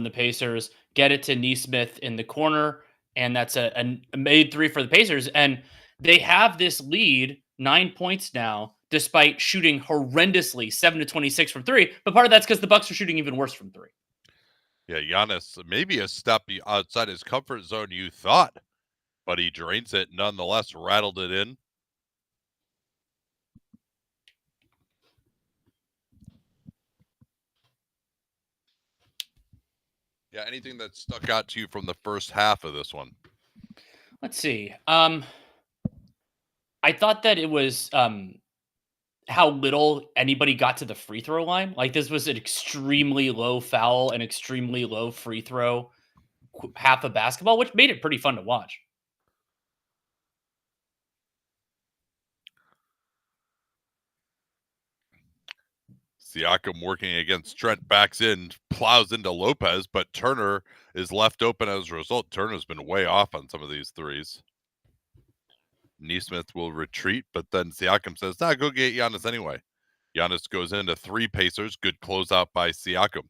the Pacers, get it to Neesmith in the corner, and that's a made three for the Pacers. And they have this lead, 9 points now, despite shooting horrendously, 7 to 26 from three. But part of that's because the Bucks are shooting even worse from three. Yeah, Giannis, maybe a step outside his comfort zone, you thought, but he drains it, nonetheless, rattled it in. Yeah, anything that stuck out to you from the first half of this one? Let's see. I thought that it was how little anybody got to the free throw line. Like this was an extremely low foul and extremely low free throw half of basketball, which made it pretty fun to watch. Siakam working against Trent, backs in, plows into Lopez, but Turner is left open as a result. Turner's been way off on some of these threes. Neesmith will retreat, but then Siakam says, nah, go get Giannis anyway. Giannis goes into three Pacers. Good closeout by Siakam.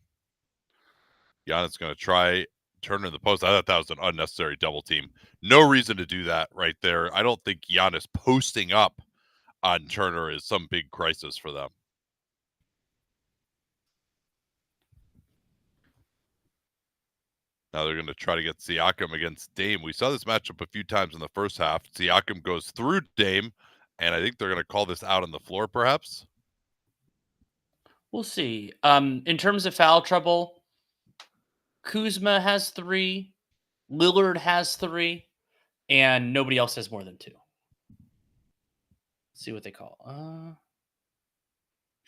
Giannis going to try Turner in the post. I thought that was an unnecessary double team. No reason to do that right there. I don't think Giannis posting up on Turner is some big crisis for them. Now they're going to try to get Siakam against Dame. We saw this matchup a few times in the first half. Siakam goes through Dame, and I think they're going to call this out on the floor, perhaps. We'll see. In terms of foul trouble, Kuzma has 3, Lillard has 3, and nobody else has more than 2. Let's see what they call.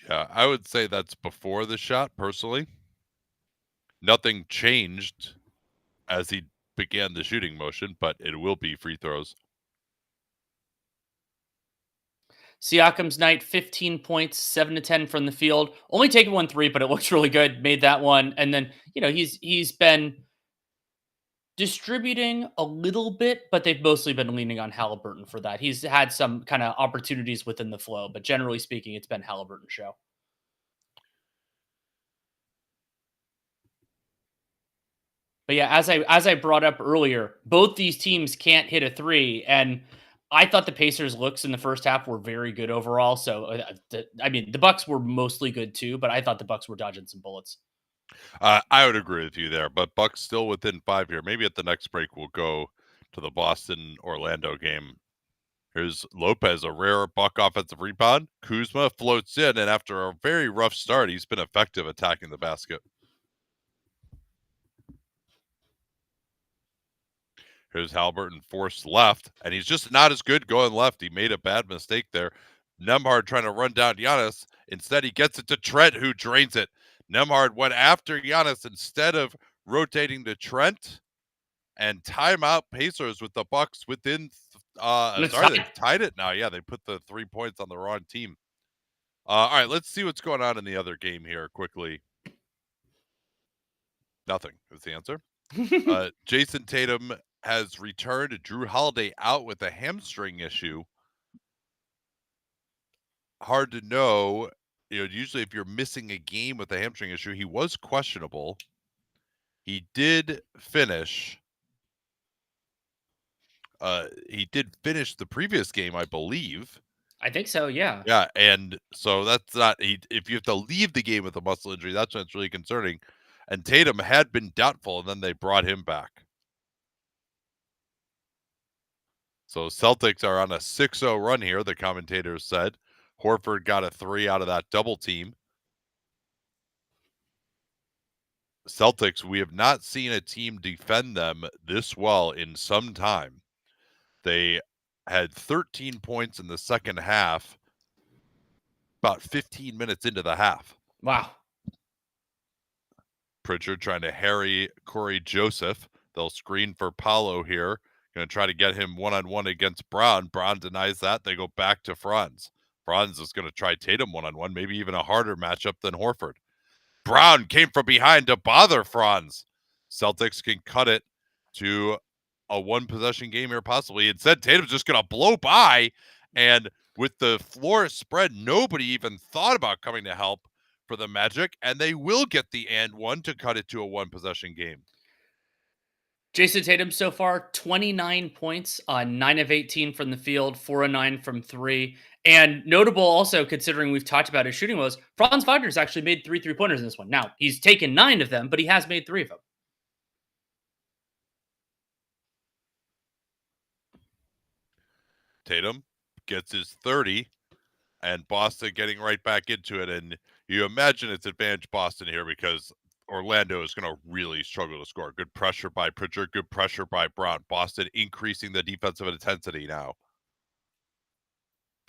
Yeah, I would say that's before the shot, personally. Nothing changed as he began the shooting motion, but it will be free throws. Siakam's night, 15 points, 7 to 10 from the field. Only taken 1 3, but it looks really good. Made that one. And then, he's been distributing a little bit, but they've mostly been leaning on Halliburton for that. He's had some kind of opportunities within the flow, but generally speaking, it's been Halliburton's show. But yeah, as I brought up earlier, both these teams can't hit a 3, and I thought the Pacers' looks in the first half were very good overall. So, the Bucks were mostly good too, but I thought the Bucks were dodging some bullets. I would agree with you there, but Bucks still within 5 here. Maybe at the next break we'll go to the Boston-Orlando game. Here's Lopez, a rare Buck offensive rebound. Kuzma floats in, and after a very rough start, he's been effective attacking the basket. Here's Halliburton forced left, and he's just not as good going left. He made a bad mistake there. Nembhard trying to run down Giannis. Instead, he gets it to Trent, who drains it. Nembhard went after Giannis instead of rotating to Trent. And timeout Pacers with the Bucks within. They tied it now. Yeah, they put the 3 points on the wrong team. All right, let's see what's going on in the other game here quickly. Nothing is the answer. Jason Tatum has returned. Drew Holiday out with a hamstring issue. Hard to know. Usually if you're missing a game with a hamstring issue, he was questionable. He did finish. He did finish the previous game, I believe. I think so, yeah. Yeah, and so that's not. If you have to leave the game with a muscle injury, that's when it's really concerning. And Tatum had been doubtful, and then they brought him back. So Celtics are on a 6-0 run here, the commentators said. Horford got a 3 out of that double team. Celtics, we have not seen a team defend them this well in some time. They had 13 points in the second half, about 15 minutes into the half. Wow. Pritchard trying to harry Corey Joseph. They'll screen for Paolo here. Going to try to get him one-on-one against Brown. Brown denies that. They go back to Franz. Franz is going to try Tatum one-on-one, maybe even a harder matchup than Horford. Brown came from behind to bother Franz. Celtics can cut it to a one-possession game here possibly. Instead, Tatum's just going to blow by, and with the floor spread, nobody even thought about coming to help for the Magic, and they will get the and one to cut it to a one-possession game. Jason Tatum so far, 29 points on 9 of 18 from the field, 4 of 9 from 3. And notable also, considering we've talked about his shooting woes, Franz Wagner's actually made 3 3-pointers in this one. Now, he's taken 9 of them, but he has made 3 of them. Tatum gets his 30, and Boston getting right back into it. And you imagine it's advantage Boston here because Orlando is going to really struggle to score. Good pressure by Pritchard, good pressure by Brown. Boston increasing the defensive intensity now.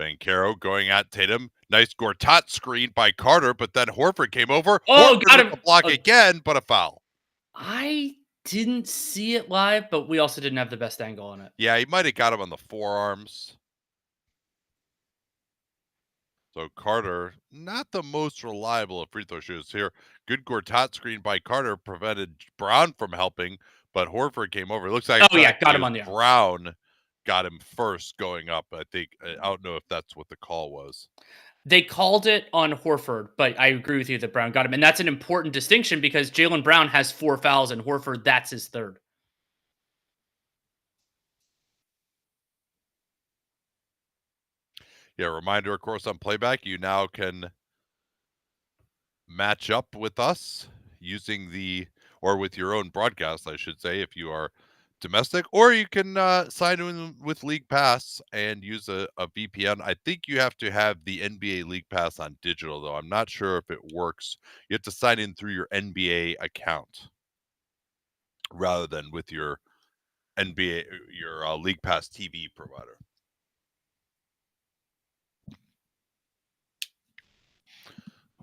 Banchero going at Tatum. Nice Gortat screen by Carter, but then Horford came over. Oh, Horford got him. with the block again, but a foul. I didn't see it live, but we also didn't have the best angle on it. Yeah, he might have got him on the forearms. So Carter, not the most reliable of free throw shooters here. Good Gortat screen by Carter prevented Brown from helping, but Horford came over. It looks like got him on the arm. Brown got him first going up. I think I don't know if that's what the call was. They called it on Horford, but I agree with you that Brown got him. And that's an important distinction because Jaylen Brown has 4 fouls and Horford, that's his 3rd. Yeah, reminder, of course, on playback, you now can match up with us using or with your own broadcast, I should say, if you are domestic, or you can sign in with League Pass and use a VPN. I think you have to have the NBA League Pass on digital, though. I'm not sure if it works. You have to sign in through your NBA account rather than with your League Pass TV provider.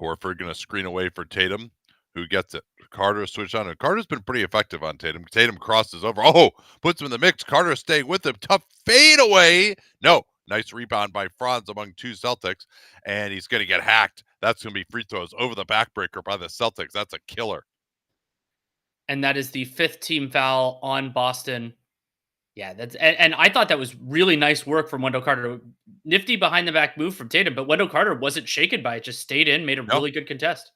Horford going to screen away for Tatum, who gets it. Carter switched on, and Carter's been pretty effective on Tatum. Tatum crosses over. Oh, puts him in the mix. Carter staying with him. Tough fade away. No, nice rebound by Franz among 2 Celtics, and he's going to get hacked. That's going to be free throws over the backbreaker by the Celtics. That's a killer. And that is the 5th team foul on Boston. Yeah, and I thought that was really nice work from Wendell Carter. Nifty behind the back move from Tatum, but Wendell Carter wasn't shaken by it, just stayed in, made a really good contest.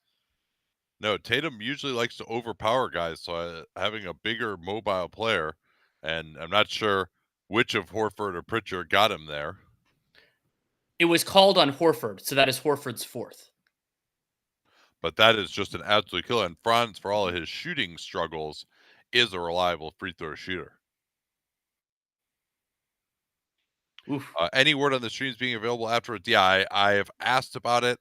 No, Tatum usually likes to overpower guys, so having a bigger mobile player, and I'm not sure which of Horford or Pritchard got him there. It was called on Horford, so that is Horford's 4th. But that is just an absolute killer. And Franz, for all of his shooting struggles, is a reliable free throw shooter. Any word on the streams being available afterwards? Yeah, I have asked about it.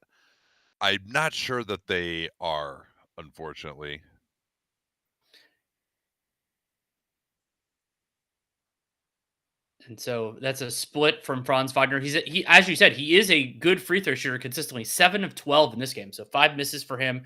I'm not sure that they are, unfortunately. And so that's a split from Franz Wagner. He, as you said, he is a good free throw shooter consistently. 7 of 12 in this game, so 5 misses for him,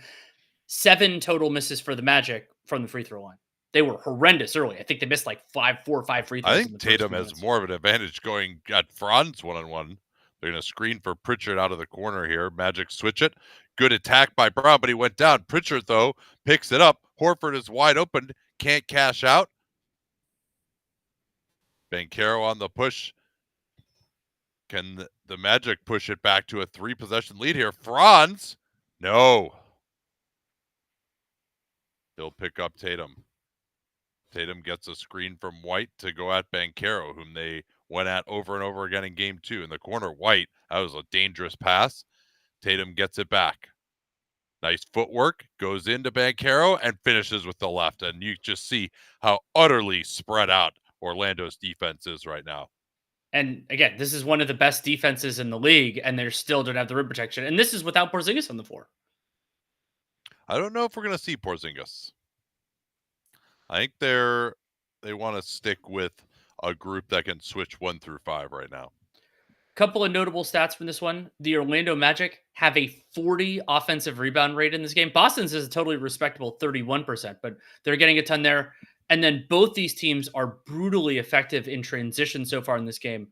7 total misses for the Magic from the free throw line. They were horrendous early. I think they missed like 4 or 5 free throws. I think Tatum has more of an advantage going at Franz one-on-one. They're going to screen for Pritchard out of the corner here. Magic switch it. Good attack by Brown, but he went down. Pritchard, though, picks it up. Horford is wide open. Can't cash out. Banchero on the push. Can the Magic push it back to a 3-possession lead here? Franz? No. He'll pick up Tatum. Tatum gets a screen from White to go at Banchero, whom they went at over and over again in game 2. In the corner, White, that was a dangerous pass. Tatum gets it back. Nice footwork, goes into Banchero and finishes with the left. And you just see how utterly spread out Orlando's defense is right now. And again, this is one of the best defenses in the league, and they still don't have the rim protection. And this is without Porzingis on the floor. I don't know if we're going to see Porzingis. I think they want to stick with a group that can switch 1 through 5 right now. Couple of notable stats from this one. The Orlando Magic have a 40 offensive rebound rate in this game. Boston's is a totally respectable 31%, but they're getting a ton there. And then both these teams are brutally effective in transition so far in this game.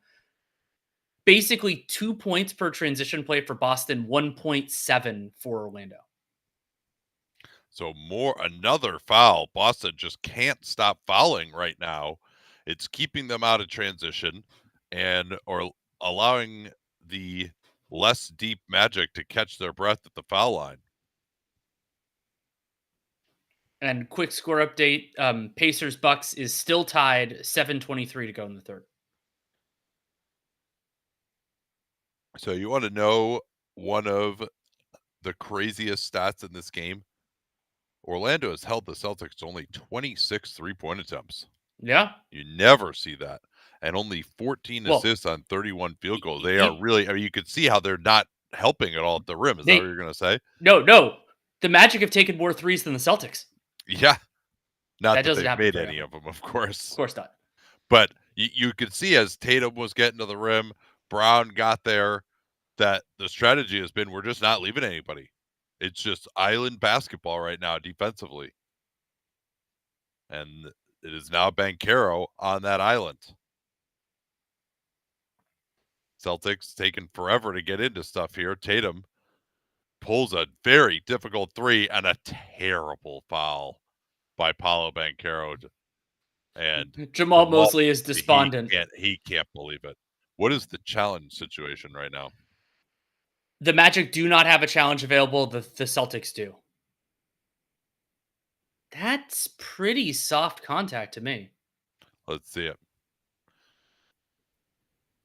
Basically 2 points per transition play for Boston, 1.7 for Orlando. So another foul. Boston just can't stop fouling right now. It's keeping them out of transition or allowing the less deep Magic to catch their breath at the foul line. And quick score update: Pacers Bucks is still tied, 7:23 to go in the third. So you want to know one of the craziest stats in this game? Orlando has held the Celtics to only 26 three-point attempts. Yeah. You never see that. And only 14 Well, assists on 31 field goals. They are e- really, I mean, you could see how they're not helping at all at the rim. Is that what they you're going to say? no. The Magic have taken more threes than the Celtics. Yeah. Not That that doesn't they've happen made very any often. of them, of Of course. course not. But you could see as Tatum was getting to the rim, Brown got there, that the strategy has been we're just not leaving anybody. It's just island basketball right now defensively. And it is now Banchero on that island. Celtics taking forever to get into stuff here. Tatum pulls a very difficult three and a terrible foul by Paolo Banchero. And Jamal Jamal, Mosley is despondent. he can't believe it. What is the challenge situation right now? The Magic do not have a challenge available. The Celtics do. That's pretty soft contact to me. Let's see it.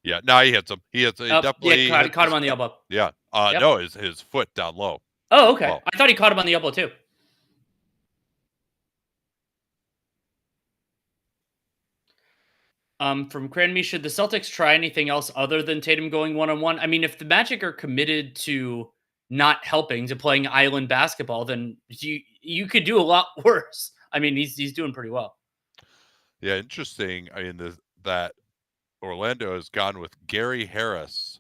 Yeah, no, he hits him. He definitely Yeah, hits caught his him on the foot. elbow. Yeah. Yep. No, his foot down low. Oh, okay. Well, I thought he caught him on the elbow too. From Cranme, should the Celtics try anything else other than Tatum going one-on-one? I mean, if the Magic are committed to not helping, to playing island basketball, then you could do a lot worse. I mean, he's doing pretty well. yeah, interesting. I mean, that Orlando has gone with Gary Harris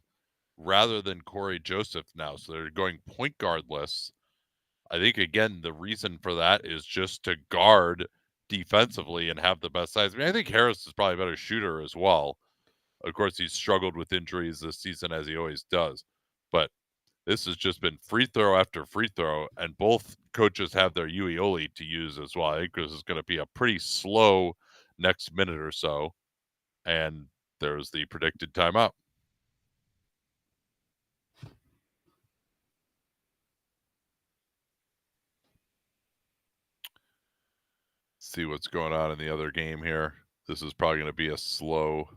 rather than Corey Joseph now. So they're going point guardless. I think, again, the reason for that is just to guard defensively and have the best size. I mean, I think Harris is probably a better shooter as well. Of course, he's struggled with injuries this season, as he always does. But this has just been free throw after free throw, and both coaches have their Ueoli to use as well. I think this is going to be a pretty slow next minute or so. And there's the predicted timeout. See what's going on in the other game here. This is probably going to be a slow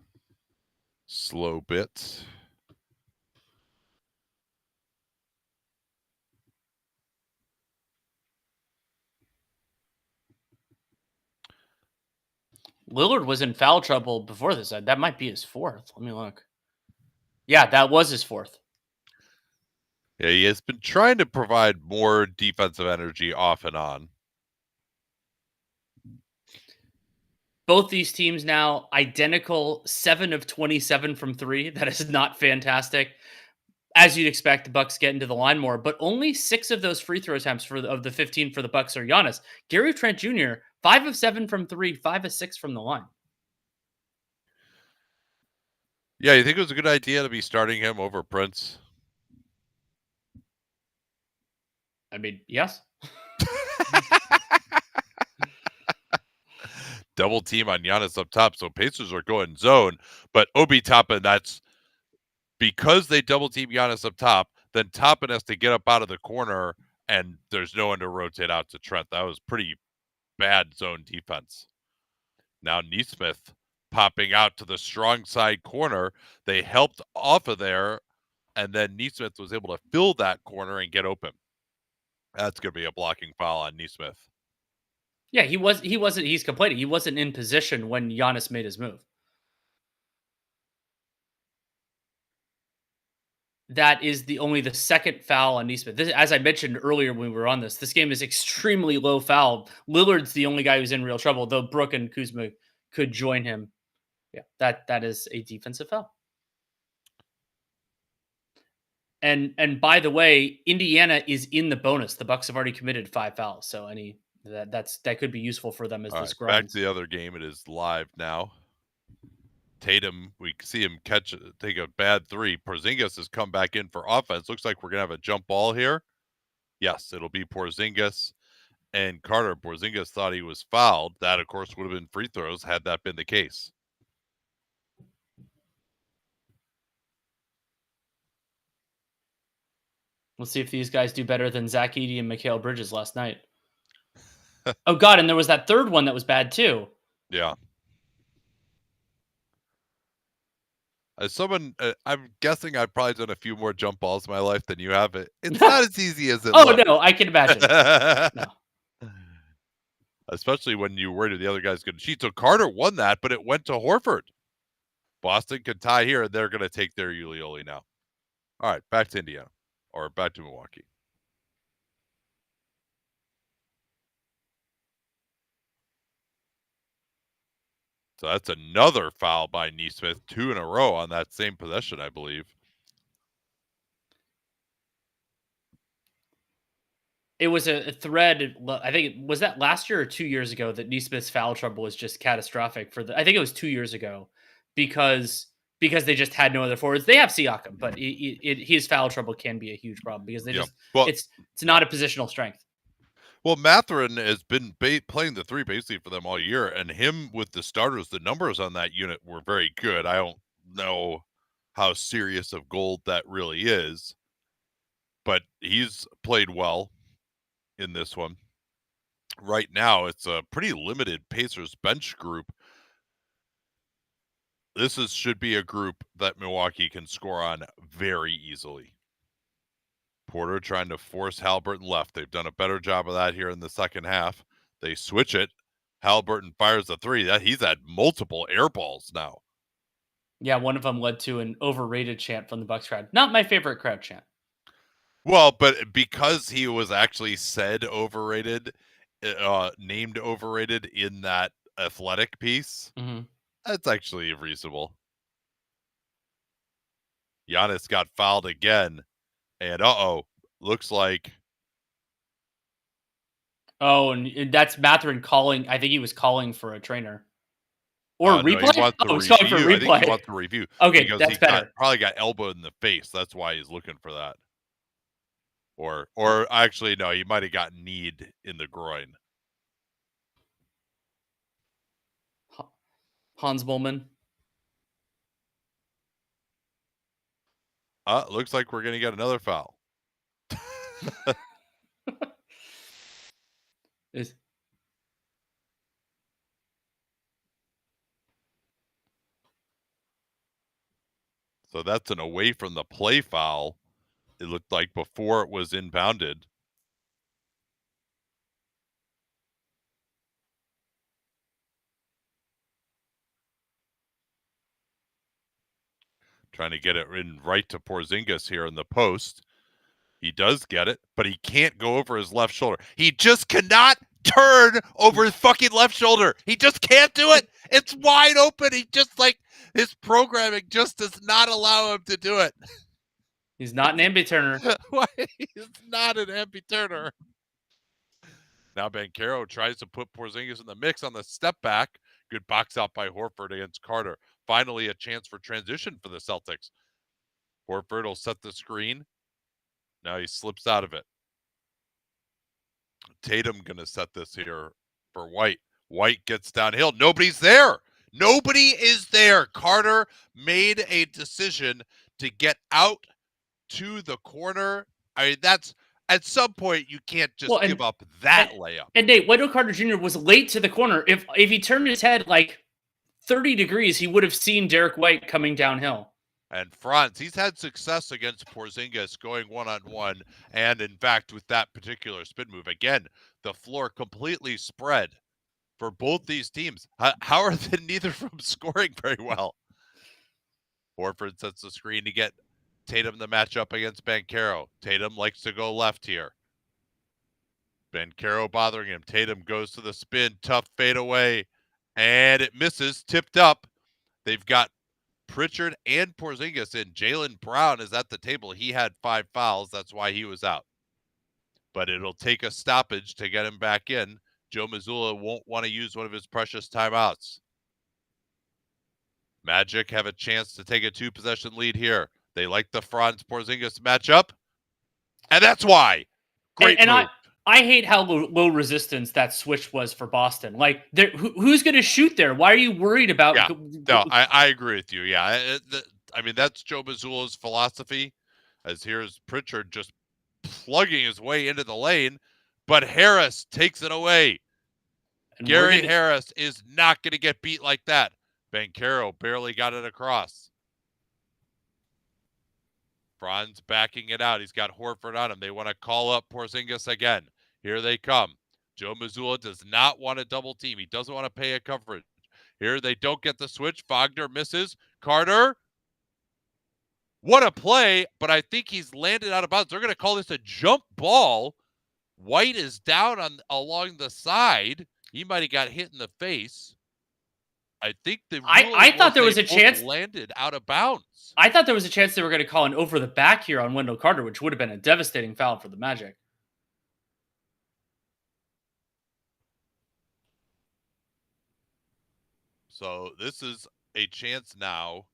bit. Lillard was in foul trouble before this. That might be his fourth. Let me look. Yeah, that was his fourth. Yeah, he has been trying to provide more defensive energy off and on. Both these teams now identical, 7 of 27 from 3. That is not fantastic. As you'd expect, the Bucks get into the line more, but only 6 of those free throw attempts of the 15 for the Bucks are Giannis. Gary Trent Jr., 5 of 7 from 3, 5 of 6 from the line. Yeah, you think it was a good idea to be starting him over Prince? I mean, yes. Double team on Giannis up top, so Pacers are going zone, but Obi Toppin, that's because they double team Giannis up top, then Toppin has to get up out of the corner, and there's no one to rotate out to Trent. That was pretty bad zone defense. Now Neesmith popping out to the strong side corner. They helped off of there, and then Neesmith was able to fill that corner and get open. That's going to be a blocking foul on Neesmith. Yeah, he's complaining. He wasn't in position when Giannis made his move. That is only the second foul on Neesmith. This, as I mentioned earlier when we were on this game is extremely low foul. Lillard's the only guy who's in real trouble, though Brook and Kuzma could join him. Yeah, that is a defensive foul. And by the way, Indiana is in the bonus. The Bucks have already committed 5 fouls, so that could be useful for them as this Back grinds. to the other game. It is live now. Tatum, we see him take a bad three. Porzingis has come back in for offense. Looks like we're going to have a jump ball here. Yes, it'll be Porzingis and Carter. Porzingis thought he was fouled. That, of course, would have been free throws had that been the case. We'll see if these guys do better than Zach Edey and Mikal Bridges last night. Oh god, and there was that third one that was bad too. Yeah. As someone, I'm guessing I've probably done a few more jump balls in my life than you have. It's not as easy as it Oh, looks. no, I can imagine. No. Especially when you worried the other guy's going to cheat. So Carter won that, but it went to Horford. Boston could tie here, and they're going to take their Ulioli now. All right, back to Indiana, or back to Milwaukee. So that's another foul by Nesmith, 2 in a row on that same possession, I believe. It was a thread. I think was that last year or 2 years ago that Nesmith's foul trouble was just catastrophic for the. I think it was 2 years ago because they just had no other forwards. They have Siakam, but his foul trouble can be a huge problem because they just it's not a positional strength. Well, Mathurin has been playing the 3 basically for them all year, and him with the starters, the numbers on that unit were very good. I don't know how serious of gold that really is, but he's played well in this one. Right now, it's a pretty limited Pacers bench group. This should be a group that Milwaukee can score on very easily. Porter trying to force Halliburton left. They've done a better job of that here in the second half. They switch it. Halliburton fires the 3. He's had multiple air balls now. Yeah, one of them led to an overrated chant from the Bucks crowd. Not my favorite crowd chant. Well, but because he was actually said overrated, named overrated in that Athletic piece, that's actually reasonable. Giannis got fouled again, and looks like. Oh, and that's Mathurin calling. I think he was calling for a trainer. Or No, replay? he wants the He's calling for review. I think he replay. wants the review. Okay, because that's he better. probably got elbowed in the face. That's why he's looking for that. Or actually, no, he might have got kneed in the groin. Hans Bullman. Looks like we're going to get another foul. So that's an away from the play foul. It looked like before it was inbounded. Trying to get it in right to Porzingis here in the post. He does get it, but he can't go over his left shoulder. He just cannot turn over his fucking left shoulder. He just can't do it. It's wide open. He just his programming just does not allow him to do it. He's not an ambi-turner. Why? He's not an ambi-turner. Now Banchero tries to put Porzingis in the mix on the step back. Good box out by Horford against Carter. Finally, a chance for transition for the Celtics. Horford will set the screen. Now he slips out of it. Tatum going to set this here for White. White gets downhill. Nobody's there. Nobody is there. Carter made a decision to get out to the corner. I mean, that's at some point you can't just give up that layup. And Nate, Wendell Carter Jr. was late to the corner. If he turned his head like 30 degrees, he would have seen Derek White coming downhill. And Franz, he's had success against Porzingis going one-on-one. And in fact, with that particular spin move, again, the floor completely spread for both these teams. How are neither of them scoring very well? Horford sets the screen to get Tatum the matchup against Banchero. Tatum likes to go left here. Banchero bothering him. Tatum goes to the spin, tough fade away, and it misses, tipped up. They've got Pritchard and Porzingis in. Jaylen Brown is at the table. He had 5 fouls. That's why he was out. But it'll take a stoppage to get him back in. Joe Mazzulla won't want to use one of his precious timeouts. Magic have a chance to take a 2-possession lead here. They like the Franz Porzingis matchup, and that's why. Great move. I hate how low resistance that switch was for Boston. Like, who's going to shoot there? Why are you worried about? Yeah, no, I agree with you. Yeah, I mean, that's Joe Mazzulla's philosophy. As here's Pritchard just plugging his way into the lane, but Harris takes it away. And Gary Harris is not going to get beat like that. Banchero barely got it across. Franz backing it out. He's got Horford on him. They want to call up Porzingis again. Here they come. Joe Mazzulla does not want to double team. He doesn't want to pay a coverage. Here they don't get the switch. Wagner misses. Carter. What a play, but I think he's landed out of bounds. They're going to call this a jump ball. White is down along the side. He might have got hit in the face. I think I thought there was a chance landed out of bounds. I thought there was a chance they were going to call an over the back here on Wendell Carter, which would have been a devastating foul for the Magic. So this is a chance now.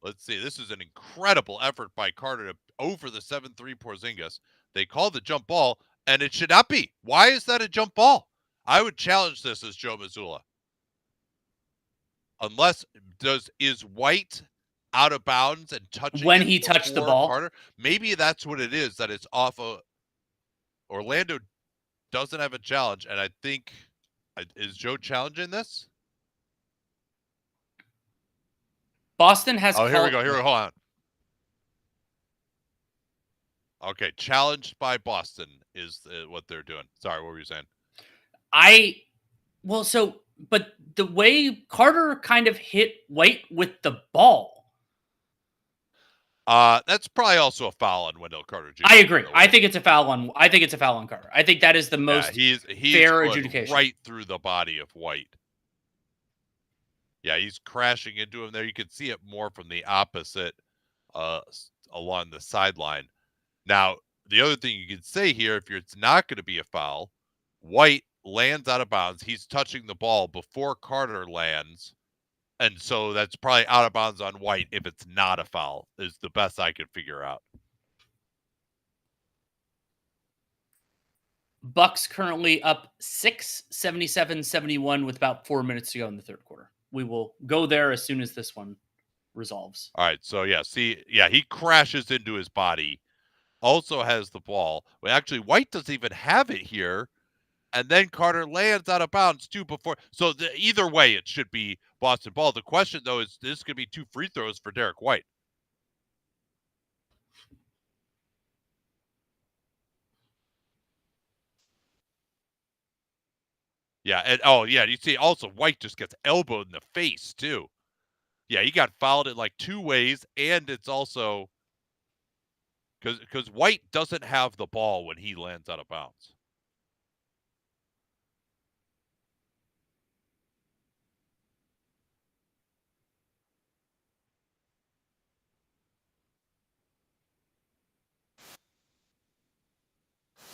Let's see. This is an incredible effort by Carter to over the 7-3 Porzingis. They called the jump ball, and it should not be. Why is that a jump ball? I would challenge this as Joe Mazzulla. Unless is White out of bounds and touching when he touched the ball? Carter? Maybe that's what it is, that it's off of Orlando doesn't have a challenge, and I think is Joe challenging this? Boston has here we go. Hold on. Okay, challenged by Boston is what they're doing. Sorry, what were you saying? But the way Carter kind of hit White with the ball. That's probably also a foul on Wendell Carter Jr. I agree. I think it's a foul on Carter. I think that is the most he's fair adjudication. Right through the body of White. Yeah, he's crashing into him there. You can see it more from the opposite along the sideline. Now, the other thing you can say here, if it's not going to be a foul, White lands out of bounds. He's touching the ball before Carter lands. And so that's probably out of bounds on White if it's not a foul, is the best I could figure out. Bucks currently up 6, 77-71 with about 4 minutes to go in the third quarter. We will go there as soon as this one resolves. All right. So, he crashes into his body. Also has the ball. Well, actually, White doesn't even have it here. And then Carter lands out of bounds too before. So either way, it should be Boston ball. The question, though, is this could be 2 free throws for Derek White. Yeah, and you see also White just gets elbowed in the face too. Yeah, he got fouled in like 2 ways, and it's also because White doesn't have the ball when he lands out of bounds.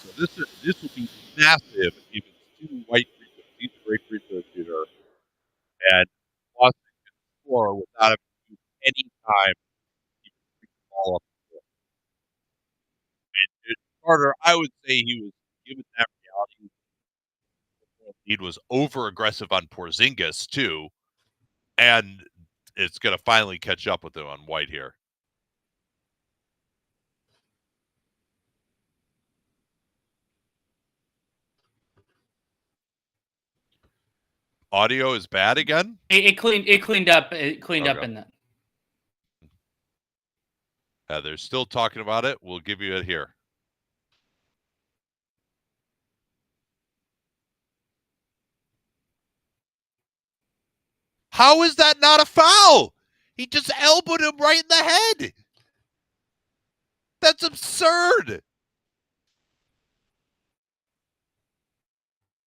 So this will be massive if it's 2 White free throws. He's a great free throw shooter, and Boston can score without him to any time. He can pick the ball up. Carter, I would say he was given that reality. He was over aggressive on Porzingis too, and it's going to finally catch up with him on White here. Audio is bad again. It cleaned up. It cleaned up in that. They're still talking about it. We'll give you it here. How is that not a foul? He just elbowed him right in the head. That's absurd.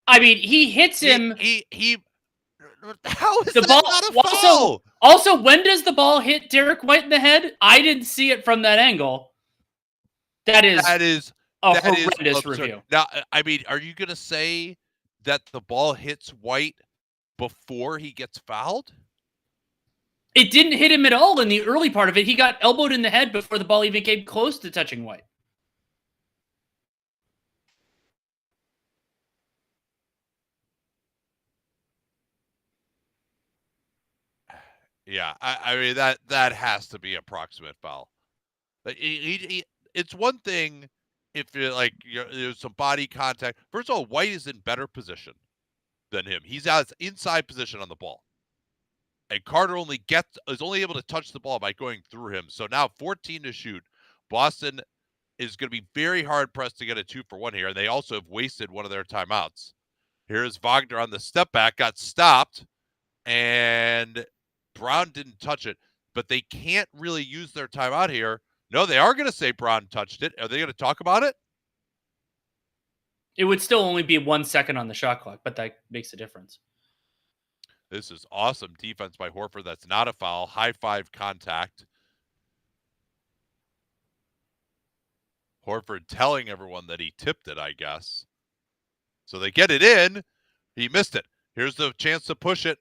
I mean, he hits him. He how is the that ball not a foul? Also, when does the ball hit Derek White in the head? I didn't see it from that angle. That is a horrendous review. Now, I mean, are you going to say that the ball hits White before he gets fouled? It didn't hit him at all in the early part of it. He got elbowed in the head before the ball even came close to touching White. Yeah, I mean that has to be approximate foul. It's one thing if you're like there's some body contact. First of all, White is in better position. than him. He's out inside position on the ball. And Carter is only able to touch the ball by going through him. So now 14 to shoot. Boston is going to be very hard pressed to get a 2-for-1 here. And they also have wasted one of their timeouts. Here's Wagner on the step back, got stopped, and Brown didn't touch it. But they can't really use their timeout here. No, they are going to say Brown touched it. Are they going to talk about it? It would still only be 1 second on the shot clock, but that makes a difference. This is awesome defense by Horford. That's not a foul. High five contact. Horford telling everyone that he tipped it, I guess. So they get it in. He missed it. Here's the chance to push it.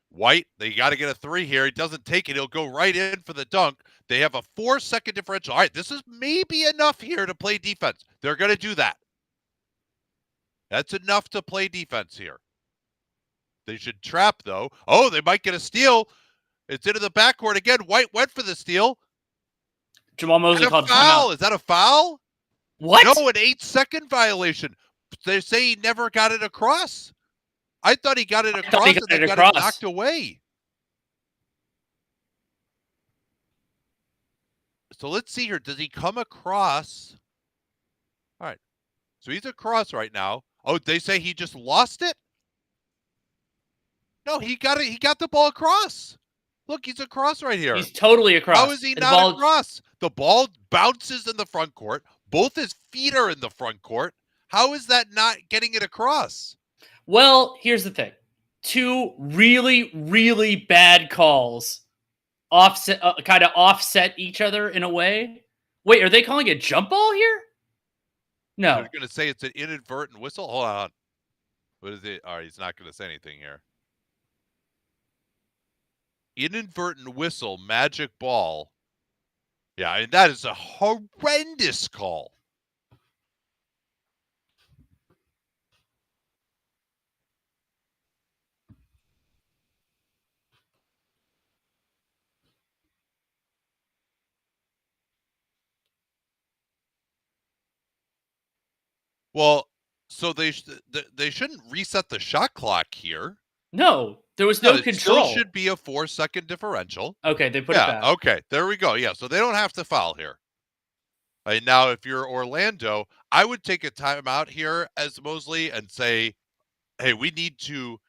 White, they got to get a 3 here. He doesn't take it. He'll go right in for the dunk. They have a 4-second differential. All right, this is maybe enough here to play defense. They're going to do that. That's enough to play defense here. They should trap, though. Oh, they might get a steal. It's into the backcourt again. White went for the steal. Jamal Mosley called foul. timeout. Is that a foul? What? No, an 8-second violation. They say he never got it across. I thought he got it across and they got it knocked away. So let's see here. Does he come across? All right. So he's across right now. Oh, they say he just lost it? No, he got it. He got the ball across. Look, he's across right here. He's totally across. How is he not across? The ball bounces in the front court. Both his feet are in the front court. How is that not getting it across? Well, here's the thing. 2 really, really bad calls kind of offset each other in a way. Wait, are they calling it jump ball here? No. They're going to say it's an inadvertent whistle? Hold on. What is it? All right, he's not going to say anything here. Inadvertent whistle, magic ball. Yeah, and that is a horrendous call. Well, so they shouldn't reset the shot clock here. No, there was no control. It still should be a 4-second differential. Okay, they put it back. Okay, there we go. Yeah, so they don't have to foul here. Right, now, if you're Orlando, I would take a timeout here as Mosley and say, hey, we need to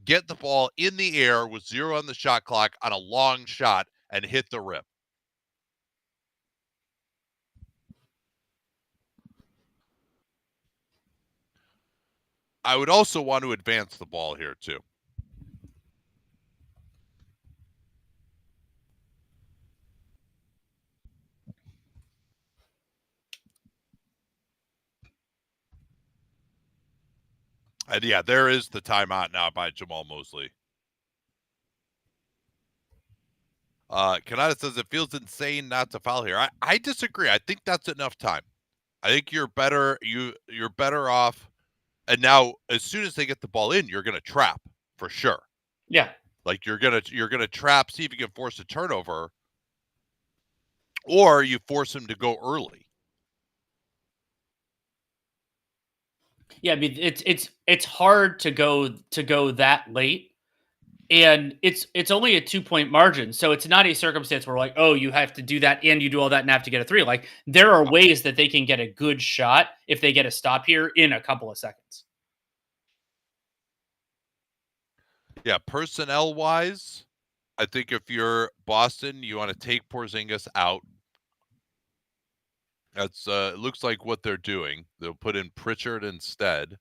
get the ball in the air with 0 on the shot clock on a long shot and hit the rim. I would also want to advance the ball here, too. And yeah, there is the timeout now by Jamal Mosley. Kanata says it feels insane not to foul here. I disagree. I think that's enough time. I think you're better. You're better off. And now, as soon as they get the ball in, you're going to trap for sure. Yeah, like you're gonna trap, see if you can force a turnover, or you force him to go early. Yeah, I mean it's hard to go that late, and it's only a 2-point margin, so it's not a circumstance where like, oh, you have to do that and you do all that and have to get a 3. Like there are ways that they can get a good shot if they get a stop here in a couple of seconds. Yeah, personnel wise, I think if you're Boston, you want to take Porzingis out. That's it looks like what they're doing. They'll put in Pritchard instead.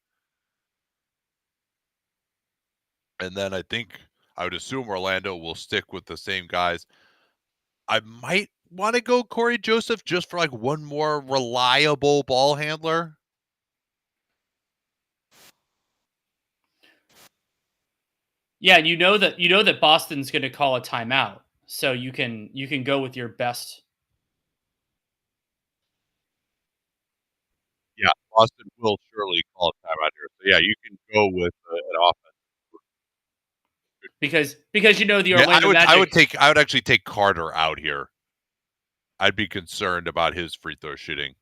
And then I would assume Orlando will stick with the same guys. I might want to go Corey Joseph just for like one more reliable ball handler. Yeah, and you know that Boston's going to call a timeout, so you can go with your best. Yeah, Boston will surely call a timeout here. So yeah, you can go with an offense. Because you know the Orlando Magic. I would actually take Carter out here. I'd be concerned about his free throw shooting.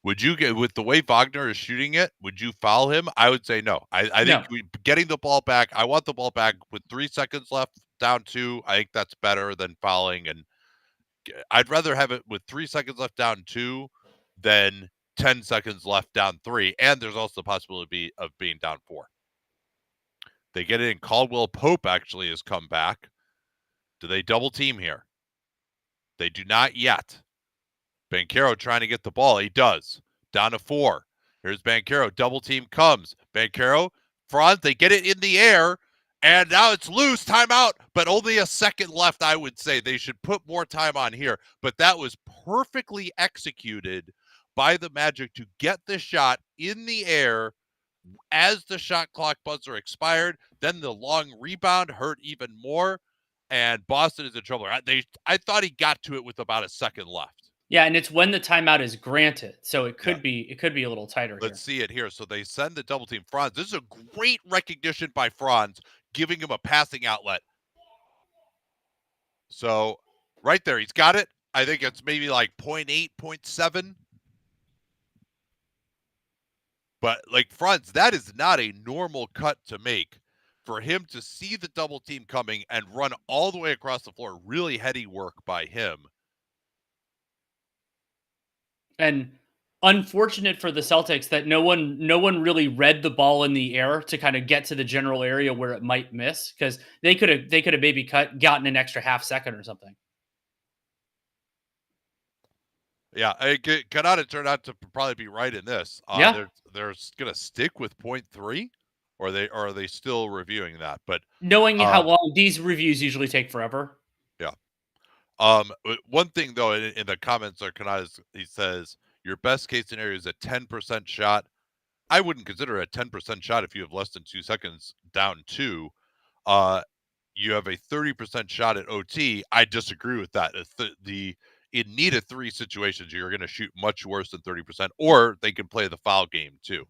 Would you get with the way Wagner is shooting it? Would you foul him? I would say no. I think No. getting the ball back. I want the ball back with 3 seconds left, down 2. I think that's better than fouling. And I'd rather have it with 3 seconds left, down 2, than 10 seconds left, down 3. And there's also the possibility of being down 4. They get it in. Caldwell Pope actually has come back. Do they double team here? They do not yet. Banchero trying to get the ball. He does. Down to 4. Here's Banchero. Double team comes. Banchero, Franz, they get it in the air, and now it's loose. Timeout, but only a second left, I would say. They should put more time on here, but that was perfectly executed by the Magic to get the shot in the air as the shot clock buzzer expired. Then the long rebound hurt even more, and Boston is in trouble. I thought he got to it with about a second left. Yeah, and it's when the timeout is granted, so it could be a little tighter here. Let's see it here. So they send the double team. Franz. This is a great recognition by Franz, giving him a passing outlet. So right there, he's got it. I think it's maybe like 0.8, 0.7. But like Franz, that is not a normal cut to make. For him to see the double team coming and run all the way across the floor, really heady work by him. And unfortunate for the Celtics that no one really read the ball in the air to kind of get to the general area where it might miss, because they could have maybe gotten an extra half second or something. Yeah, Kanata turned out to probably be right in this. Yeah, they're going to stick with 0.3, or are they still reviewing that? But knowing how long these reviews usually take forever. Yeah. One thing though, in the comments, Kanata, he says your best case scenario is a 10% shot. I wouldn't consider it a 10% shot if you have less than 2 seconds down 2. You have a 30% shot at OT. I disagree with that. In need of 3 situations, you're going to shoot much worse than 30%, or they can play the foul game too.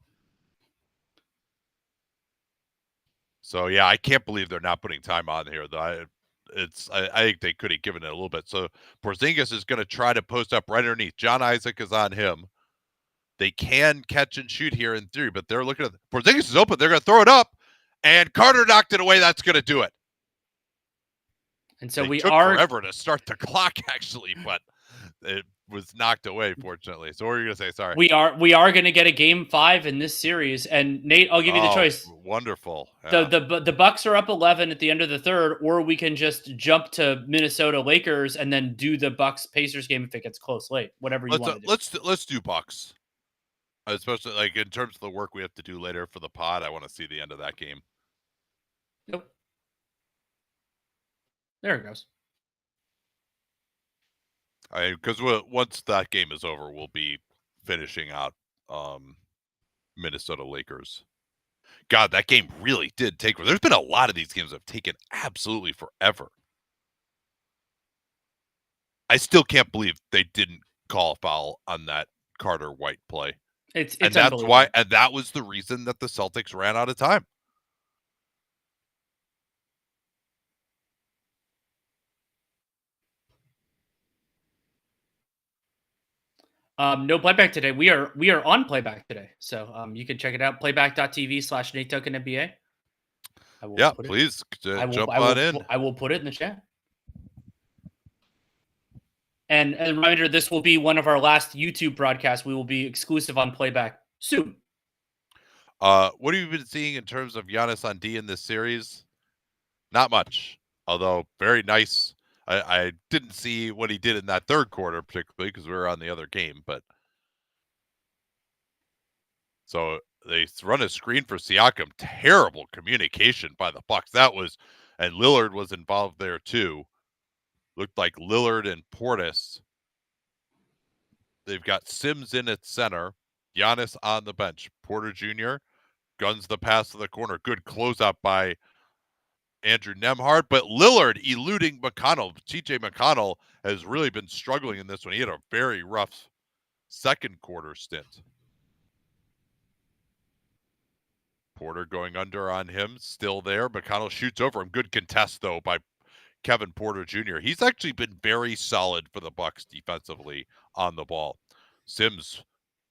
So yeah, I can't believe they're not putting time on here. Though I think they could have given it a little bit. So Porzingis is going to try to post up right underneath. John Isaac is on him. They can catch and shoot here in theory, but they're looking at Porzingis is open. They're going to throw it up, and Carter knocked it away. That's going to do it. And so they we took are forever to start the clock, actually, but it was knocked away, fortunately. So what are you going to say? Sorry. We are going to get a game 5 in this series, and Nate, I'll give you the choice. Wonderful. Yeah. The Bucks are up 11 at the end of the third, or we can just jump to Minnesota Lakers and then do the Bucks Pacers game if it gets close late. Whatever you want to do. Let's do Bucks. Especially like in terms of the work we have to do later for the pod, I want to see the end of that game. Yep. There it goes. Because once that game is over, we'll be finishing out Minnesota Lakers. God, that game really did take. There's been a lot of these games that have taken absolutely forever. I still can't believe they didn't call a foul on that Carter White play. It's that's why, and that was the reason that the Celtics ran out of time. No playback today. We are on playback today, so you can check it out. Playback.tv/Nate Duncan NBA. Yeah, please jump on in. I will put it in the chat. And a reminder, this will be one of our last YouTube broadcasts. We will be exclusive on playback soon. What have you been seeing in terms of Giannis on D in this series? Not much, although very nice. I didn't see what he did in that third quarter, particularly because we were on the other game. But so they run a screen for Siakam. Terrible communication by the Bucks. And Lillard was involved there too. Looked like Lillard and Portis. They've got Sims in at center. Giannis on the bench. Porter Jr. guns the pass to the corner. Good closeout by Andrew Nembhard, but Lillard eluding McConnell. TJ McConnell has really been struggling in this one. He had a very rough second quarter stint. Porter going under on him, still there. McConnell shoots over him. Good contest, though, by Kevin Porter Jr. He's actually been very solid for the Bucks defensively on the ball. Sims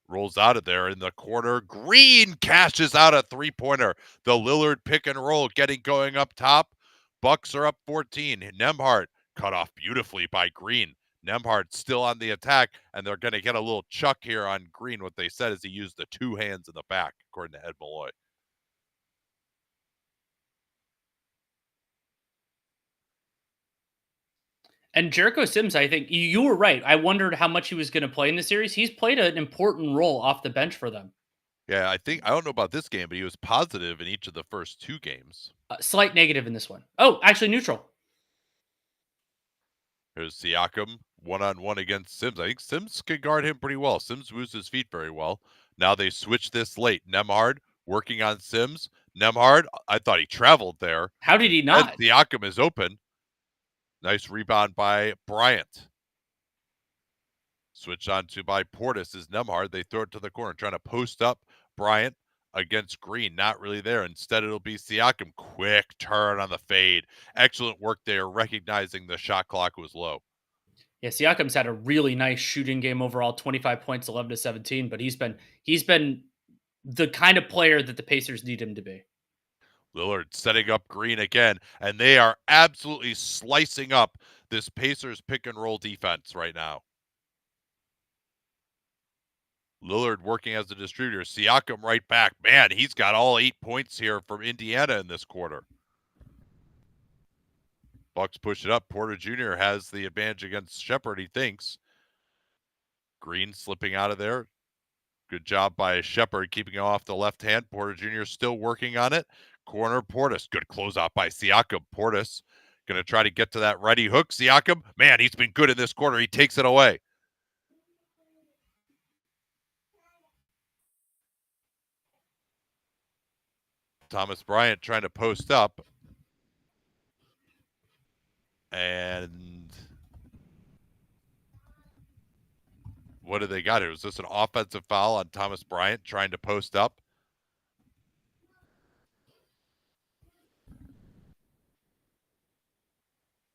rolls out of there in the corner. Green cashes out a three-pointer. The Lillard pick and roll getting going up top. Bucks are up 14. Nembhard cut off beautifully by Green. Nembhard still on the attack, and they're going to get a little chuck here on Green. What they said is he used the two hands in the back, according to Ed Malloy. And Jericho Sims, I think you were right. I wondered how much he was going to play in the series. He's played an important role off the bench for them. Yeah, I don't know about this game, but he was positive in each of the first two games. Slight negative in this one. Oh, actually neutral. Here's Siakam one-on-one against Sims. I think Sims can guard him pretty well. Sims moves his feet very well. Now they switch this late. Nembhard working on Sims. Nembhard, I thought he traveled there. How did he not? Siakam is open. Nice rebound by Bryant. Switch on to by Portis is Nembhard. They throw it to the corner, trying to post up Bryant against Green. Not really there. Instead, it'll be Siakam. Quick turn on the fade. Excellent work there, recognizing the shot clock was low. Yeah, Siakam's had a really nice shooting game overall, 25 points, 11 to 17, but he's been the kind of player that the Pacers need him to be. Lillard setting up Green again, and they are absolutely slicing up this Pacers pick and roll defense right now. Lillard working as a distributor. Siakam right back. Man, he's got all 8 points here from Indiana in this quarter. Bucks push it up. Porter Jr. has the advantage against Shepherd, he thinks. Green slipping out of there. Good job by Shepherd keeping it off the left hand. Porter Jr. still working on it. Corner Portis. Good closeout by Siakam. Portis going to try to get to that ready hook. Siakam, man, he's been good in this quarter. He takes it away. Thomas Bryant trying to post up. And what do they got here? Was this an offensive foul on Thomas Bryant trying to post up?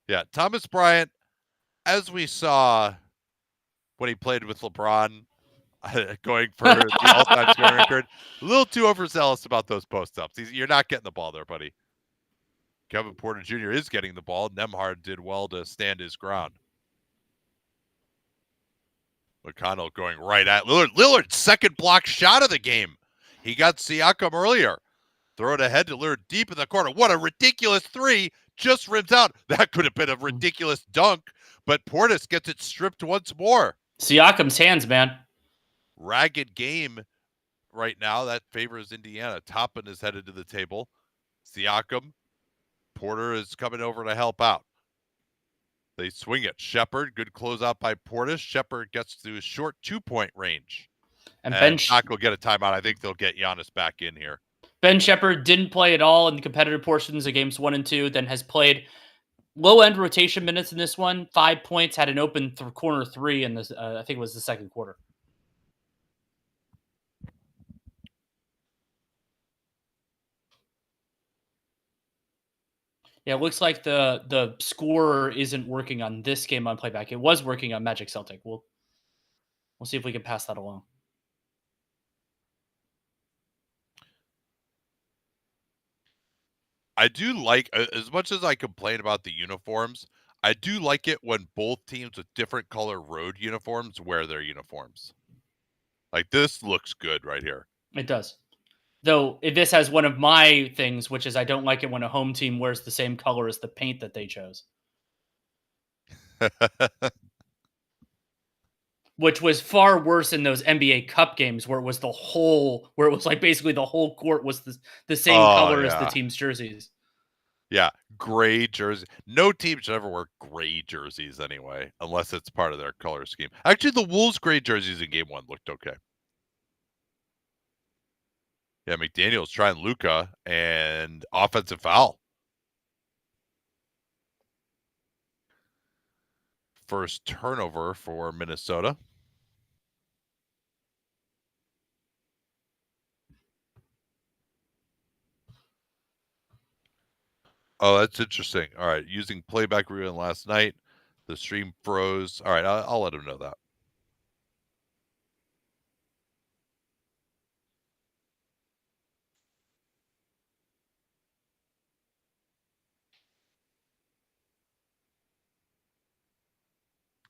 Yeah, Thomas Bryant, as we saw when he played with LeBron, going for the all-time scoring record, a little too overzealous about those post-ups. You're not getting the ball there, buddy. Kevin Porter Jr. is getting the ball. Nembhard did well to stand his ground. McConnell going right at Lillard. Lillard's second block shot of the game. He got Siakam earlier. Throw it ahead to Lillard deep in the corner. What a ridiculous three. Just rims out. That could have been a ridiculous dunk, but Portis gets it stripped once more. Siakam's hands, man. Ragged game right now. That favors Indiana. Toppin is headed to the table. Siakam. Porter is coming over to help out. They swing it. Shepherd, good closeout by Portis. Shepherd gets to his short 2-point range. And Doc will get a timeout. I think they'll get Giannis back in here. Ben Shepherd didn't play at all in the competitive portions of games 1 and 2, then has played low-end rotation minutes in this one. 5 points, had an open corner 3 in this. I think it was the second quarter. Yeah, it looks like the scorer isn't working on this game on playback. It was working on Magic Celtic. We'll see if we can pass that along. I do like, as much as I complain about the uniforms, I do like it when both teams with different color road uniforms wear their uniforms. Like, this looks good right here. It does. Though this has one of my things, which is I don't like it when a home team wears the same color as the paint that they chose. Which was far worse in those NBA Cup games where it was like basically the whole court was the same color as the team's jerseys. Yeah, gray jersey. No team should ever wear gray jerseys anyway, unless it's part of their color scheme. Actually, the Wolves' gray jerseys in Game 1 looked okay. Yeah, McDaniel's trying Luka and offensive foul. First turnover for Minnesota. Oh, that's interesting. All right, using playback rewind last night, the stream froze. All right, I'll let him know that.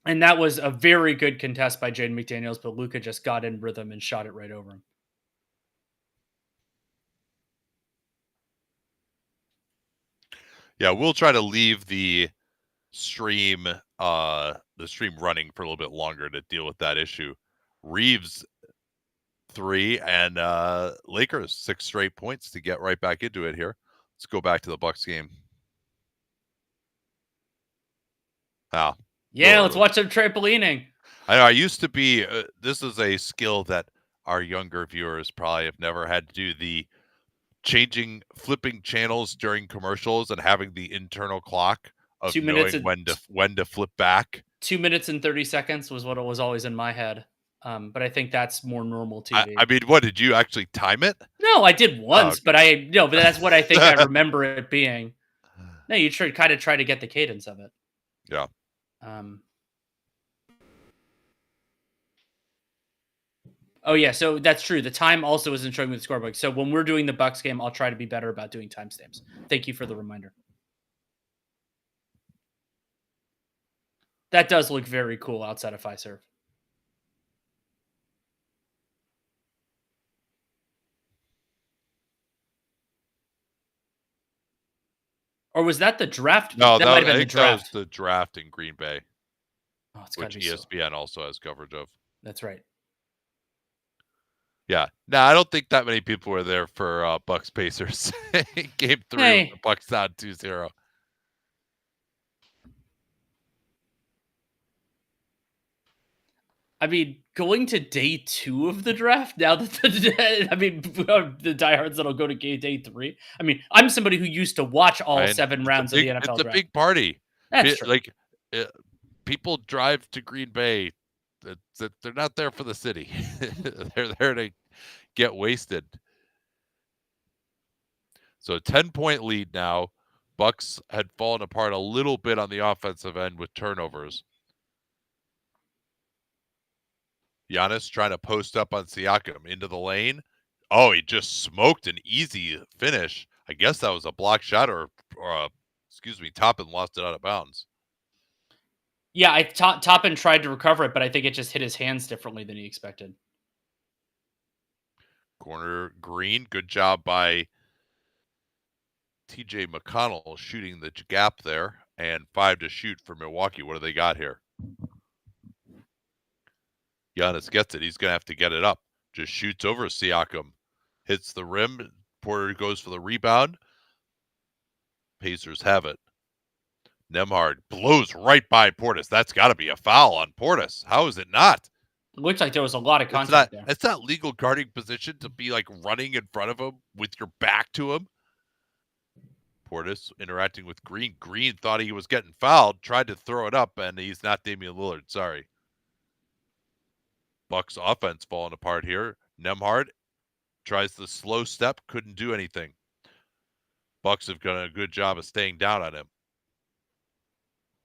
And that was a very good contest by Jaden McDaniels, but Luka just got in rhythm and shot it right over him. Yeah, we'll try to leave the stream running for a little bit longer to deal with that issue. Reeves 3 and Lakers 6 straight points to get right back into it here. Let's go back to the Bucks game. Wow. Yeah, let's watch some trampolining. I know I used to be this is a skill that our younger viewers probably have never had to do, the flipping channels during commercials and having the internal clock of 2 minutes knowing when to flip back. 2 minutes and 30 seconds was what it was always in my head. But I think that's more normal TV. I mean, what did you actually time it? No, I did once, okay. but that's what I think I remember it being. No, you kind of try to get the cadence of it. Yeah. Oh yeah, so that's true. The time also isn't showing me the scorebook. So when we're doing the Bucks game, I'll try to be better about doing timestamps. Thank you for the reminder. That does look very cool outside of Fiserv. Or was that the draft? No, that might have been the that was draft. the draft in Green Bay, which ESPN also has coverage of. That's right. Yeah. No, I don't think that many people were there for Bucks Pacers game 3. Hey. The Bucks down 2-0. I mean, going to day 2 of the draft now that the diehards that'll go to day 3. I mean, I'm somebody who used to watch all 7 rounds of the NFL draft. It's a big party. That's true. Like people drive to Green Bay. They're not there for the city. They're there to get wasted. So 10-point lead now. Bucks had fallen apart a little bit on the offensive end with turnovers. Giannis trying to post up on Siakam into the lane. Oh, he just smoked an easy finish. I guess that was a block shot or Toppin lost it out of bounds. Yeah, Toppin tried to recover it, but I think it just hit his hands differently than he expected. Corner Green, good job by TJ McConnell shooting the gap there, and 5 to shoot for Milwaukee. What do they got here? Giannis gets it. He's going to have to get it up. Just shoots over Siakam. Hits the rim. Porter goes for the rebound. Pacers have it. Nembhard blows right by Portis. That's got to be a foul on Portis. How is it not? It looks like there was a lot of contact there. It's not legal guarding position to be like running in front of him with your back to him. Portis interacting with Green. Green thought he was getting fouled, tried to throw it up, and he's not Damian Lillard. Sorry. Bucks offense falling apart here. Nembhard tries the slow step, couldn't do anything. Bucks have done a good job of staying down on him.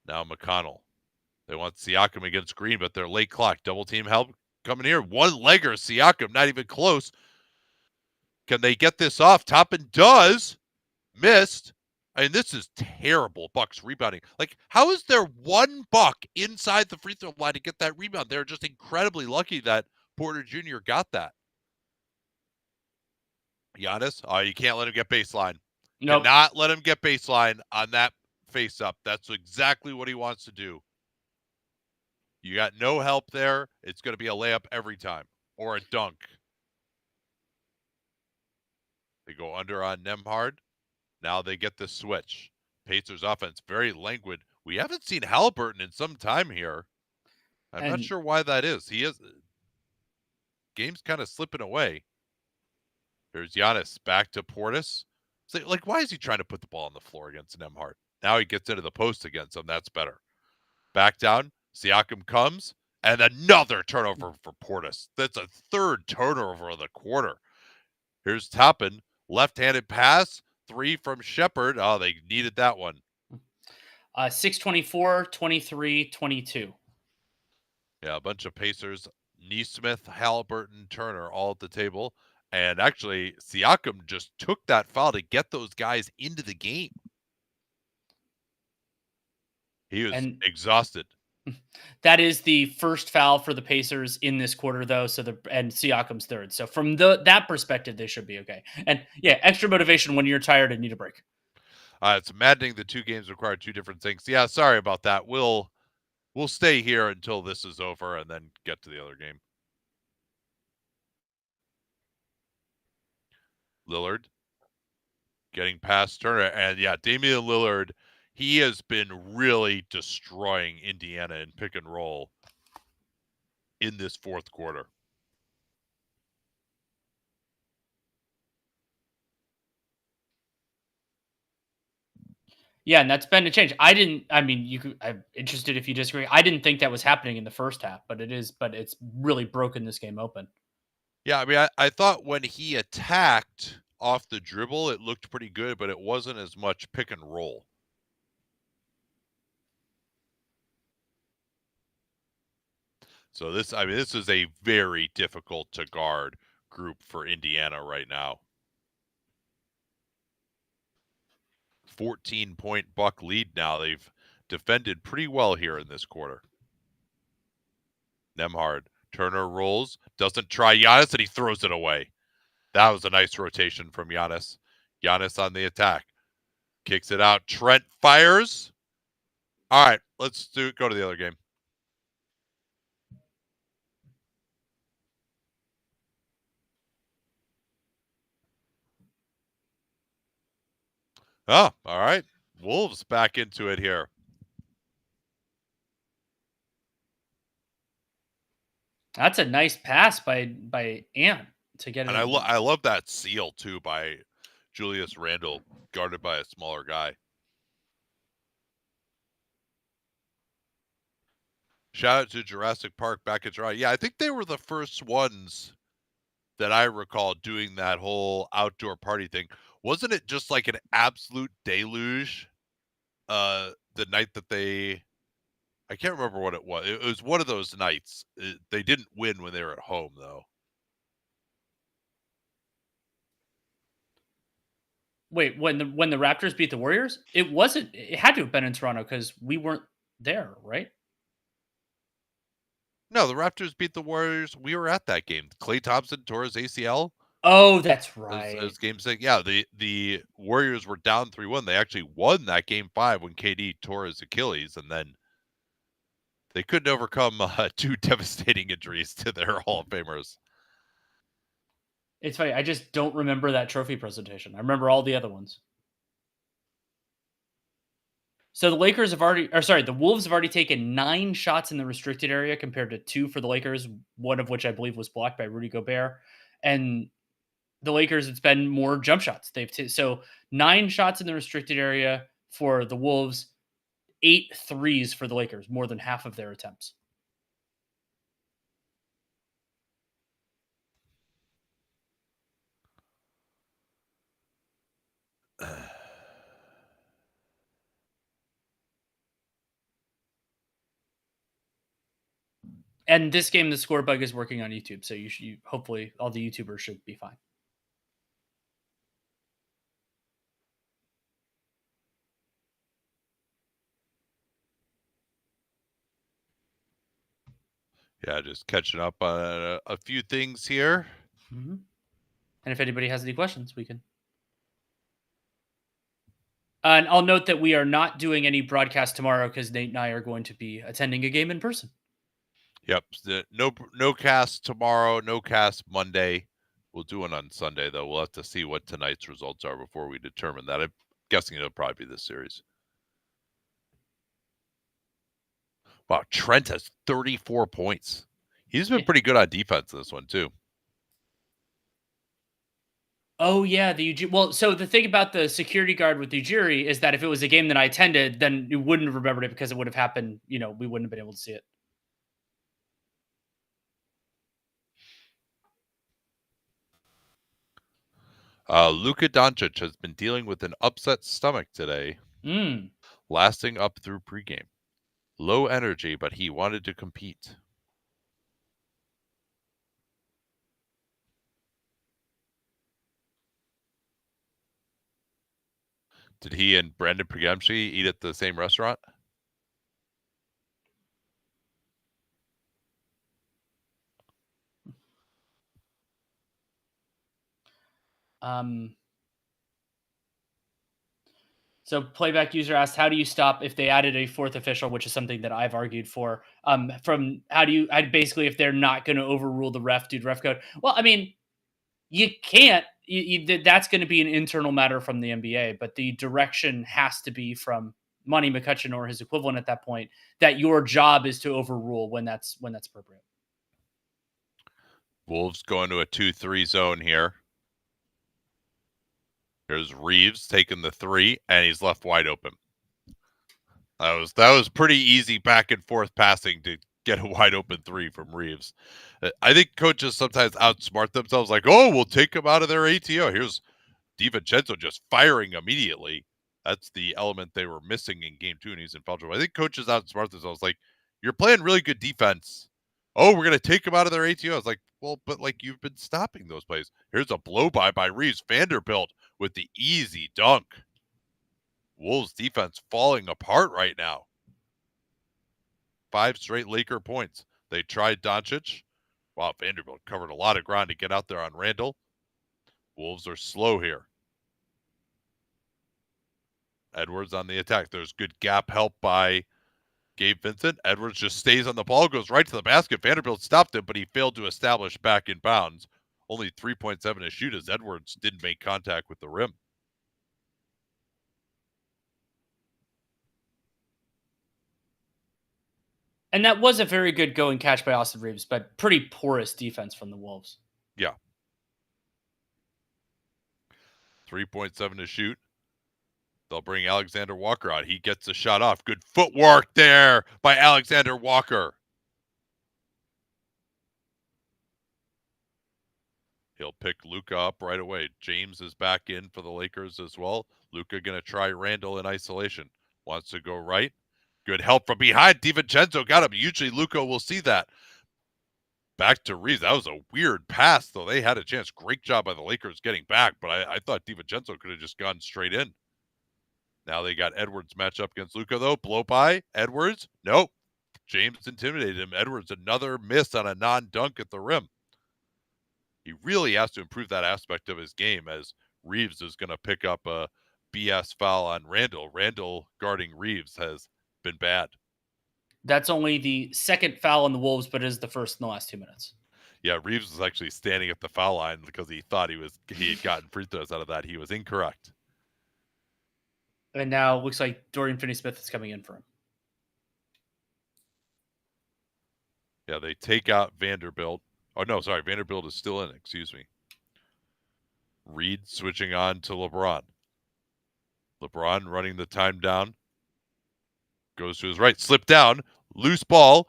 Now McConnell. They want Siakam against Green, but they're late clock. Double team help coming here. One-legger. Siakam not even close. Can they get this off? Toppin does. Missed. I mean, this is terrible. Bucks rebounding. Like, how is there one Buck inside the free throw line to get that rebound? They're just incredibly lucky that Porter Jr. got that. Giannis, you can't let him get baseline. Nope. Cannot let him get baseline on that face-up. That's exactly what he wants to do. You got no help there. It's going to be a layup every time or a dunk. They go under on Nembhard. Now they get the switch. Pacers offense, very languid. We haven't seen Halliburton in some time here. I'm not sure why that is. Game's kind of slipping away. There's Giannis back to Portis. So, why is he trying to put the ball on the floor against Nembhard? Now he gets into the post against him. That's better. Back down. Siakam comes. And another turnover for Portis. That's a third turnover of the quarter. Here's Toppin. Left-handed pass. 3 from Shepherd. Oh, they needed that one. 6-24, 23, 22. Yeah, a bunch of Pacers. Nesmith, Halliburton, Turner all at the table. And actually, Siakam just took that foul to get those guys into the game. He was exhausted. That is the first foul for the Pacers in this quarter, though. And Siakam's third. So from that perspective, they should be okay. And yeah, extra motivation when you're tired and need a break. It's maddening. The two games require two different things. Yeah, sorry about that. We'll stay here until this is over and then get to the other game. Lillard getting past Turner, and yeah, Damian Lillard. He has been really destroying Indiana in pick and roll in this fourth quarter. Yeah, and that's been a change. I'm interested if you disagree. I didn't think that was happening in the first half, but it's really broken this game open. Yeah, I mean, I thought when he attacked off the dribble, it looked pretty good, but it wasn't as much pick and roll. So this is a very difficult to guard group for Indiana right now. 14-point Buck lead now. They've defended pretty well here in this quarter. Nembhard. Turner rolls, doesn't try Giannis, and he throws it away. That was a nice rotation from Giannis. Giannis on the attack. Kicks it out. Trent fires. All right, let's go to the other game. Oh, all right. Wolves back into it here. That's a nice pass by Ant to get it. And I love that seal too by Julius Randle, guarded by a smaller guy. Shout out to Jurassic Park back at Toronto. Yeah, I think they were the first ones that I recall doing that whole outdoor party thing. Wasn't it just like an absolute deluge the night that I can't remember what it was. It was one of those nights. They didn't win when they were at home, though. Wait, when the Raptors beat the Warriors, it wasn't. It had to have been in Toronto because we weren't there, right? No, the Raptors beat the Warriors. We were at that game. Klay Thompson tore his ACL. Oh, that's right. As game 6. Yeah, the Warriors were down 3-1. They actually won that game 5 when KD tore his Achilles, and then they couldn't overcome 2 devastating injuries to their Hall of Famers. It's funny. I just don't remember that trophy presentation. I remember all the other ones. So the the Wolves have already taken 9 shots in the restricted area compared to 2 for the Lakers, one of which I believe was blocked by Rudy Gobert. And the Lakers, it's been more jump shots. So 9 shots in the restricted area for the Wolves, 8 threes for the Lakers, more than half of their attempts. And this game, the score bug is working on YouTube, so hopefully all the YouTubers should be fine. Yeah, just catching up on a few things here. Mm-hmm. And if anybody has any questions, we can. And I'll note that we are not doing any broadcast tomorrow because Nate and I are going to be attending a game in person. Yep. No cast tomorrow, no cast Monday. We'll do it on Sunday, though. We'll have to see what tonight's results are before we determine that. I'm guessing it'll probably be this series. Wow, Trent has 34 points. He's been pretty good on defense in this one, too. Oh, yeah. So the thing about the security guard with the jury is that if it was a game that I attended, then you wouldn't have remembered it because it would have happened. We wouldn't have been able to see it. Luka Doncic has been dealing with an upset stomach today, lasting up through pregame. Low energy, but he wanted to compete. Did he and Brandon Pregamsky eat at the same restaurant? So playback user asked, how do you stop if they added a fourth official, which is something that I've argued for, from how do you, basically, if they're not going to overrule the ref due to ref code? Well, I mean, you can't, that's going to be an internal matter from the NBA, but the direction has to be from Monty McCutcheon or his equivalent at that point, that your job is to overrule when that's appropriate. Wolves going to a 2-3 zone here. Here's Reeves taking the three, and he's left wide open. That was pretty easy back and forth passing to get a wide open three from Reeves. I think coaches sometimes outsmart themselves, like, oh, we'll take them out of their ATO. Here's DiVincenzo just firing immediately. That's the element they were missing in game 2, and he's in foul trouble. I think coaches outsmart themselves, like, you're playing really good defense. Oh, we're going to take them out of their ATO. It's like, well, but like you've been stopping those plays. Here's a blow by Reeves. Vanderbilt with the easy dunk. Wolves defense falling apart right now. 5 straight Laker points. They tried Doncic. Wow, Vanderbilt covered a lot of ground to get out there on Randall. Wolves are slow here. Edwards on the attack. There's good gap help by Gabe Vincent. Edwards just stays on the ball, goes right to the basket. Vanderbilt stopped him, but he failed to establish back in bounds. Only 3.7 to shoot as Edwards didn't make contact with the rim. And that was a very good go and catch by Austin Reeves, but pretty porous defense from the Wolves. Yeah. 3.7 to shoot. They'll bring Alexander Walker out. He gets the shot off. Good footwork there by Alexander Walker. He'll pick Luka up right away. James is back in for the Lakers as well. Luka going to try Randall in isolation. Wants to go right. Good help from behind. DiVincenzo got him. Usually Luka will see that. Back to Reeves. That was a weird pass, though. They had a chance. Great job by the Lakers getting back, but I thought DiVincenzo could have just gone straight in. Now they got Edwards match up against Luka, though. Blow by. Edwards. Nope. James intimidated him. Edwards, another miss on a non-dunk at the rim. He really has to improve that aspect of his game, as Reeves is going to pick up a BS foul on Randall. Randall guarding Reeves has been bad. That's only the second foul on the Wolves, but it is the first in the last 2 minutes. Yeah, Reeves was actually standing at the foul line because he thought he had gotten free throws out of that. He was incorrect. And now it looks like Dorian Finney-Smith is coming in for him. Yeah, they take out Vanderbilt. Oh, no, sorry. Vanderbilt is still in. Excuse me. Reed switching on to LeBron. LeBron running the time down. Goes to his right. Slip down. Loose ball.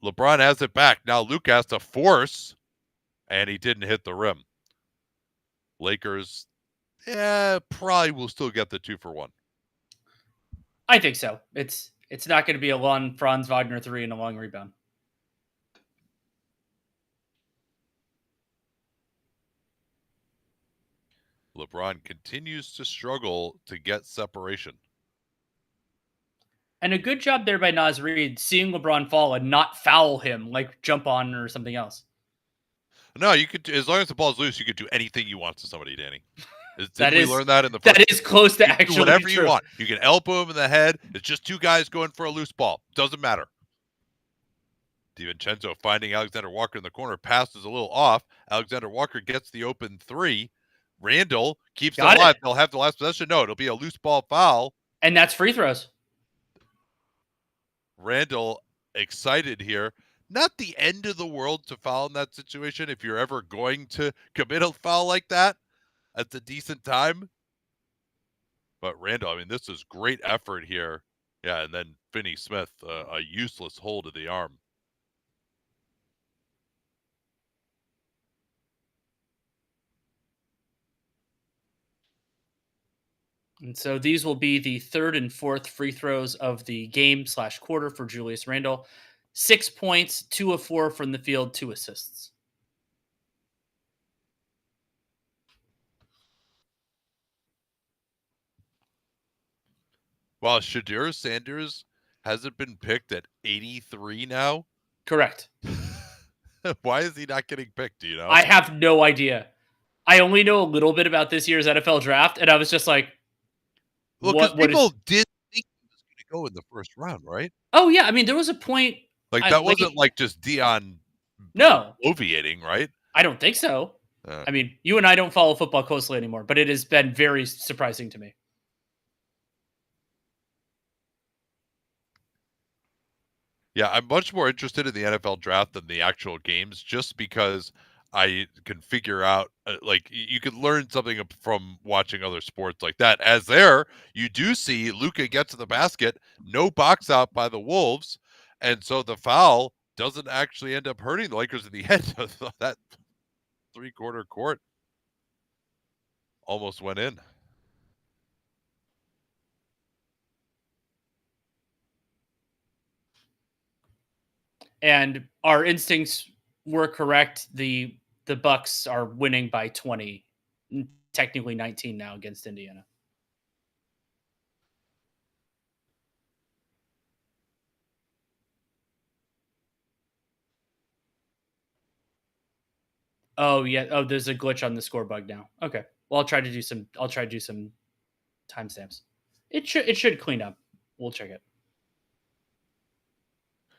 LeBron has it back. Now Luke has to force. And he didn't hit the rim. Lakers, probably will still get the 2-for-1. I think so. It's not going to be a long Franz Wagner 3 and a long rebound. LeBron continues to struggle to get separation. And a good job there by Naz Reid, seeing LeBron fall and not foul him, like jump on or something else. No, you could, as long as the ball's loose, you could do anything you want to somebody, Danny. Did we learn that in the first? That is close to actually whatever true. You want. You can elbow him in the head. It's just 2 guys going for a loose ball. Doesn't matter. DiVincenzo finding Alexander Walker in the corner. Pass is a little off. Alexander Walker gets the open 3. Randall keeps it alive. They'll have the last possession. No, it'll be a loose ball foul. And that's free throws. Randall excited here. Not the end of the world to foul in that situation if you're ever going to commit a foul like that. That's a decent time. But Randall, I mean, this is great effort here. Yeah, and then Finney-Smith, a useless hold of the arm. And so these will be the third and fourth free throws of the game/quarter for Julius Randle. 6 points, 2 of 4 from the field, 2 assists. Well, Shedeur Sanders hasn't been picked at 83 now. Correct. Why is he not getting picked? Do you know? I have no idea. I only know a little bit about this year's NFL draft, and I was just like, Well, because what people is did think he was going to go in the first round, right? Oh, yeah, I mean, there was a point Like, at that wasn't late like just Dion No, bloviating, right? I don't think so. Uh, I mean, you and I don't follow football closely anymore, but it has been very surprising to me. Yeah, I'm much more interested in the NFL draft than the actual games just because I can figure out, like, you can learn something from watching other sports like that. As there, you do see Luka get to the basket, no box out by the Wolves, and so the foul doesn't actually end up hurting the Lakers in the end. That three-quarter court almost went in. And our instincts were correct. The Bucks are winning by 20, technically 19 now against Indiana. Oh yeah. Oh, there's a glitch on the score bug now. Okay. Well, I'll try to do some timestamps. It should clean up. We'll check it.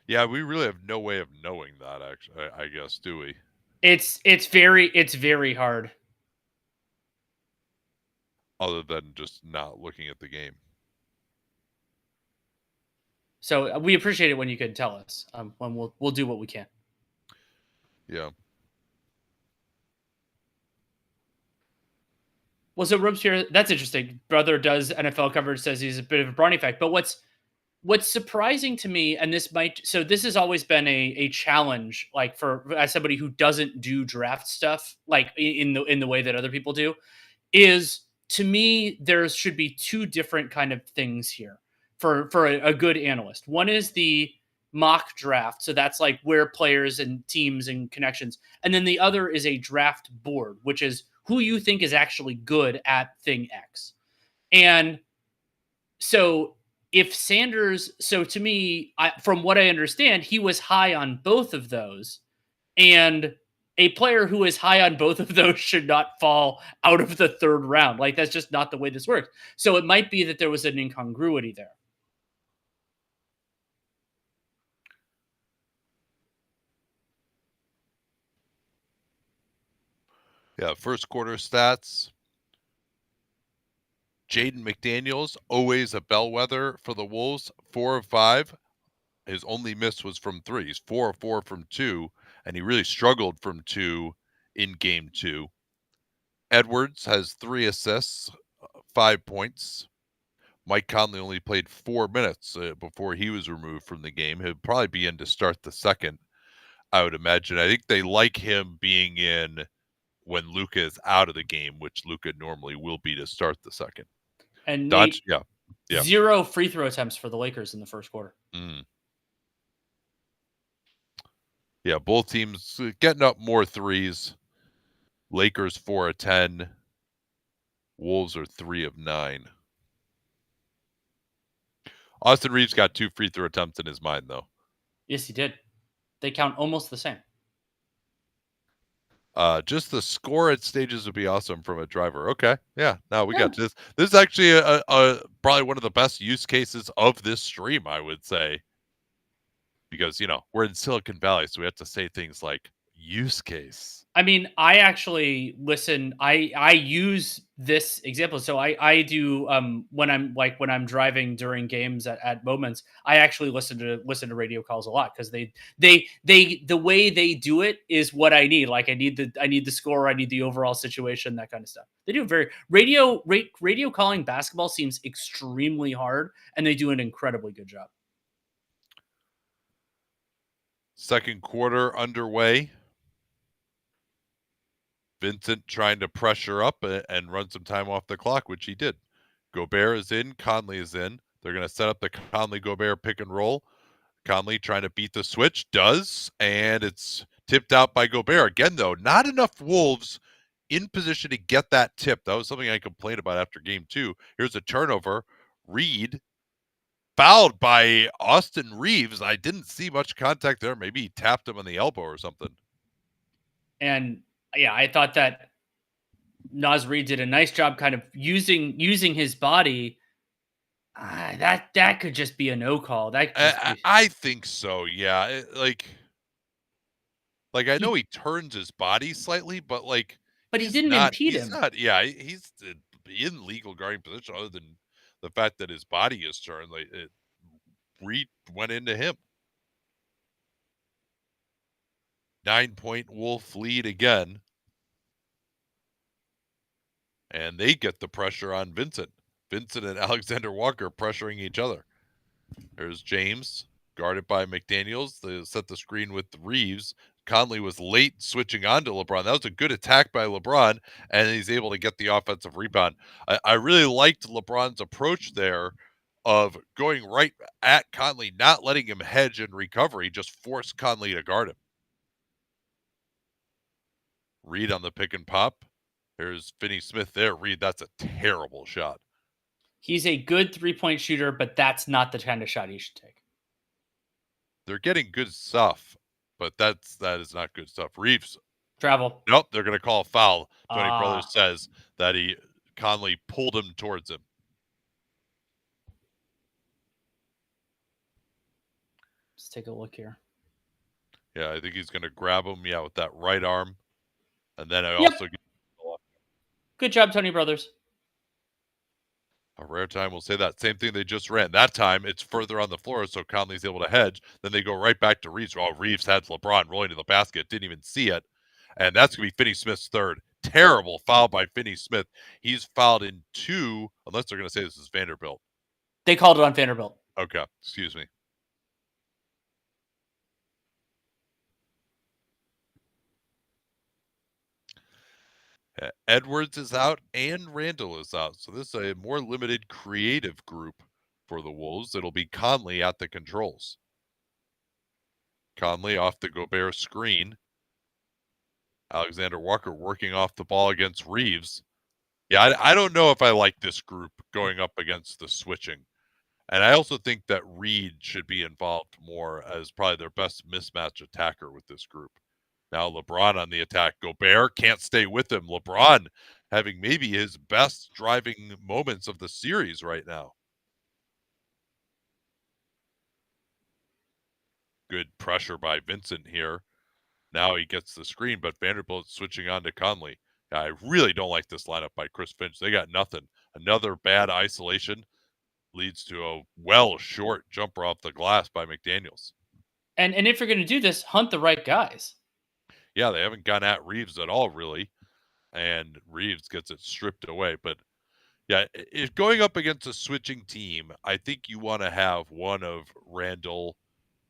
Yeah, we really have no way of knowing that, actually, I guess, do we? It's very hard. Other than just not looking at the game. So we appreciate it when you can tell us. When we'll do what we can. Yeah. Well, so Robespierre, that's interesting. Brother does NFL coverage, says he's a bit of a Bronny fact. But what's surprising to me, and this has always been a challenge, like for as somebody who doesn't do draft stuff like in the way that other people do, is to me there should be two different kind of things here for a good analyst. One is the mock draft, so that's like where players and teams and connections, and then the other is a draft board, which is who you think is actually good at thing X. And so if Sanders, so to me, from what I understand, he was high on both of those, and a player who is high on both of those should not fall out of the third round. Like that's just not the way this works. So it might be that there was an incongruity there. Yeah, first quarter stats. Jaden McDaniels, always a bellwether for the Wolves, 4 of 5. His only miss was from 3. He's 4 of 4 from 2, and he really struggled from 2 in game 2. Edwards has 3 assists, 5 points. Mike Conley only played 4 minutes before he was removed from the game. He'll probably be in to start the second, I would imagine. I think they like him being in when Luka is out of the game, which Luka normally will be to start the second. And Dodge, Nate, yeah. 0 free throw attempts for the Lakers in the first quarter. Yeah, both teams getting up more threes. Lakers 4 of 10. Wolves are 3 of 9. Austin Reeves got 2 free throw attempts in his mind, though. Yes, he did. They count almost the same. Just the score at stages would be awesome from a driver. Okay, yeah. Now we got this. This is actually a probably one of the best use cases of this stream, I would say, because we're in Silicon Valley, so we have to say things like use case. I mean, I actually listen. I use this example. So I do when I'm driving during games at moments. I actually listen to radio calls a lot because they the way they do it is what I need. Like I need the score. I need the overall situation. That kind of stuff. They do very radio calling basketball seems extremely hard, and they do an incredibly good job. Second quarter underway. Vincent trying to pressure up and run some time off the clock, which he did. Gobert is in. Conley is in. They're going to set up the Conley-Gobert pick and roll. Conley trying to beat the switch. Does. And it's tipped out by Gobert. Again, though, not enough Wolves in position to get that tip. That was something I complained about after game 2. Here's a turnover. Reed fouled by Austin Reeves. I didn't see much contact there. Maybe he tapped him on the elbow or something. And yeah, I thought that Naz Reid did a nice job kind of using his body. That could just be a no call. That could just be I think so, yeah. Like, I know he, he turns his body slightly, but, like, but he didn't impede him. yeah, he's in legal guarding position other than the fact that his body is turned, like, Reed went into him. 9-point Wolf lead again, and they get the pressure on Vincent. Vincent and Alexander Walker pressuring each other. There's James, guarded by McDaniels. They set the screen with Reeves. Conley was late switching on to LeBron. That was a good attack by LeBron, and he's able to get the offensive rebound. I really liked LeBron's approach there of going right at Conley, not letting him hedge in recovery, just force Conley to guard him. Reed on the pick and pop. There's Finney Smith there. Reed, that's a terrible shot. He's a good 3-point shooter, but that's not the kind of shot he should take. They're getting good stuff, but that is not good stuff. Reeves. Travel. Nope, they're going to call a foul. Tony Brothers says that Conley pulled him towards him. Let's take a look here. Yeah, I think he's going to grab him, with that right arm. And then also get good job, Tony Brothers. A rare time we'll say that. Same thing they just ran. That time it's further on the floor, so Conley's able to hedge. Then they go right back to Reeves. Oh, Reeves had LeBron rolling to the basket, didn't even see it. And that's going to be Finney Smith's third. Terrible foul by Finney Smith. He's fouled in 2, unless they're going to say this is Vanderbilt. They called it on Vanderbilt. Okay, excuse me. Edwards is out and Randall is out. So this is a more limited creative group for the Wolves. It'll be Conley at the controls. Conley off the Gobert screen. Alexander Walker working off the ball against Reeves. Yeah, I don't know if I like this group going up against the switching. And I also think that Reed should be involved more as probably their best mismatch attacker with this group. Now LeBron on the attack. Gobert can't stay with him. LeBron having maybe his best driving moments of the series right now. Good pressure by Vincent here. Now he gets the screen, but Vanderbilt switching on to Conley. I really don't like this lineup by Chris Finch. They got nothing. Another bad isolation leads to a short jumper off the glass by McDaniels. And if you're going to do this, hunt the right guys. Yeah, they haven't gone at Reeves at all, really. And Reeves gets it stripped away. But, yeah, if going up against a switching team, I think you want to have one of Randall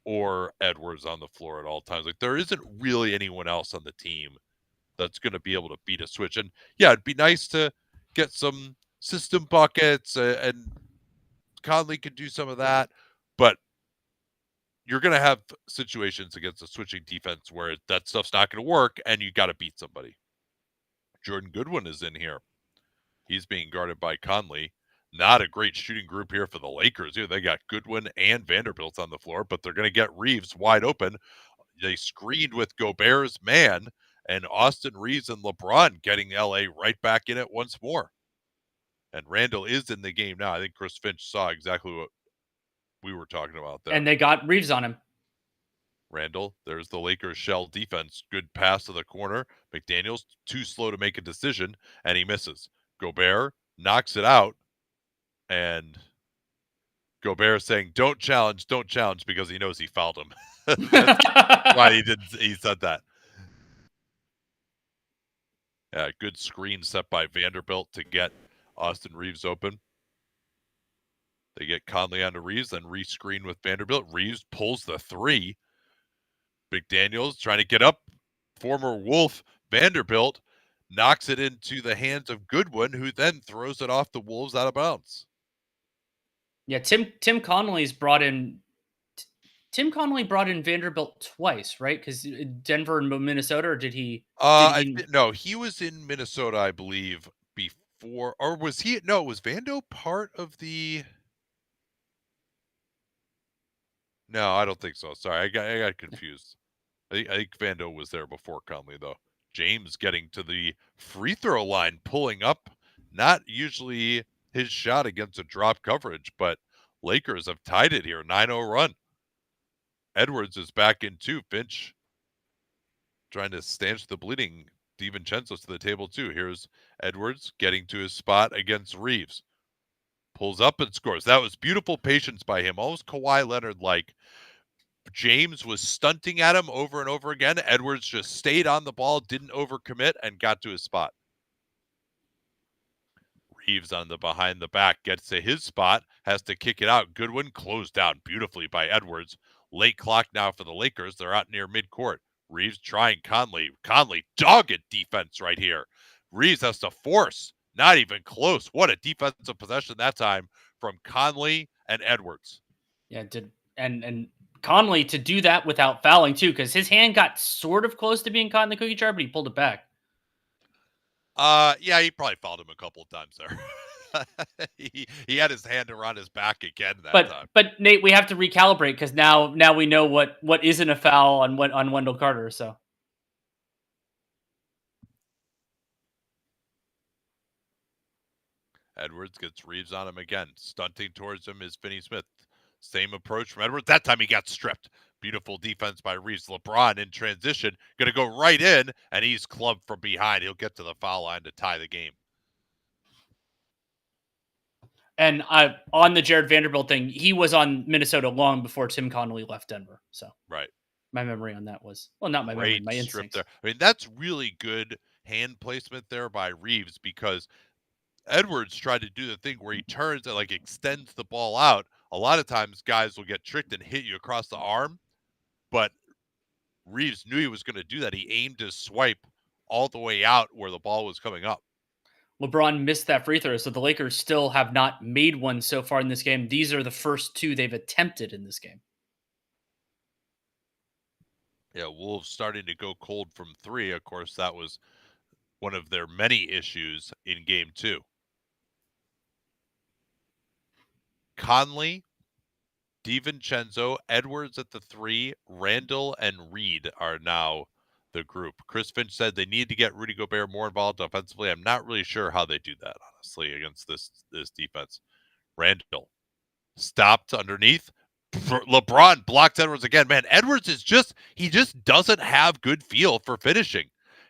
or Edwards on the floor at all times. Like, there isn't really anyone else on the team that's going to be able to beat a switch. And, yeah, it'd be nice to get some system buckets, and Conley could do some of that. But you're going to have situations against a switching defense where that stuff's not going to work, and you got to beat somebody. Jordan Goodwin is in here. He's being guarded by Conley. Not a great shooting group here for the Lakers. They got Goodwin and Vanderbilt on the floor, but they're going to get Reeves wide open. They screened with Gobert's man, and Austin Reeves and LeBron getting LA right back in it once more. And Randall is in the game now. I think Chris Finch saw exactly what we were talking about there. And they got Reeves on him. Randall, there's the Lakers shell defense. Good pass to the corner. McDaniels, too slow to make a decision, and he misses. Gobert knocks it out, and Gobert saying, don't challenge, because he knows he fouled him. That's why he said that. Yeah, good screen set by Vanderbilt to get Austin Reeves open. They get Conley onto Reeves, then re-screen with Vanderbilt. Reeves pulls the 3. McDaniels trying to get up. Former Wolf Vanderbilt knocks it into the hands of Goodwin, who then throws it off the Wolves out of bounds. Yeah, Tim Connolly brought in Vanderbilt twice, right? Because Denver and Minnesota, or did he? No, he was in Minnesota, I believe, before, or was he? No, was Vando part of the? No, I don't think so. Sorry, I got confused. I think Vando was there before Conley, though. James getting to the free throw line, pulling up. Not usually his shot against a drop coverage, but Lakers have tied it here, 9-0 run. Edwards is back in too. Finch trying to stanch the bleeding. DiVincenzo's to the table too. Here's Edwards getting to his spot against Reeves. Pulls up and scores. That was beautiful patience by him, almost Kawhi Leonard-like. James was stunting at him over and over again. Edwards just stayed on the ball, didn't overcommit, and got to his spot. Reeves on the behind the back gets to his spot, has to kick it out. Goodwin closed down beautifully by Edwards. Late clock now for the Lakers. They're out near midcourt. Reeves trying Conley. Conley, dogged defense right here. Reeves has to force. Not even close. What a defensive possession that time from Conley and Edwards. Yeah, and Conley to do that without fouling too, because his hand got sort of close to being caught in the cookie jar, but he pulled it back. Yeah, he probably fouled him a couple of times there. he had his hand around his back again that time. But Nate, we have to recalibrate because now we know what isn't a foul on Wendell Carter. So Edwards gets Reeves on him again. Stunting towards him is Finney Smith. Same approach from Edwards. That time he got stripped. Beautiful defense by Reeves. LeBron in transition. Going to go right in, and he's clubbed from behind. He'll get to the foul line to tie the game. And on the Jared Vanderbilt thing, he was on Minnesota long before Tim Connolly left Denver. So right, my memory on that was, well, not my memory, my instincts. There. I mean, that's really good hand placement there by Reeves, because Edwards tried to do the thing where he turns and like extends the ball out. A lot of times guys will get tricked and hit you across the arm, but Reeves knew he was going to do that. He aimed his swipe all the way out where the ball was coming up. LeBron missed that free throw, so the Lakers still have not made one so far in this game. These are the first two they've attempted in this game. Yeah, Wolves starting to go cold from three. Of course, that was one of their many issues in game two. Conley, DiVincenzo, Edwards at the three, Randall, and Reed are now the group. Chris Finch said they need to get Rudy Gobert more involved offensively. I'm not really sure how they do that, honestly, against this defense. Randall stopped underneath. LeBron blocked Edwards again. Man, Edwards is he just doesn't have good feel for finishing.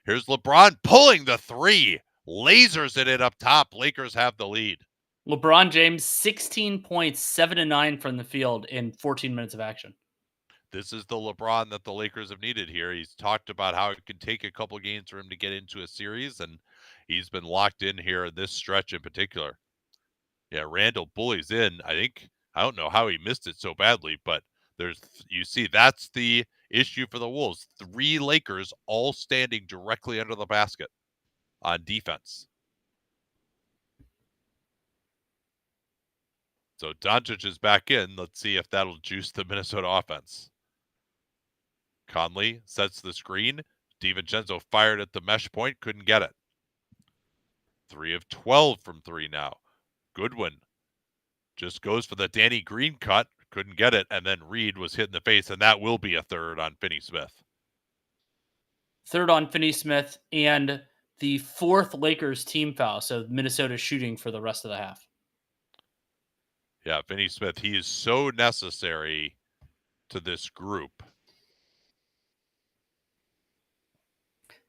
Here's LeBron pulling the three. Lasers it in up top. Lakers have the lead. LeBron James, 16 points, 7 to 9 from the field in 14 minutes of action. This is the LeBron that the Lakers have needed here. He's talked about how it could take a couple games for him to get into a series, and he's been locked in here in this stretch in particular. Yeah, Randall bullies in. I don't know how he missed it so badly, but you see that's the issue for the Wolves. 3 Lakers all standing directly under the basket on defense. So Doncic is back in. Let's see if that'll juice the Minnesota offense. Conley sets the screen. DiVincenzo fired at the mesh point, couldn't get it. 3 of 12 from 3 now. Goodwin just goes for the Danny Green cut, couldn't get it, and then Reed was hit in the face, and that will be a third on Finney Smith. Third on Finney Smith, and the 4th Lakers team foul, so Minnesota shooting for the rest of the half. Yeah, Finney Smith, he is so necessary to this group.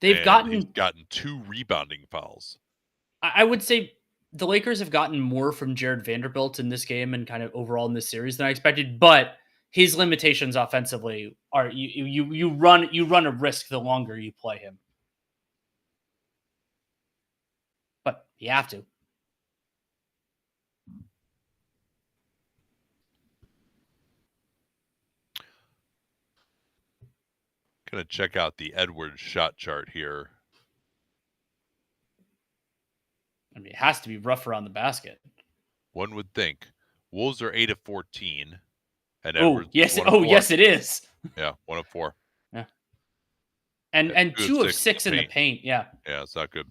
He's gotten 2 rebounding fouls. I would say the Lakers have gotten more from Jared Vanderbilt in this game and kind of overall in this series than I expected, but his limitations offensively are you run a risk the longer you play him. But you have to. Gonna check out the Edwards shot chart here. I mean, it has to be rough around the basket. One would think. Wolves are 8 of 14. And Edwards yes, it is. Yeah, 1 of 4. Yeah. And 2 of 6 in the paint. Yeah. Yeah, it's not good.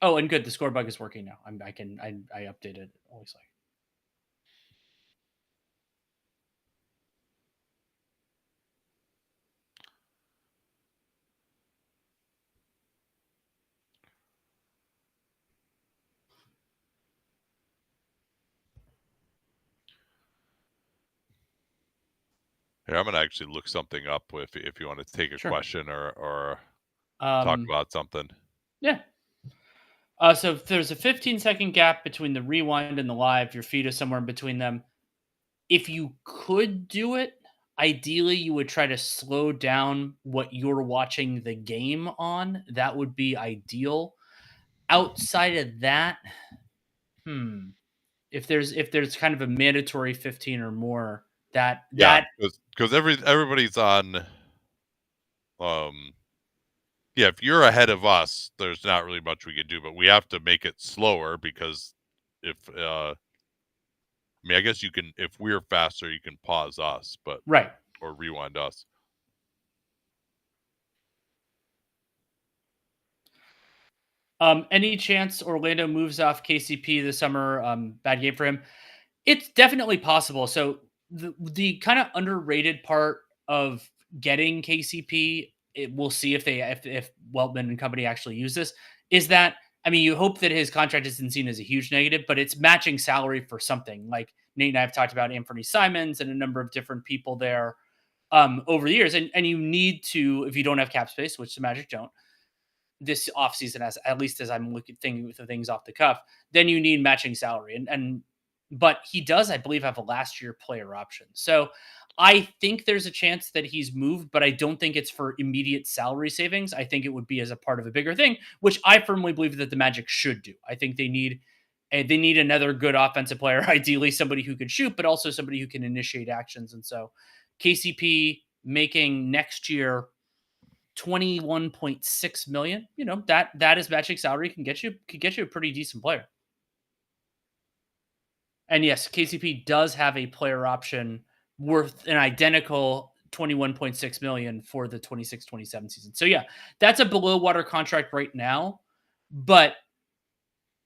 Oh, and good. The score bug is working now. I updated it. Always like. Here, I'm gonna actually look something up if you want to take a Sure. question or talk Um, about something. yeah. So if there's a 15-second gap between the rewind and the live, your feed is somewhere in between them. If you could do it, ideally you would try to slow down what you're watching the game on. That would be ideal. Outside of that, hmm, if there's kind of a mandatory 15 or more, that Yeah, that because everybody's on. Um, yeah, if you're ahead of us, there's not really much we can do, but we have to make it slower because if I mean, I guess you can if we're faster, you can pause us, but right. or rewind us. Any chance Orlando moves off KCP this summer? Bad game for him. It's definitely possible. So the kind of underrated part of getting KCP, we'll see if Weltman and company actually use this. Is that I mean, you hope that his contract isn't seen as a huge negative, but it's matching salary for something. Like Nate and I have talked about Anthony Simons and a number of different people there over the years, and you need to if you don't have cap space, which the Magic don't this offseason, as at least as I'm looking thinking the things off the cuff, then you need matching salary. And but he does, I believe, have a last year player option. So I think there's a chance that he's moved, but I don't think it's for immediate salary savings. I think it would be as a part of a bigger thing, which I firmly believe that the Magic should do. I think they need another good offensive player, ideally somebody who can shoot, but also somebody who can initiate actions. And so KCP making next year 21.6 million, that is matching salary can get you a pretty decent player. And yes, KCP does have a player option worth an identical 21.6 million for the 26-27 season. So yeah, that's a below water contract right now, but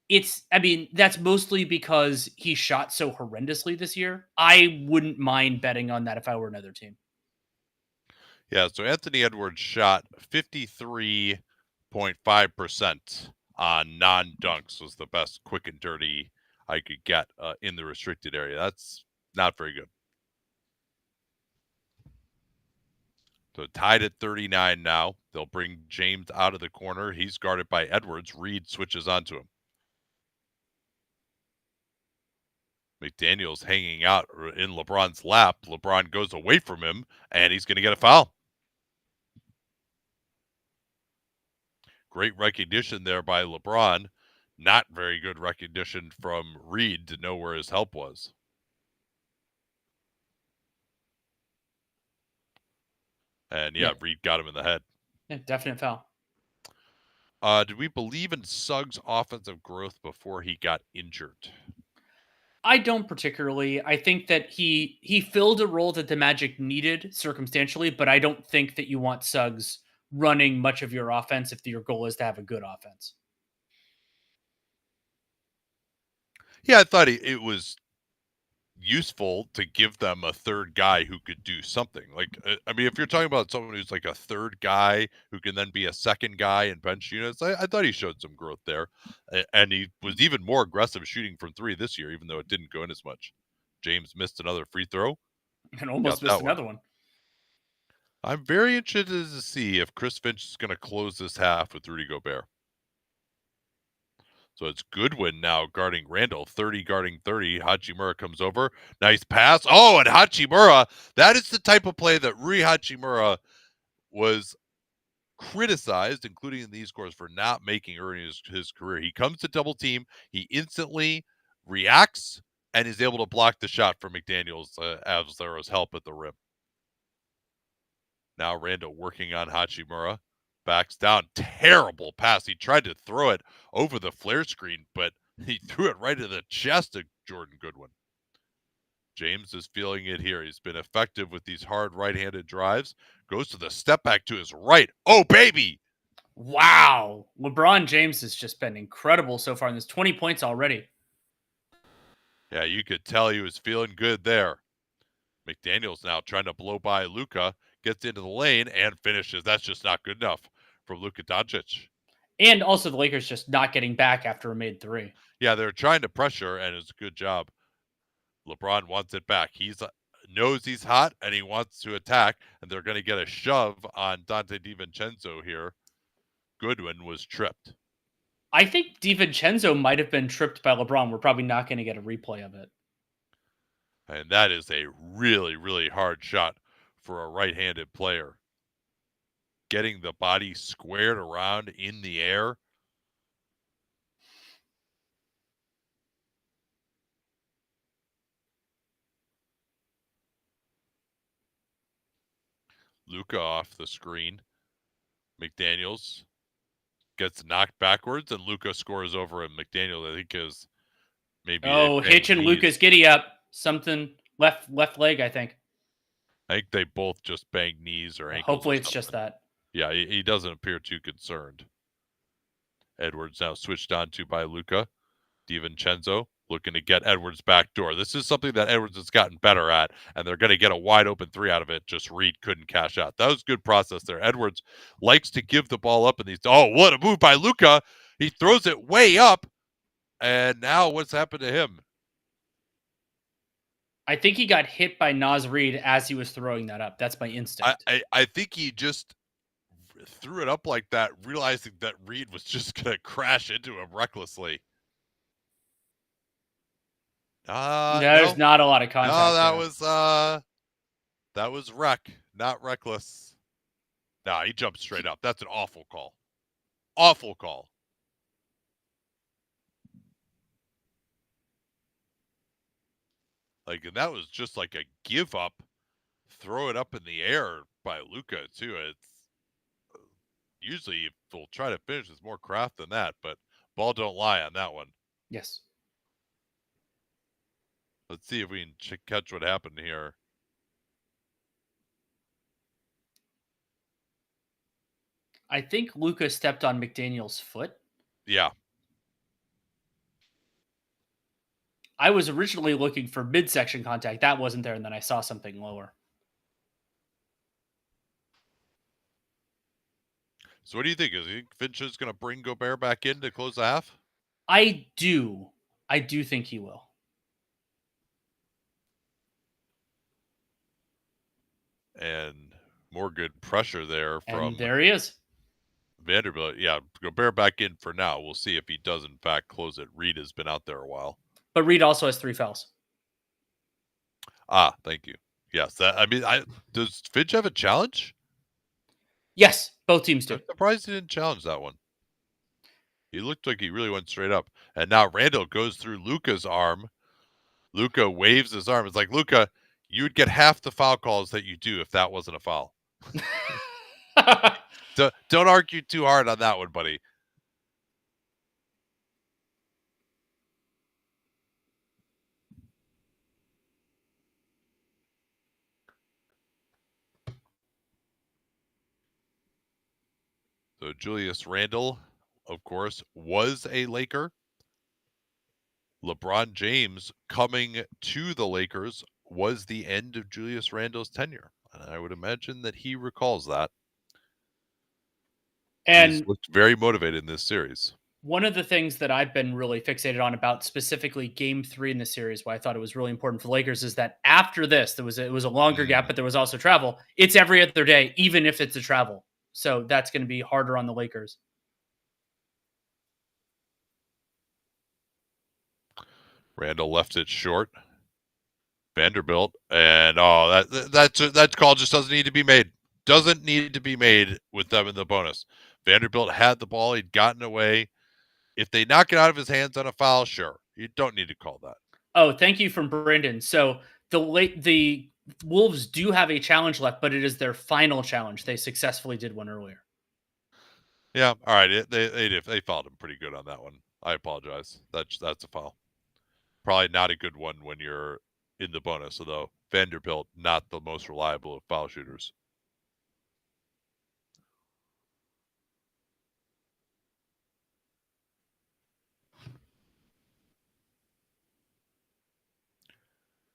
that's mostly because he shot so horrendously this year. I wouldn't mind betting on that if I were another team. Yeah, so Anthony Edwards shot 53.5% on non-dunks was the best quick and dirty I could get in the restricted area. That's not very good. So tied at 39 now. They'll bring James out of the corner. He's guarded by Edwards. Reed switches onto him. McDaniel's hanging out in LeBron's lap. LeBron goes away from him, and he's going to get a foul. Great recognition there by LeBron. Not very good recognition from Reed to know where his help was. And yeah, Reed got him in the head. Yeah, definite foul. Did we believe in Suggs' offensive growth before he got injured? I don't particularly. I think that he filled a role that the Magic needed circumstantially, but I don't think that you want Suggs running much of your offense if your goal is to have a good offense. Yeah, I thought it was useful to give them a third guy who could do something. Like, I mean, if you're talking about someone who's like a third guy who can then be a second guy in bench units, I thought he showed some growth there. And he was even more aggressive shooting from three this year, even though it didn't go in as much. James missed another free throw. And almost missed another one. I'm very interested to see if Chris Finch is going to close this half with Rudy Gobert. So it's Goodwin now guarding Randall, 30 guarding 30. Hachimura comes over. Nice pass. Oh, and Hachimura, that is the type of play that Rui Hachimura was criticized, including in these scores, for not making early in his career. He comes to double team. He instantly reacts and is able to block the shot from McDaniels as there was help at the rim. Now Randall working on Hachimura. Backs down. Terrible pass. He tried to throw it over the flare screen, but he threw it right to the chest of Jordan Goodwin. James is feeling it here. He's been effective with these hard right-handed drives. Goes to the step back to his right. Oh, baby! Wow. LeBron James has just been incredible so far in this 20 points already. Yeah, you could tell he was feeling good there. McDaniels now trying to blow by Luka, gets into the lane and finishes. That's just not good enough from Luka Doncic. And also the Lakers just not getting back after a made three. Yeah, they're trying to pressure, and it's a good job. LeBron wants it back. He's knows he's hot, and he wants to attack, and they're going to get a shove on Dante DiVincenzo here. Goodwin was tripped. I think DiVincenzo might have been tripped by LeBron. We're probably not going to get a replay of it. And that is a really, really hard shot for a right-handed player. Getting the body squared around in the air. Luka off the screen. McDaniels gets knocked backwards, and Luka scores over him. McDaniels, I think, is maybe Hitching Lucas giddy up. Something left leg, I think. I think they both just banged knees or ankles. Hopefully it's just that. Yeah, he doesn't appear too concerned. Edwards now switched on to by Luka. DiVincenzo looking to get Edwards back door. This is something that Edwards has gotten better at, and they're going to get a wide open three out of it. Just Reed couldn't cash out. That was good process there. Edwards likes to give the ball up in these. Oh, what a move by Luka. He throws it way up, and now what's happened to him? I think he got hit by Naz Reid as he was throwing that up. That's my instinct. I think he just threw it up like that, realizing that Reed was just going to crash into him recklessly. There's not a lot of contact. No, that was wreck, not reckless. Nah, he jumped straight up. That's an awful call. Awful call. Like, and that was just like a give up, throw it up in the air by Luka too. It's usually if they'll try to finish, it's more craft than that, but ball don't lie on that one. Yes. Let's see if we can catch what happened here. I think Luka stepped on McDaniel's foot. Yeah. I was originally looking for midsection contact. That wasn't there, and then I saw something lower. So what do you think? Is Finch is going to bring Gobert back in to close the half? I do think he will. And more good pressure there from And there he is. Vanderbilt. Yeah, Gobert back in for now. We'll see if he does in fact close it. Reed has been out there a while. But Reed also has 3 fouls. Thank you. Yes, does Finch have a challenge? Yes, both teams do. I'm surprised he didn't challenge that one. He looked like he really went straight up. And now Randall goes through Luka's arm. Luka waves his arm. It's like, Luka, you would get half the foul calls that you do if that wasn't a foul. Don't argue too hard on that one, buddy. So Julius Randle, of course, was a Laker. LeBron James coming to the Lakers was the end of Julius Randle's tenure. And I would imagine that he recalls that. And he's looked very motivated in this series. One of the things that I've been really fixated on about specifically Game 3 in the series, why I thought it was really important for the Lakers, is that after this, it was a longer gap, but there was also travel. It's every other day, even if it's a travel. So that's going to be harder on the Lakers. Randall left it short. Vanderbilt, and that call just doesn't need to be made. Doesn't need to be made with them in the bonus. Vanderbilt had the ball. He'd gotten away. If they knock it out of his hands on a foul, sure. You don't need to call that. Oh, thank you from Brendan. So the Wolves do have a challenge left, but it is their final challenge. They successfully did one earlier. Yeah, all right. They fouled him pretty good on that one. I apologize. That's a foul. Probably not a good one when you're in the bonus, although Vanderbilt not the most reliable of foul shooters.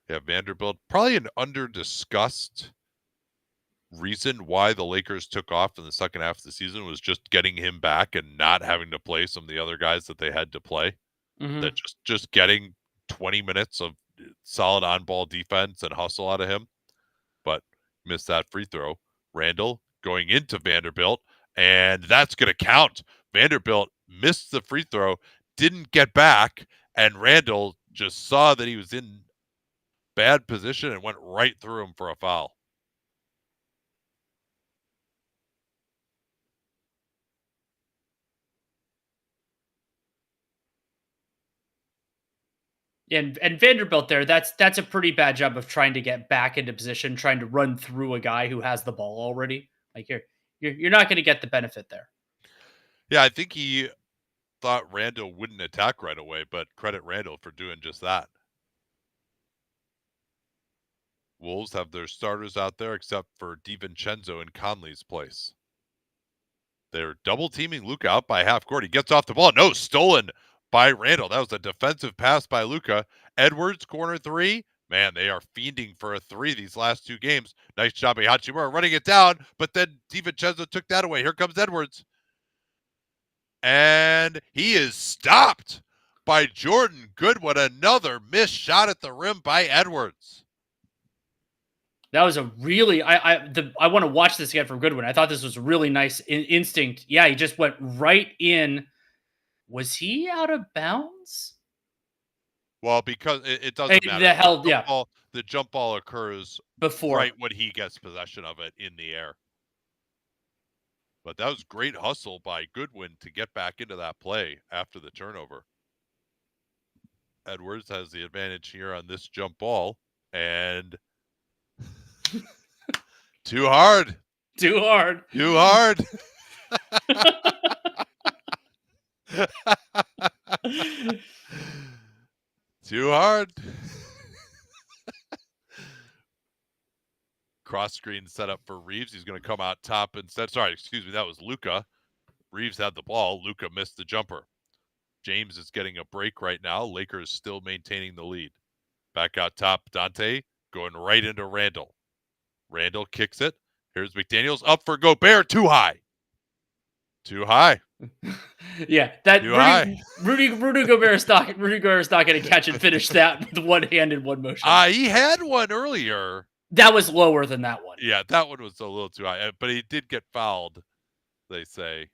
Yeah, Vanderbilt, probably an under-discussed reason why the Lakers took off in the second half of the season was just getting him back and not having to play some of the other guys that they had to play. Mhm. That just getting 20 minutes of solid on-ball defense and hustle out of him, but missed that free throw. Randall going into Vanderbilt, and that's going to count. Vanderbilt missed the free throw, didn't get back, and Randall just saw that he was in bad position and went right through him for a foul. And Vanderbilt there, that's a pretty bad job of trying to get back into position, trying to run through a guy who has the ball already. Like you're not going to get the benefit there. Yeah, I think he thought Randall wouldn't attack right away, but credit Randall for doing just that. Wolves have their starters out there except for DiVincenzo in Conley's place. They're double teaming Luka out by half court. He gets off the ball. No, stolen by Randall. That was a defensive pass by Luka. Edwards, corner three. Man, they are fiending for a three these last two games. Nice job by Hachimura running it down, but then DiVincenzo took that away. Here comes Edwards. And he is stopped by Jordan Goodwin. Another missed shot at the rim by Edwards. That was a really I want to watch this again from Goodwin. I thought this was a really nice instinct. Yeah, he just went right in. Was he out of bounds? Well, because it doesn't matter. The jump ball occurs before right when he gets possession of it in the air. But that was great hustle by Goodwin to get back into that play after the turnover. Edwards has the advantage here on this jump ball, and too hard. Too hard. Too hard. Too hard. Cross screen set up for Reeves. He's going to come out top instead. Sorry, excuse me. That was Luka. Reeves had the ball. Luka missed the jumper. James is getting a break right now. Lakers still maintaining the lead. Back out top, Dante going right into Randall. Randall kicks it. Here's McDaniels up for Gobert. Too high. Too high. Yeah, that Rudy Gobert is not going to catch and finish that with one hand in one motion. He had one earlier. That was lower than that one. Yeah, that one was a little too high, but he did get fouled, they say.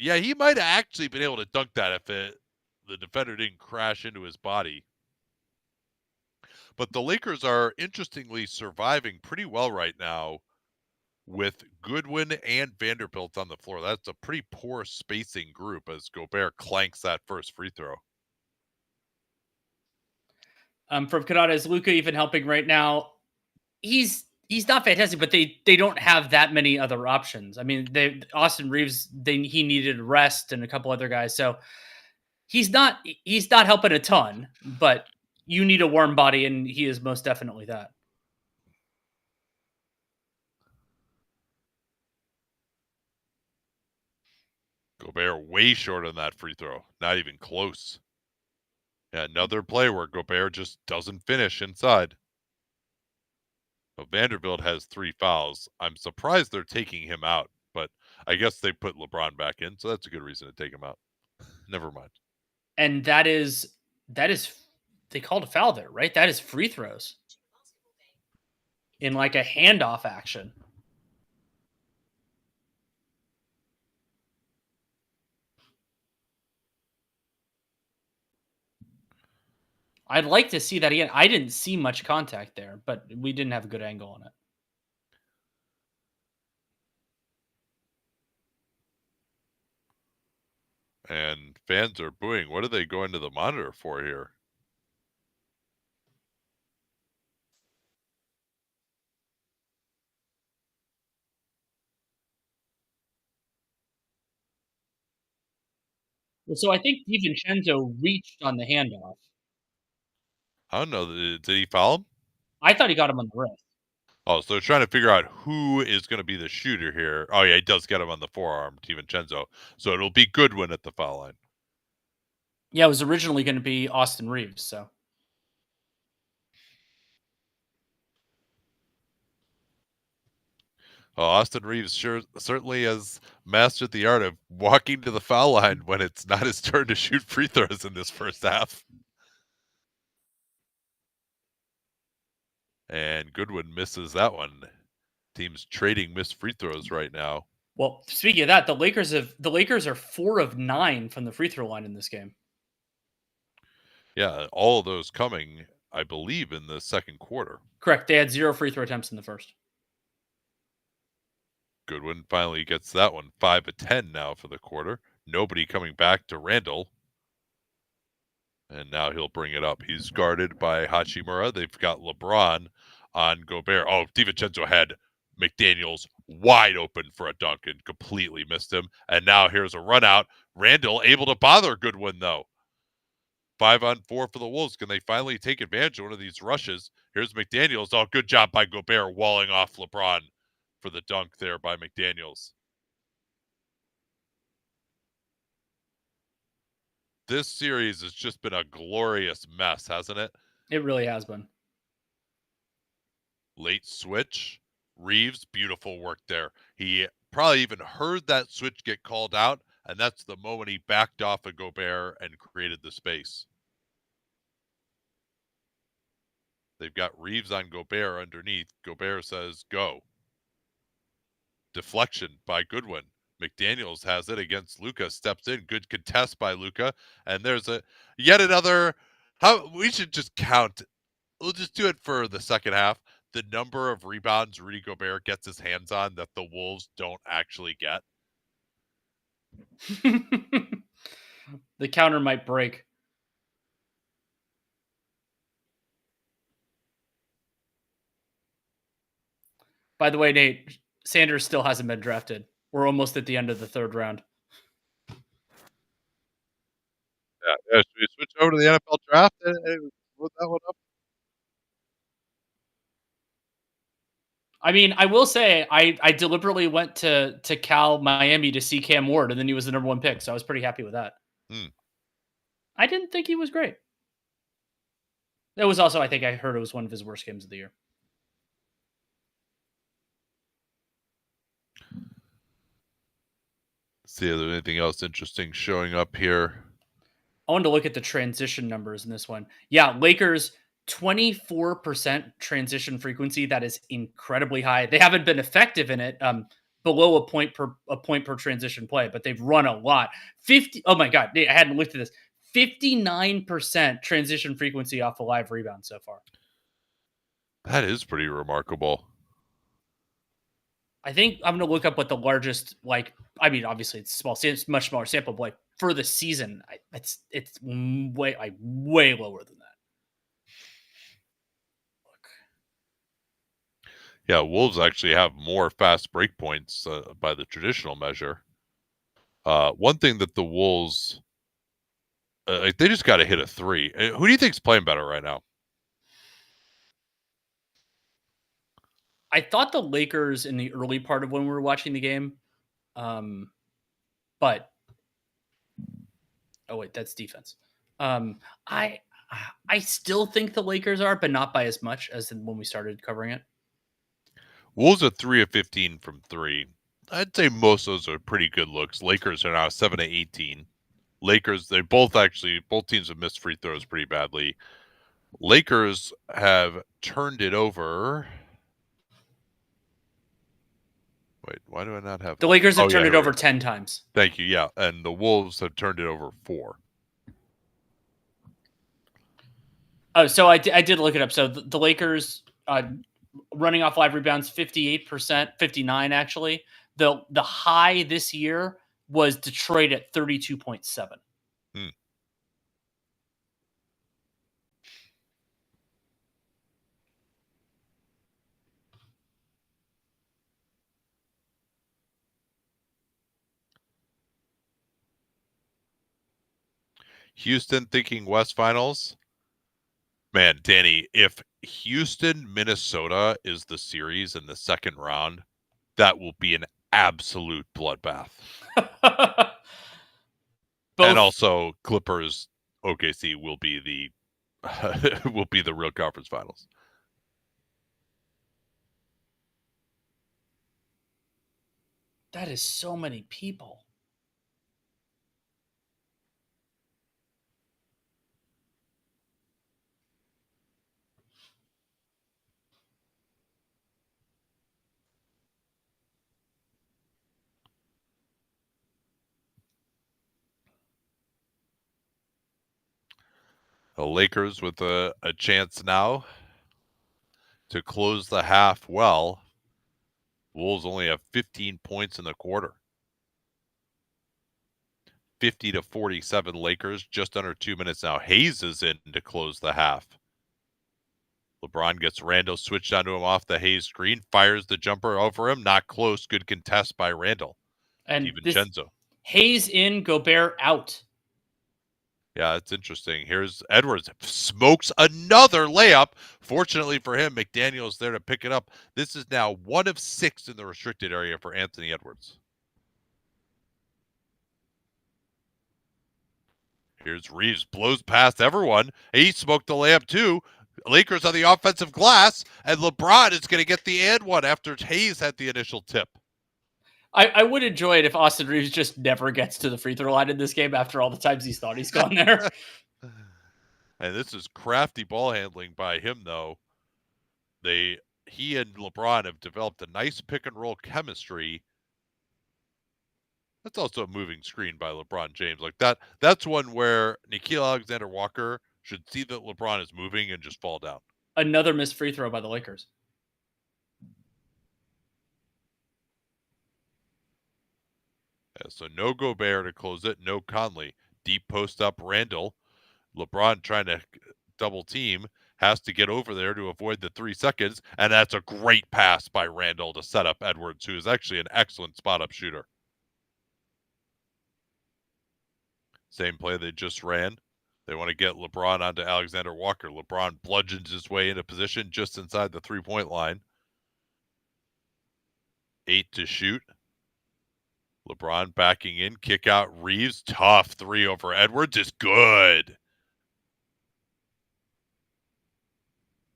Yeah, he might have actually been able to dunk that if the defender didn't crash into his body. But the Lakers are interestingly surviving pretty well right now with Goodwin and Vanderbilt on the floor. That's a pretty poor spacing group as Gobert clanks that first free throw. From Kanata, is Luka even helping right now? He's not fantastic, but they don't have that many other options. I mean, Austin Reeves, he needed rest and a couple other guys, so he's not helping a ton. But you need a warm body, and he is most definitely that. Gobert way short on that free throw. Not even close. Yeah, another play where Gobert just doesn't finish inside. But Vanderbilt has 3 fouls. I'm surprised they're taking him out, but I guess they put LeBron back in, so that's a good reason to take him out. Never mind. And that is they called a foul there, right? That is free throws in like a handoff action. I'd like to see that again. I didn't see much contact there, but we didn't have a good angle on it. And fans are booing. What are they going to the monitor for here? So I think DiVincenzo reached on the handoff. I don't know. Did he foul him? I thought he got him on the wrist. Oh, so they're trying to figure out who is going to be the shooter here. Oh, yeah, he does get him on the forearm, DiVincenzo. So it'll be Goodwin at the foul line. Yeah, it was originally going to be Austin Reeves. So Well, Austin Reeves certainly has mastered the art of walking to the foul line when it's not his turn to shoot free throws in this first half. And Goodwin misses that one. Teams trading missed free throws right now. well, speaking of that, the Lakers are 4 of 9 from the free throw line in this game. Yeah, all of those coming, I believe, in the second quarter. Correct. They had 0 free throw attempts in the first. Goodwin finally gets that one. 5 of 10 now for the quarter. Nobody coming back to Randall. And now he'll bring it up. He's guarded by Hachimura. They've got LeBron on Gobert. Oh, DiVincenzo had McDaniels wide open for a dunk and completely missed him. And now here's a run out. Randall able to bother Goodwin, though. 5-on-4 for the Wolves. Can they finally take advantage of one of these rushes? Here's McDaniels. Oh, good job by Gobert walling off LeBron for the dunk there by McDaniels. This series has just been a glorious mess, hasn't it? It really has been. Late switch. Reeves, beautiful work there. He probably even heard that switch get called out, and that's the moment he backed off of Gobert and created the space. They've got Reeves on Gobert underneath. Gobert says, go. Deflection by Goodwin. McDaniels has it against Luka, steps in, good contest by Luka, and there's yet another. We should just count. We'll just do it for the second half. The number of rebounds Rudy Gobert gets his hands on that the Wolves don't actually get. The counter might break. By the way, Nate, Sanders still hasn't been drafted. We're almost at the end of the third round. Yeah. Should we switch over to the NFL draft and load that one up? I mean, I will say I deliberately went to Cal Miami to see Cam Ward, and then he was the number 1 pick, so I was pretty happy with that. I didn't think he was great. It was also, I think I heard it was one of his worst games of the year. See if there's anything else interesting showing up here. I wanted to look at the transition numbers in this one. Yeah, Lakers 24% transition frequency. That is incredibly high. They haven't been effective in it, below a point per transition play, but they've run a lot. 50. Oh my God, I hadn't looked at this. 59% transition frequency off a live rebound so far. That is pretty remarkable. I think I'm going to look up what the largest, obviously it's small, it's much smaller sample, but for the season, it's way lower than that. Yeah, Wolves actually have more fast break points by the traditional measure. One thing that the Wolves, they just got to hit a three. Who do you think's playing better right now? I thought the Lakers in the early part of when we were watching the game, but oh wait, that's defense. I still think the Lakers are, but not by as much as when we started covering it. Wolves are 3 of 15 from three. I'd say most of those are pretty good looks. Lakers are now 7 of 18. Lakers, both teams have missed free throws pretty badly. Lakers have turned it over. Wait, why do I not have... The Lakers have turned it over 10 times. Thank you, yeah. And the Wolves have turned it over 4. Oh, so I did look it up. So the Lakers running off live rebounds, 58%, 59 actually. The high this year was Detroit at 32.7. Houston thinking West Finals. Man, Danny, if Houston, Minnesota is the series in the second round, that will be an absolute bloodbath. And also Clippers, OKC will be the will be the real conference finals. That is so many people. The Lakers with a chance now to close the half well. Wolves only have 15 points in the quarter. 50-47 Lakers, just under 2 minutes now. Hayes is in to close the half. LeBron gets Randall switched onto him off the Hayes screen, fires the jumper over him, not close. Good contest by Randall. And this DiVincenzo. Hayes in, Gobert out. Yeah, it's interesting. Here's Edwards. Smokes another layup. Fortunately for him, McDaniel's there to pick it up. This is now 1 of 6 in the restricted area for Anthony Edwards. Here's Reeves. Blows past everyone. He smoked the layup too. Lakers on the offensive glass. And LeBron is going to get the and one after Hayes had the initial tip. I would enjoy it if Austin Reeves just never gets to the free throw line in this game after all the times he's thought he's gone there. And this is crafty ball handling by him, though. He and LeBron have developed a nice pick and roll chemistry. That's also a moving screen by LeBron James. Like that's one where Nickeil Alexander-Walker should see that LeBron is moving and just fall down. Another missed free throw by the Lakers. Yeah, so no Gobert to close it, no Conley. Deep post up Randall. LeBron trying to double team, has to get over there to avoid the 3 seconds, and that's a great pass by Randall to set up Edwards, who is actually an excellent spot-up shooter. Same play they just ran. They want to get LeBron onto Alexander Walker. LeBron bludgeons his way into position just inside the three-point line. 8 to shoot. LeBron backing in, kick out Reeves. Tough 3 over Edwards is good.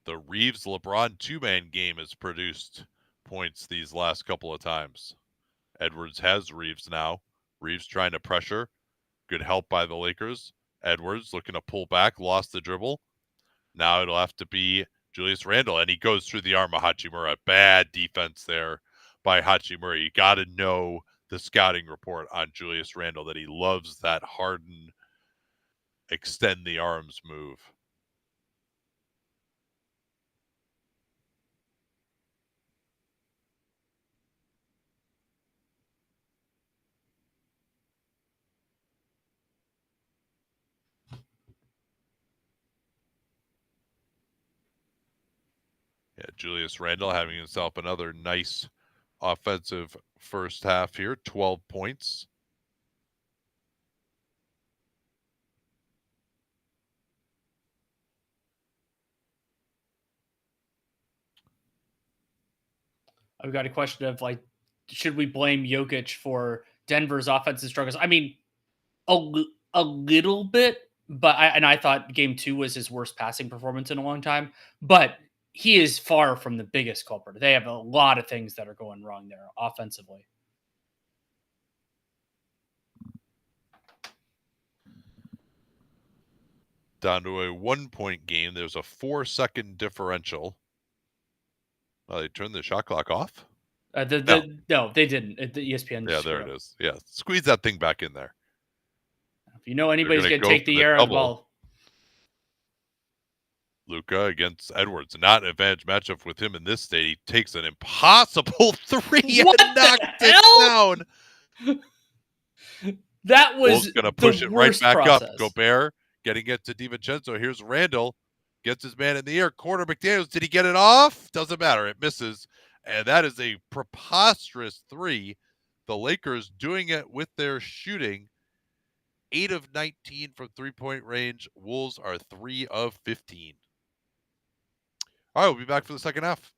The Reeves-LeBron two-man game has produced points these last couple of times. Edwards has Reeves now. Reeves trying to pressure. Good help by the Lakers. Edwards looking to pull back, lost the dribble. Now it'll have to be Julius Randle, and he goes through the arm of Hachimura. Bad defense there by Hachimura. You got to know the scouting report on Julius Randle, that he loves that harden, extend the arms move. Yeah, Julius Randle having himself another nice offensive first half here. 12 points. I've got a question of like, should we blame Jokic for Denver's offensive struggles? I mean, a little bit, but I thought game 2 was his worst passing performance in a long time, but he is far from the biggest culprit. They have a lot of things that are going wrong there offensively. Down to a 1-point game. There's a 4-second differential. Oh, they turned the shot clock off? No, they didn't. The ESPN. Yeah, there it is. Yeah, squeeze that thing back in there. If you know anybody's going to take the air out of the ball. Luka against Edwards. Not an advantage matchup with him in this state. He takes an impossible 3 what and knocks it down. That was going to push it right back process. up. Gobert getting it to DiVincenzo. Here's Randall. Gets his man in the air. Corner McDaniels. Did he get it off? Doesn't matter. It misses. And that is a preposterous 3. The Lakers doing it with their shooting. 8 of 19 from three-point range. Wolves are 3 of 15. All right, we'll be back for the second half.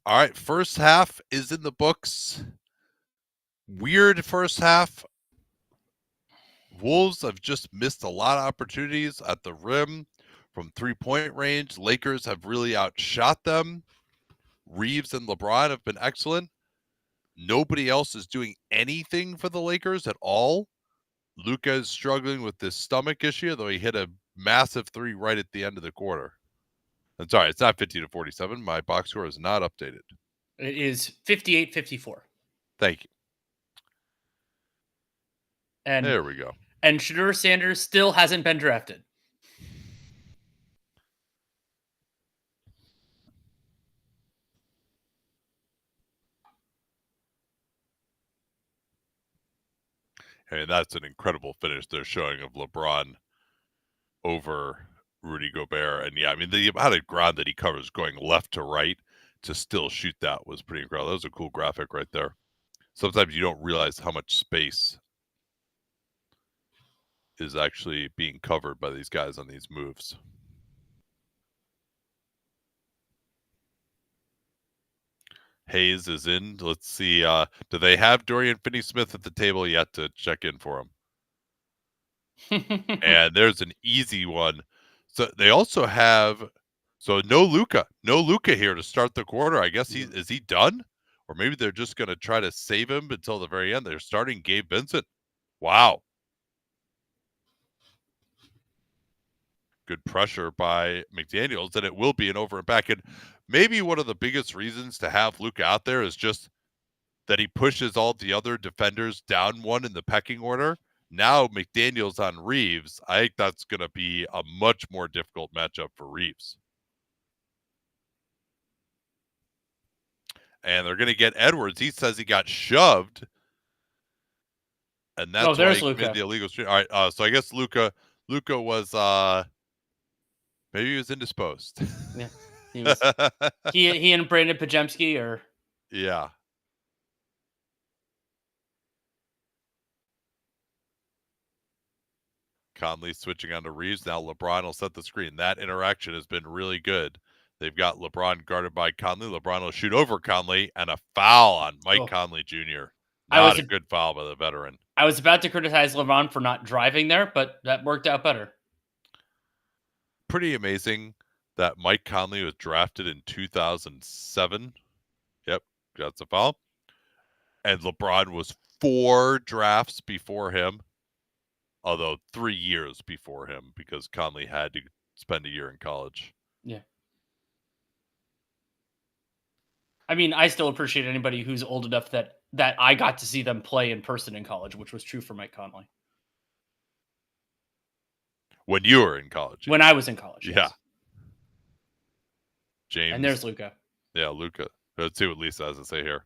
All right, first half is in the books. Weird first half. Wolves have just missed a lot of opportunities at the rim from three-point range. Lakers have really outshot them. Reeves and LeBron have been excellent. Nobody else is doing anything for the Lakers at all. Luka is struggling with this stomach issue, though he hit a massive three right at the end of the quarter. I'm sorry, it's not 50-47. My box score is not updated. It is 58-54. Thank you. And there we go. And Shedeur Sanders still hasn't been drafted. Hey, that's an incredible finish they're showing of LeBron over Rudy Gobert. And yeah, I mean, the amount of ground that he covers going left to right to still shoot that was pretty incredible. That was a cool graphic right there. Sometimes you don't realize how much space is actually being covered by these guys on these moves. Hayes is in. Let's see. Do they have Dorian Finney-Smith at the table yet to check in for him? And there's an easy one. So they also have. So no Luka here to start the quarter. I guess is he done? Or maybe they're just going to try to save him until the very end. They're starting Gabe Vincent. Wow. Good pressure by McDaniels, and it will be an over and back. And maybe one of the biggest reasons to have Luka out there is just that he pushes all the other defenders down one in the pecking order. Now McDaniels on Reeves, I think that's going to be a much more difficult matchup for Reeves. And they're going to get Edwards. He says he got shoved. And that's why he committed the illegal streak. All right, so I guess Luka was maybe he was indisposed. Yeah. He was he and Brandon Pajemski are yeah. Conley switching on to Reeves. Now LeBron will set the screen. That interaction has been really good. They've got LeBron guarded by Conley. LeBron will shoot over Conley, and a foul on Mike Conley Jr. Not a good foul by the veteran. I was about to criticize LeBron for not driving there, but that worked out better. Pretty amazing that Mike Conley was drafted in 2007. Yep, that's a foul. And LeBron was 4 drafts before him. Although 3 years before him, because Conley had to spend a year in college. Yeah. I mean, I still appreciate anybody who's old enough that I got to see them play in person in college, which was true for Mike Conley. When you were in college. When I was in college, yeah. Yes. James. And there's Luka. Yeah, Luka. Let's see what Lisa has to say here.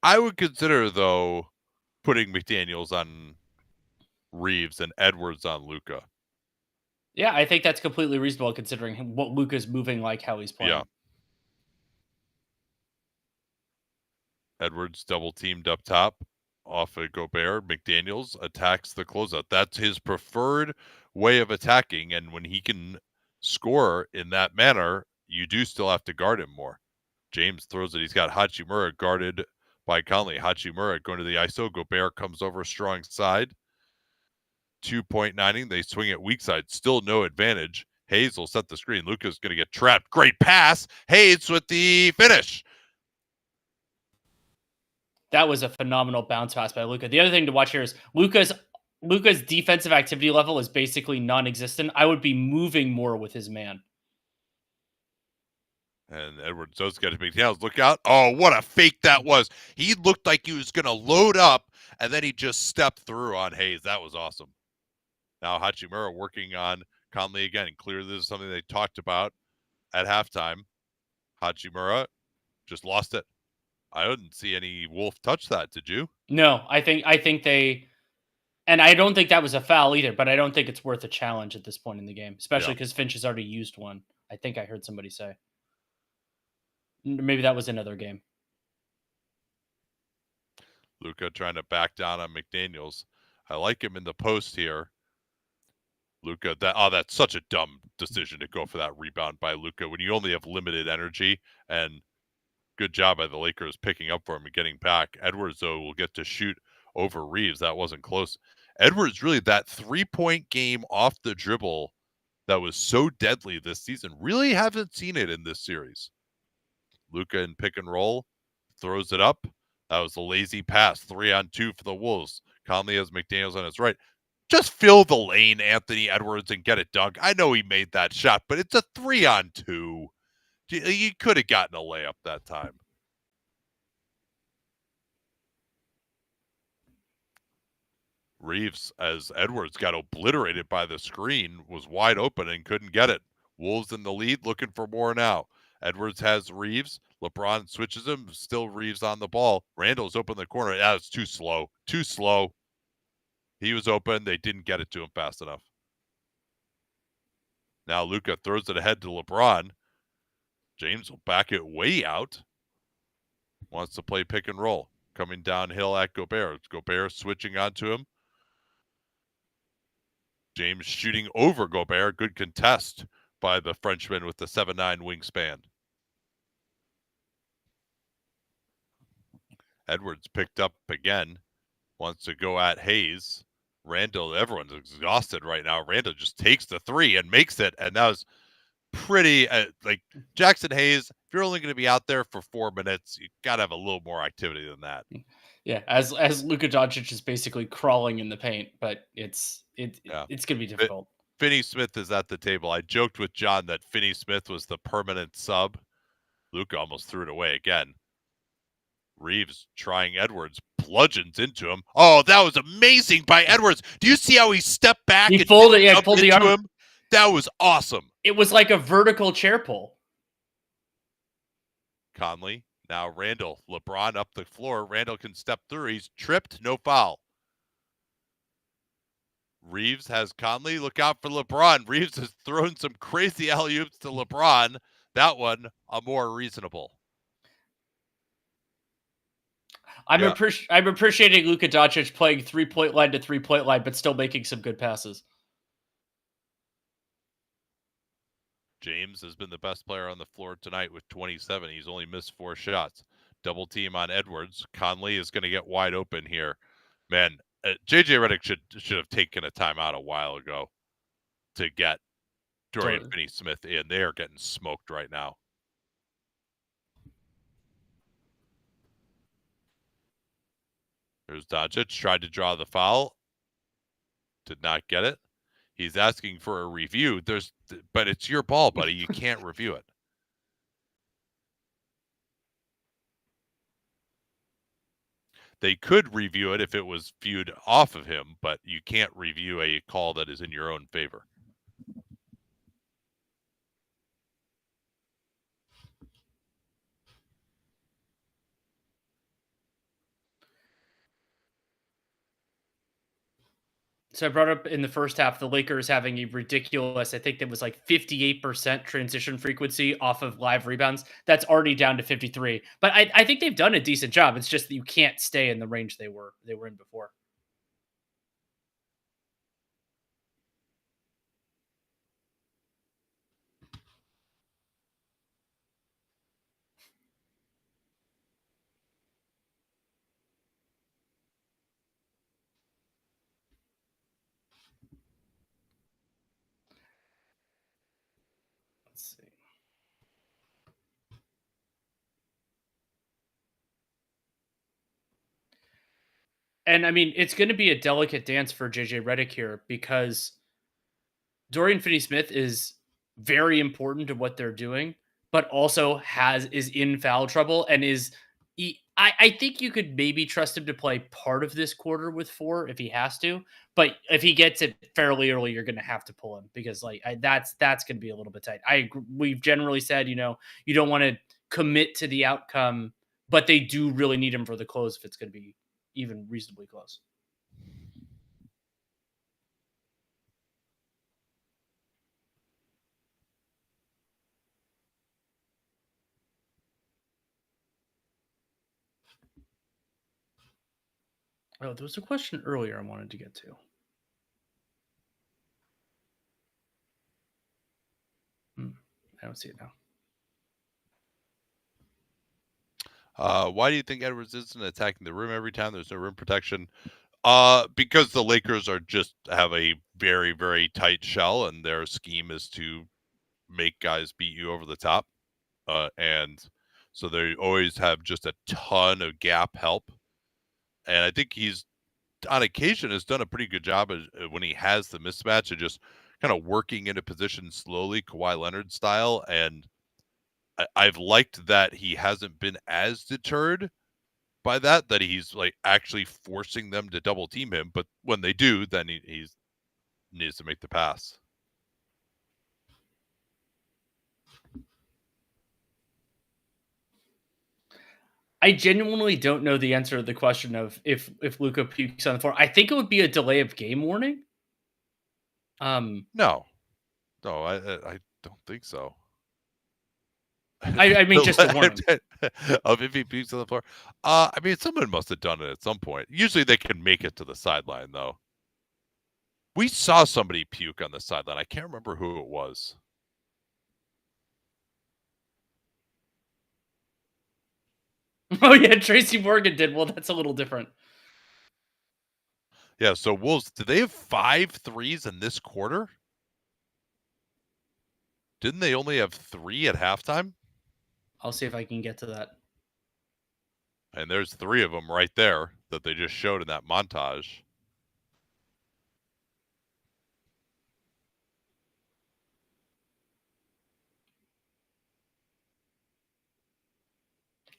I would consider, though, putting McDaniels on Reeves and Edwards on Luka. Yeah, I think that's completely reasonable considering what Luka's moving like, how he's playing. Yeah. Edwards double teamed up top off of Gobert. McDaniels attacks the closeout. That's his preferred way of attacking. And when he can score in that manner, you do still have to guard him more. James throws it. He's got Hachimura guarded by Conley. Hachimura going to the ISO. Gobert comes over strong side. 2.9ing. They swing it weak side. Still no advantage. Hayes will set the screen. Luka's going to get trapped. Great pass. Hayes with the finish. That was a phenomenal bounce pass by Luka. The other thing to watch here is Luka's defensive activity level is basically non-existent. I would be moving more with his man. And Edwards does get to McDaniels. Look out. Oh, what a fake that was. He looked like he was going to load up, and then he just stepped through on Hayes. That was awesome. Now Hachimura working on Conley again. And clearly this is something they talked about at halftime. Hachimura just lost it. I didn't see any Wolf touch that. Did you? No, I think they, and I don't think that was a foul either, but I don't think it's worth a challenge at this point in the game, Yeah. especially because Finch has already used one. I think I heard somebody say. Maybe that was another game. Luka trying to back down on McDaniels. I like him in the post here. Luka, that's such a dumb decision to go for that rebound by Luka when you only have limited energy. And good job by the Lakers picking up for him and getting back. Edwards, though, will get to shoot over Reeves. That wasn't close. Edwards, really, that 3-point game off the dribble that was so deadly this season, really haven't seen it in this series. Luka in pick and roll, throws it up. That was a lazy pass, 3-on-2 for the Wolves. Conley has McDaniels on his right. Just fill the lane, Anthony Edwards, and get it dunk. I know he made that shot, but it's a 3-on-2. You could have gotten a layup that time. Reeves, as Edwards got obliterated by the screen, was wide open and couldn't get it. Wolves in the lead, looking for more now. Edwards has Reeves. LeBron switches him. Still Reeves on the ball. Randall's open the corner. That was too slow. Too slow. He was open. They didn't get it to him fast enough. Now Luka throws it ahead to LeBron. James will back it way out. Wants to play pick and roll. Coming downhill at Gobert. Gobert switching onto him. James shooting over Gobert. Good contest by the Frenchman with the 7'9" wingspan. Edwards picked up again. Wants to go at Hayes. Randall, everyone's exhausted right now. Randall just takes the three and makes it. And that was pretty, like Jackson Hayes, if you're only going to be out there for 4 minutes, you got to have a little more activity than that. Yeah, as Luka Doncic is basically crawling in the paint, but it's going to be difficult. Finney Smith is at the table. I joked with John that Finney Smith was the permanent sub. Luka almost threw it away again. Reeves trying Edwards, bludgeons into him. Oh, that was amazing by Edwards. Do you see how he stepped back? He pulled it, pulled the arm. Him? That was awesome. It was like a vertical chair pull. Conley, now Randall. LeBron up the floor. Randall can step through. He's tripped, no foul. Reeves has Conley. Look out for LeBron. Reeves has thrown some crazy alley-oops to LeBron. That one, a more reasonable. I'm appreciating Luka Doncic playing 3-point line to 3-point line, but still making some good passes. James has been the best player on the floor tonight with 27. He's only missed 4 shots. Double team on Edwards. Conley is going to get wide open here. Man, JJ Redick should have taken a timeout a while ago to get Dorian Finney-Smith in. They are getting smoked right now. There's Doncic, tried to draw the foul. Did not get it. He's asking for a review. But it's your ball, buddy. You can't review it. They could review it if it was viewed off of him, but you can't review a call that is in your own favor. So I brought up in the first half, the Lakers having a ridiculous, I think that was like 58% transition frequency off of live rebounds. That's already down to 53. But I think they've done a decent job. It's just that you can't stay in the range they were in before. Let's see. And I mean, it's going to be a delicate dance for JJ Redick here because Dorian Finney-Smith is very important to what they're doing, but also is in foul trouble and I think you could maybe trust him to play part of this quarter with 4 if he has to, but if he gets it fairly early, you're going to have to pull him because that's going to be a little bit tight. We've generally said, you don't want to commit to the outcome but they do really need him for the close if it's going to be even reasonably close. Oh, there was a question earlier I wanted to get to. I don't see it now. Why do you think Edwards isn't attacking the rim every time? There's no rim protection. Because the Lakers have a very, very tight shell, and their scheme is to make guys beat you over the top. And so they always have just a ton of gap help. And I think he's, on occasion, has done a pretty good job when he has the mismatch of just kind of working into position slowly, Kawhi Leonard style. And I've liked that he hasn't been as deterred by that he's like actually forcing them to double team him. But when they do, then he needs to make the pass. I genuinely don't know the answer to the question of if Luka pukes on the floor. I think it would be a delay of game warning. No, I don't think so. I mean, just a warning. Of if he pukes on the floor. I mean, someone must have done it at some point. Usually they can make it to the sideline, though. We saw somebody puke on the sideline. I can't remember who it was. Oh, yeah, Tracy Morgan did. Well, that's a little different. Yeah, so Wolves, did they have 5 threes in this quarter? Didn't they only have 3 at halftime? I'll see if I can get to that. And there's 3 of them right there that they just showed in that montage.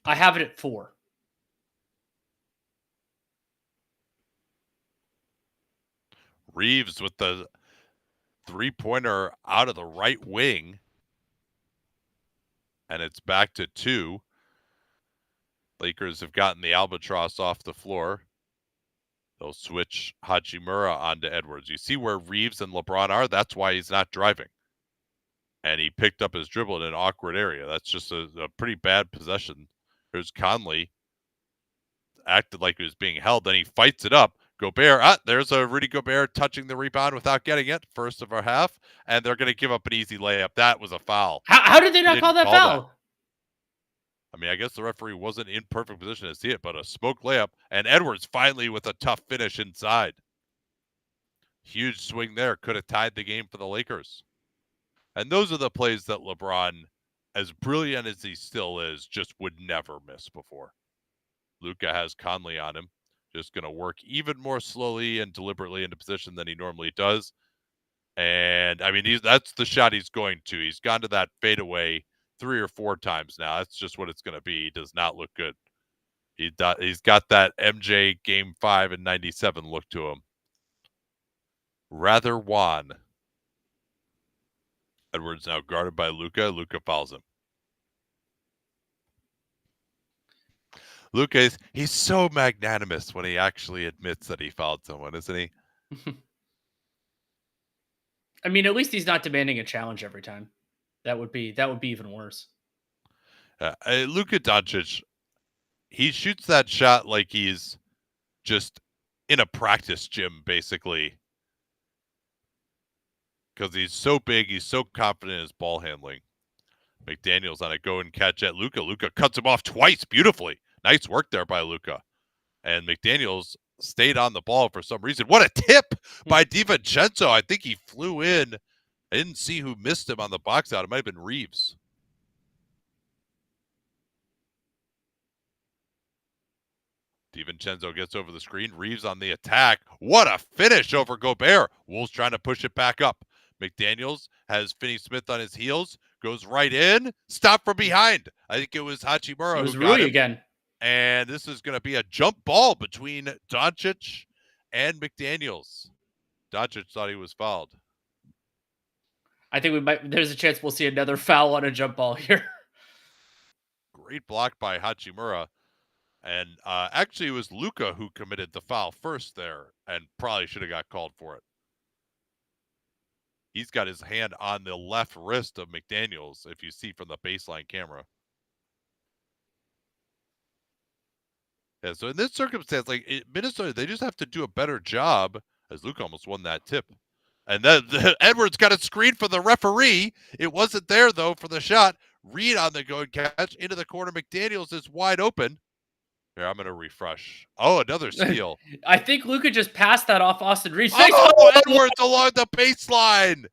I have it at 4. Reeves with the three-pointer out of the right wing. And it's back to 2. Lakers have gotten the albatross off the floor. They'll switch Hachimura onto Edwards. You see where Reeves and LeBron are? That's why he's not driving. And he picked up his dribble in an awkward area. That's just a pretty bad possession. There's Conley. Acted like he was being held. Then he fights it up. Gobert, there's a Rudy Gobert touching the rebound without getting it. First of our half. And they're going to give up an easy layup. That was a foul. How did they not call that foul? That. I mean, I guess the referee wasn't in perfect position to see it, but a smoke layup. And Edwards finally with a tough finish inside. Huge swing there. Could have tied the game for the Lakers. And those are the plays that LeBron, as brilliant as he still is, just would never miss before. Luka has Conley on him. Just going to work even more slowly and deliberately into position than he normally does. And, I mean, that's the shot he's going to. He's gone to that fadeaway 3 or 4 times now. That's just what it's going to be. He does not look good. He's got that MJ Game 5 in 97 look to him. Rather wan. Edwards now guarded by Luka. Luka fouls him. Luka, he's so magnanimous when he actually admits that he fouled someone, isn't he? I mean, at least he's not demanding a challenge every time. That would be even worse. Luka Doncic, he shoots that shot like he's just in a practice gym, basically. Because he's so big, he's so confident in his ball handling. McDaniels on a go and catch at Luka. Luka cuts him off twice beautifully. Nice work there by Luka. And McDaniels stayed on the ball for some reason. What a tip by DiVincenzo. I think he flew in. I didn't see who missed him on the box out. It might have been Reeves. DiVincenzo gets over the screen. Reeves on the attack. What a finish over Gobert. Wolves trying to push it back up. McDaniels has Finney-Smith on his heels. Goes right in. Stop from behind. I think it was Hachimura. It was Rui again. And this is going to be a jump ball between Doncic and McDaniels. Doncic thought he was fouled. I think there's a chance we'll see another foul on a jump ball here. Great block by Hachimura. And actually, it was Luka who committed the foul first there and probably should have got called for it. He's got his hand on the left wrist of McDaniels, if you see from the baseline camera. Yeah, so in this circumstance, like Minnesota, they just have to do a better job, as Luka almost won that tip. And then Edwards got a screen for the referee. It wasn't there, though, for the shot. Reed on the going catch into the corner. McDaniels is wide open. Here, I'm going to refresh. Oh, another steal. I think Luka just passed that off Austin Reeves. Oh, Edwards along the baseline.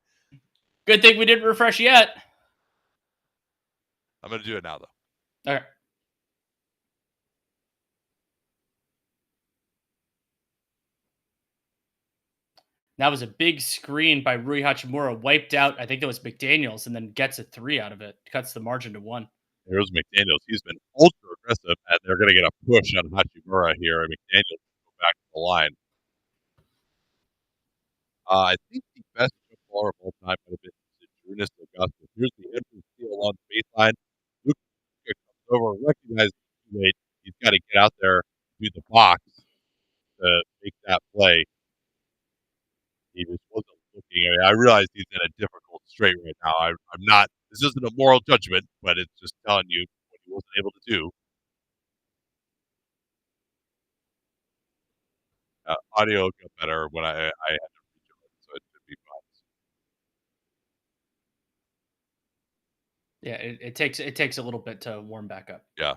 Good thing we didn't refresh yet. I'm going to do it now, though. Okay. That was a big screen by Rui Hachimura, wiped out. I think that was McDaniels, and then gets a 3 out of it. Cuts the margin to 1. There's McDaniels. He's been ultra aggressive, and they're going to get a push on Hachimura here. And McDaniels will go back to the line. I think the best jump baller of all time might have been Junis Augustus. Here's the Edwards steal along the baseline. Luka comes over, recognizes it too late. He's got to get out there, do the box to make that play. He just wasn't looking. I mean, I realize he's in a difficult strait right now. I'm not. This isn't a moral judgment, but it's just telling you what he wasn't able to do. Audio got better when I had to rejoin, so it should be fine. Yeah, it takes a little bit to warm back up. Yeah.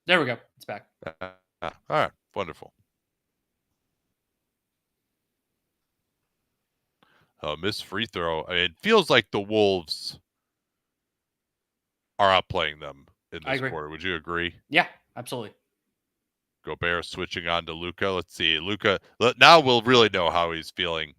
There we go. It's back. All right. Wonderful. Missed free throw. I mean, it feels like the Wolves are outplaying them in this quarter. Would you agree? Yeah, absolutely. Gobert switching on to Luka. Let's see. Luka, now we'll really know how he's feeling.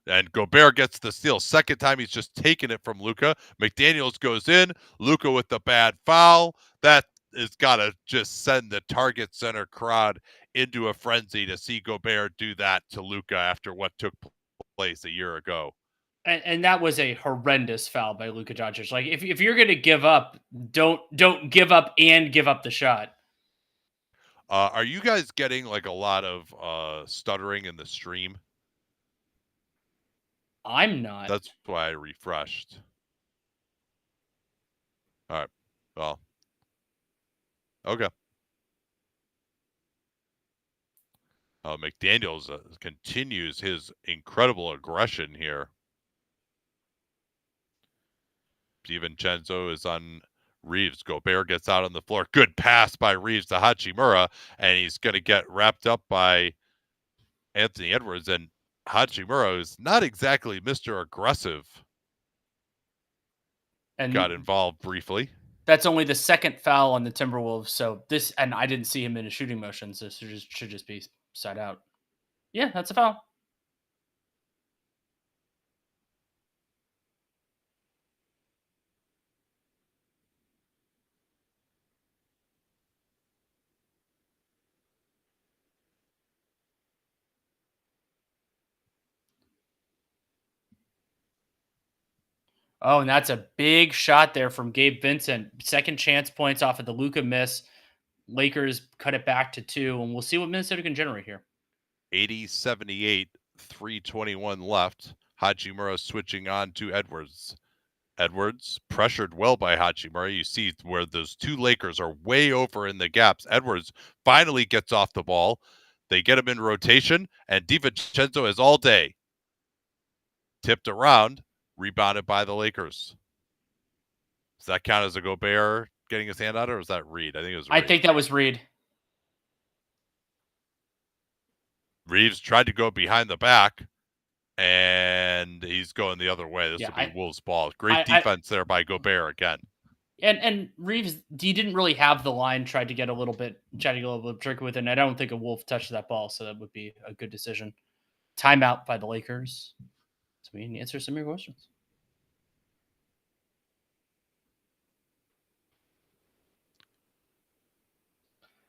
And Gobert gets the steal. Second time he's just taken it from Luka. McDaniels goes in. Luka with the bad foul. That has got to just send the Target Center crowd into a frenzy to see Gobert do that to Luka after what took place a year ago. And that was a horrendous foul by Luka Doncic. Like if you're going to give up, don't give up and give up the shot. Are you guys getting like a lot of stuttering in the stream? I'm not. That's why I refreshed. All right. Well. Okay. McDaniels continues his incredible aggression here. DiVincenzo is on Reeves. Gobert gets out on the floor. Good pass by Reeves to Hachimura, and he's going to get wrapped up by Anthony Edwards. And Hachimura is not exactly Mr. Aggressive. And got involved briefly. That's only the second foul on the Timberwolves. So this, and I didn't see him in a shooting motion. So this should just be side out. Yeah, that's a foul. Oh, and that's a big shot there from Gabe Vincent. Second chance points off of the Luka miss. Lakers cut it back to 2, and we'll see what Minnesota can generate here. 80-78, 3:21 left. Hachimura switching on to Edwards. Edwards pressured well by Hachimura. You see where those two Lakers are way over in the gaps. Edwards finally gets off the ball. They get him in rotation, and DiVincenzo is all day. Tipped around, rebounded by the Lakers. Does that count as a Gobert getting his hand out, or was that Reed? I think it was Reed. I think that was Reed. Reeves tried to go behind the back, and he's going the other way. This will be Wolves' ball. Great defense there by Gobert again. And Reeves, he didn't really have the line. Tried to get a little bit tricky with it. And I don't think a Wolf touched that ball, so that would be a good decision. Timeout by the Lakers. So we can answer some of your questions.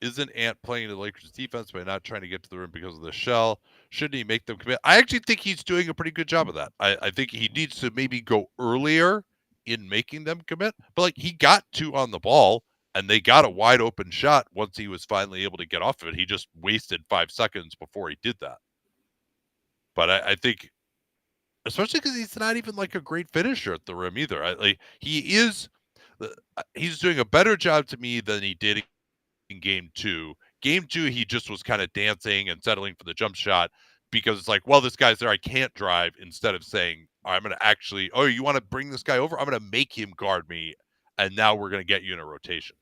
Isn't Ant playing the Lakers defense by not trying to get to the rim because of the shell? Shouldn't he make them commit? I actually think he's doing a pretty good job of that. I think he needs to maybe go earlier in making them commit, but like he got 2 on the ball and they got a wide open shot once he was finally able to get off of it. He just wasted 5 seconds before he did that. But I think, especially because he's not even like a great finisher at the rim either. He's doing a better job to me than he did in game 2. Game 2, he just was kind of dancing and settling for the jump shot because it's like, well, this guy's there, I can't drive, instead of saying, I'm going to actually, oh, you want to bring this guy over? I'm going to make him guard me, and now we're going to get you in a rotation.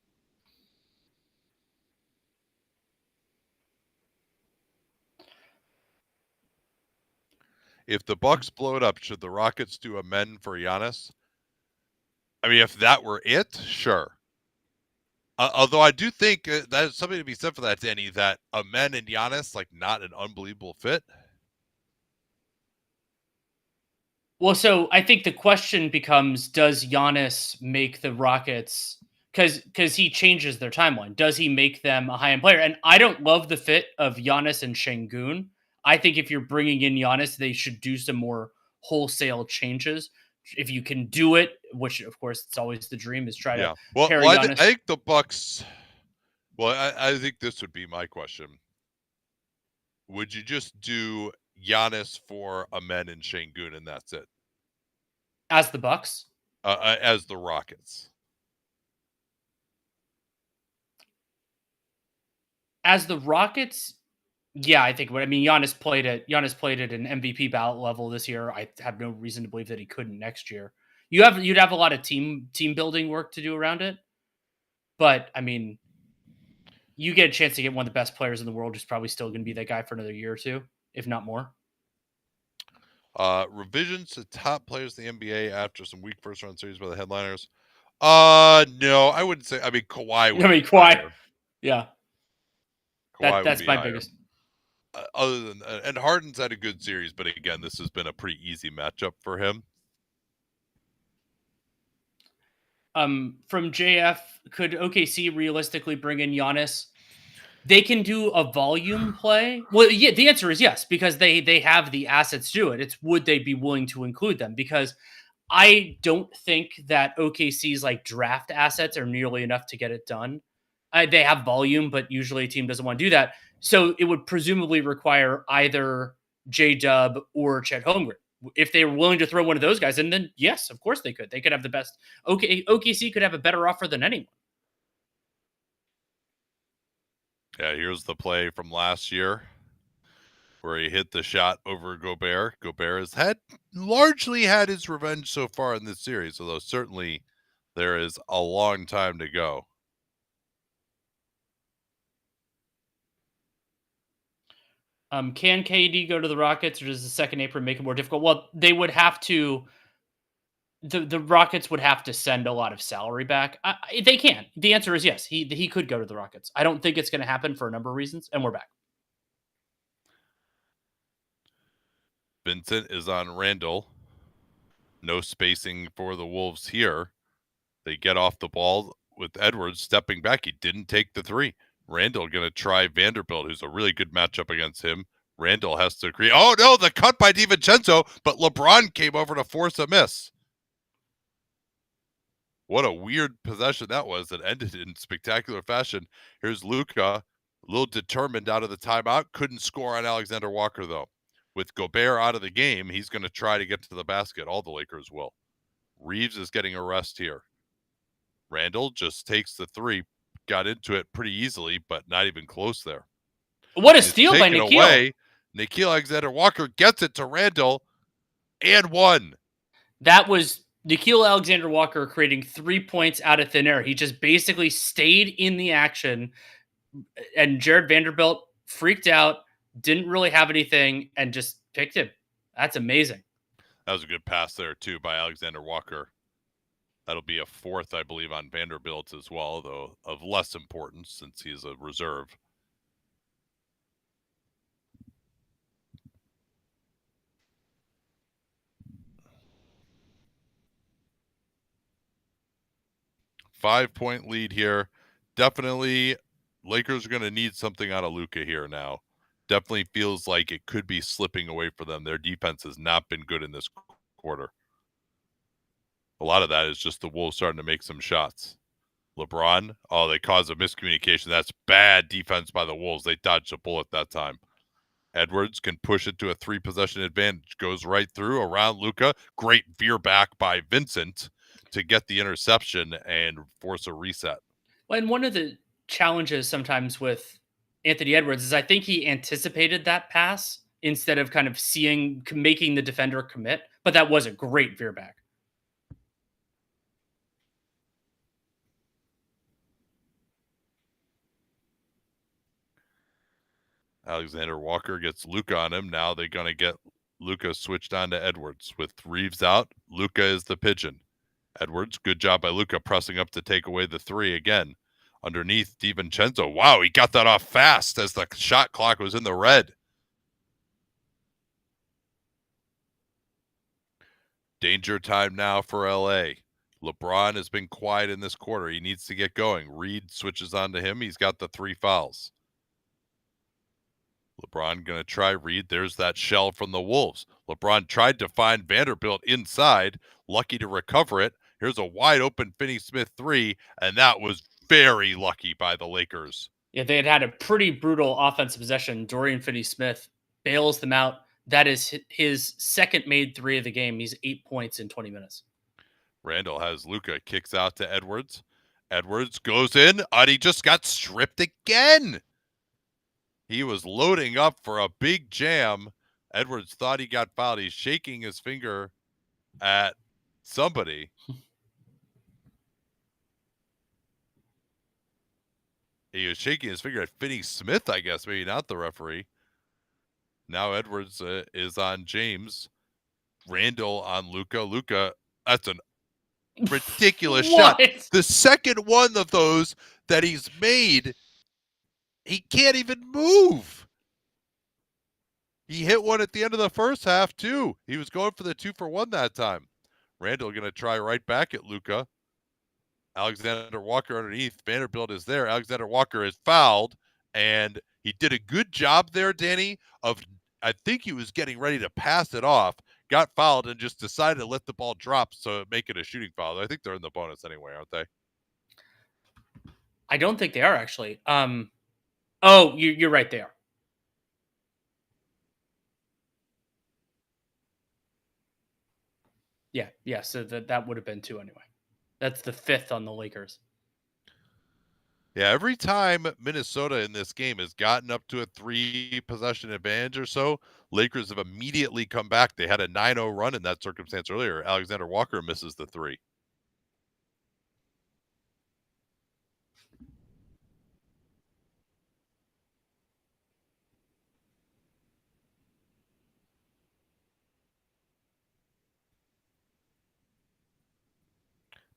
If the Bucks blow it up, should the Rockets do a men for Giannis? I mean, if that were it, sure. Although I do think there's something to be said for that, Danny, that a men and Giannis, like, not an unbelievable fit. Well, so I think the question becomes, does Giannis make the Rockets, because he changes their timeline, does he make them a high-end player? And I don't love the fit of Giannis and Şengün. I think if you're bringing in Giannis, they should do some more wholesale changes. If you can do it, which of course it's always the dream, is try to pair Giannis. I think the Bucks. Well, I think this would be my question. Would you just do Giannis for Amen and Şengün, and that's it? As the Bucks? As the Rockets. As the Rockets, yeah, I think. I mean, Giannis played at an MVP ballot level this year. I have no reason to believe that he couldn't next year. You'd have a lot of team building work to do around it, but I mean, you get a chance to get one of the best players in the world who's probably still going to be that guy for another year or two, if not more. Revisions to top players in the NBA after some weak first round series by the headliners. No, I wouldn't say. I mean, Kawhi would. Kawhi. Yeah. That's my higher. biggest. Other than and Harden's had a good series, but again, this has been a pretty easy matchup for him. From JF, could OKC realistically bring in Giannis? They can do a volume play. Well, yeah, the answer is yes, because they have the assets to do it. It's would they be willing to include them? Because I don't think that OKC's like draft assets are nearly enough to get it done. They have volume, but usually a team doesn't want to do that. So it would presumably require either J-Dub or Chet Holmgren. If they were willing to throw one of those guys in, then yes, of course they could. They could have the best. OKC could have a better offer than anyone. Yeah, here's the play from last year where he hit the shot over Gobert. Gobert has largely had his revenge so far in this series, although certainly there is a long time to go. Can KD go to the Rockets, or does the second apron make it more difficult? Well, they would have to. The Rockets would have to send a lot of salary back. They can. The answer is yes. He could go to the Rockets. I don't think it's going to happen for a number of reasons, and we're back. Vincent is on Randall. No spacing for the Wolves here. They get off the ball with Edwards stepping back. He didn't take the three. Randall going to try Vanderbilt, who's a really good matchup against him. Randall has to create. Oh, no, the cut by DiVincenzo, but LeBron came over to force a miss. What a weird possession that was that ended in spectacular fashion. Here's Luka, a little determined out of the timeout. Couldn't score on Alexander Walker, though. With Gobert out of the game, he's going to try to get to the basket. All the Lakers will. Reeves is getting a rest here. Randall just takes the three. Got into it pretty easily, but not even close there. What a steal by Nickeil. Nickeil Alexander-Walker gets it to Randall and one. That was Nickeil Alexander-Walker creating 3 points out of thin air. He just basically stayed in the action, and Jared Vanderbilt freaked out, didn't really have anything, and just picked him. That's amazing. That was a good pass there, too, by Alexander-Walker. That'll be a fourth, I believe, on Vanderbilt as well, though of less importance since he's a reserve. Five-point lead here. Definitely, Lakers are going to need something out of Luka here now. Definitely feels like it could be slipping away for them. Their defense has not been good in this quarter. A lot of that is just the Wolves starting to make some shots. LeBron, oh, they caused a miscommunication. That's bad defense by the Wolves. They dodged a bullet that time. Edwards can push it to a 3-possession advantage. Goes right through around Luka. Great veer back by Vincent to get the interception and force a reset. Well, and one of the challenges sometimes with Anthony Edwards is I think he anticipated that pass instead of kind of making the defender commit. But that was a great veer back. Alexander Walker gets Luka on him. Now they're going to get Luka switched on to Edwards. With Reeves out, Luka is the pigeon. Edwards, good job by Luka pressing up to take away the 3 again. Underneath, DiVincenzo. Wow, he got that off fast as the shot clock was in the red. Danger time now for LA. LeBron has been quiet in this quarter. He needs to get going. Reed switches on to him. He's got the 3 fouls. LeBron going to try Reed. There's that shell from the Wolves. LeBron tried to find Vanderbilt inside. Lucky to recover it. Here's a wide open Finney-Smith 3, and that was very lucky by the Lakers. Yeah, they had a pretty brutal offensive possession. Dorian Finney-Smith bails them out. That is his second made 3 of the game. He's 8 points in 20 minutes. Randall has Luka, kicks out to Edwards. Edwards goes in, and he just got stripped again. He was loading up for a big jam. Edwards thought he got fouled. He's shaking his finger at somebody. He was shaking his finger at Finney-Smith, I guess, maybe not the referee. Now Edwards is on James. Randall on Luka. Luka, that's an ridiculous shot. The second one of those that he's made, he can't even move. He hit one at the end of the first half, too. He was going for the 2-for-1 that time. Randall going to try right back at Luka. Alexander Walker underneath. Vanderbilt is there. Alexander Walker is fouled, and he did a good job there, Danny, of I think he was getting ready to pass it off, got fouled, and just decided to let the ball drop so make it a shooting foul. I think they're in the bonus anyway, aren't they? I don't think they are, actually. Oh, you're right, they are. Yeah, so that would have been 2 anyway. That's the 5th on the Lakers. Yeah, every time Minnesota in this game has gotten up to a 3-possession advantage or so, Lakers have immediately come back. They had a 9-0 run in that circumstance earlier. Alexander Walker misses the 3.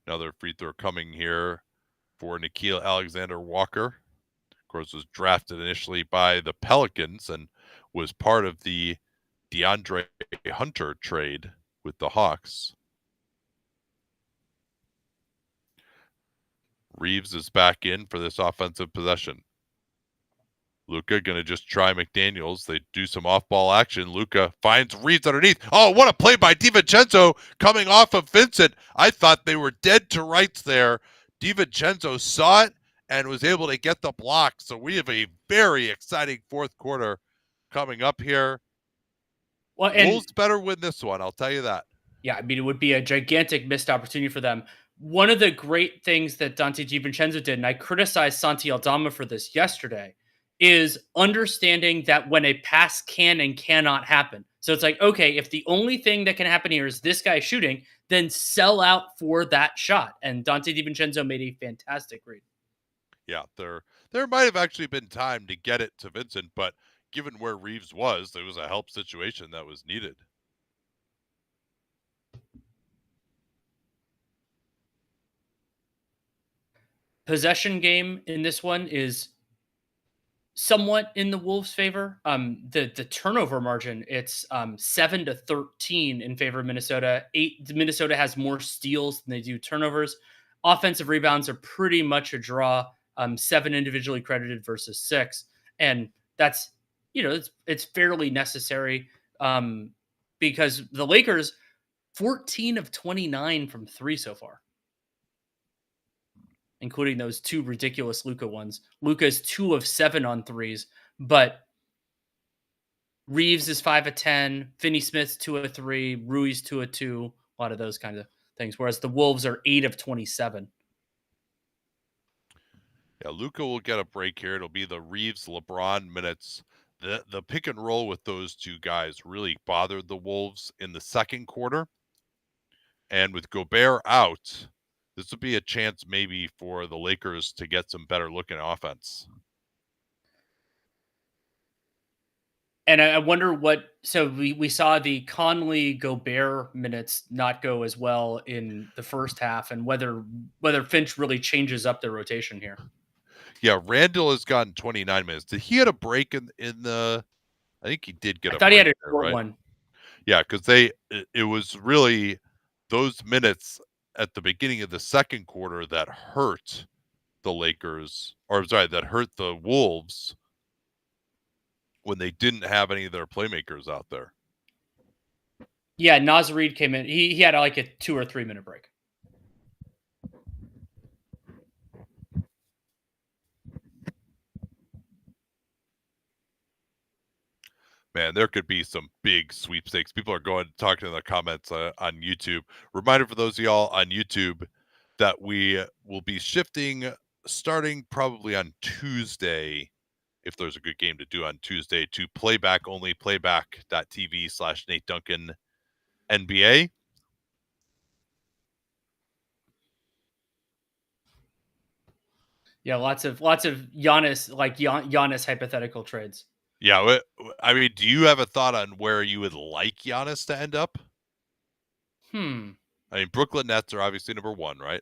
Another free throw coming here for Nickeil Alexander-Walker. Of course, was drafted initially by the Pelicans and was part of the DeAndre Hunter trade with the Hawks. Reeves is back in for this offensive possession. Luka going to just try McDaniels. They do some off-ball action. Luka finds Reeves underneath. Oh, what a play by DiVincenzo coming off of Vincent. I thought they were dead to rights there. DiVincenzo saw it and was able to get the block. So we have a very exciting 4th quarter coming up here. Well, Wolves better win this one, I'll tell you that. Yeah, I mean, it would be a gigantic missed opportunity for them. One of the great things that Dante DiVincenzo did, and I criticized Santi Aldama for this yesterday, is understanding that when a pass can and cannot happen. So it's like, okay, if the only thing that can happen here is this guy shooting, then sell out for that shot. And Dante DiVincenzo made a fantastic read. Yeah, there might have actually been time to get it to Vincent, but given where Reeves was, there was a help situation that was needed. Possession game in this one is somewhat in the Wolves' favor. The turnover margin, it's 7-13 in favor of Minnesota. Minnesota has more steals than they do turnovers. Offensive rebounds are pretty much a draw. 7 individually credited versus 6, and that's it's fairly necessary because the Lakers 14 of 29 from 3 so far. including those 2 ridiculous Luka ones. Luka's 2 of 7 on threes, but Reeves is 5 of 10, Finney Smith's 2 of 3, Rui's 2 of 2, a lot of those kind of things, whereas the Wolves are 8 of 27. Yeah, Luka will get a break here. It'll be the Reeves LeBron minutes. The pick and roll with those two guys really bothered the Wolves in the second quarter. And with Gobert out, this would be a chance maybe for the Lakers to get some better looking offense. And I wonder what. So we saw the Conley Gobert minutes not go as well in the first half, and whether Finch really changes up the rotation here. Yeah, Randall has gotten 29 minutes. Did he had a break in the? I think he did get I a thought break he had a there, short right? one. Yeah, because it was really those minutes at the beginning of the second quarter that hurt the Lakers, or sorry, that hurt the Wolves when they didn't have any of their playmakers out there. Yeah, Naz Reid came in. He had like a 2 or 3 minute break. Man, there could be some big sweepstakes. People are going talking in the comments on YouTube. Reminder for those of y'all on YouTube that we will be shifting starting probably on Tuesday, if there's a good game to do on Tuesday, to playback only, playback.tv/Nate Duncan NBA. Yeah, lots of Giannis, like Giannis hypothetical trades. Yeah, I mean, do you have a thought on where you would like Giannis to end up? I mean, Brooklyn Nets are obviously number one, right?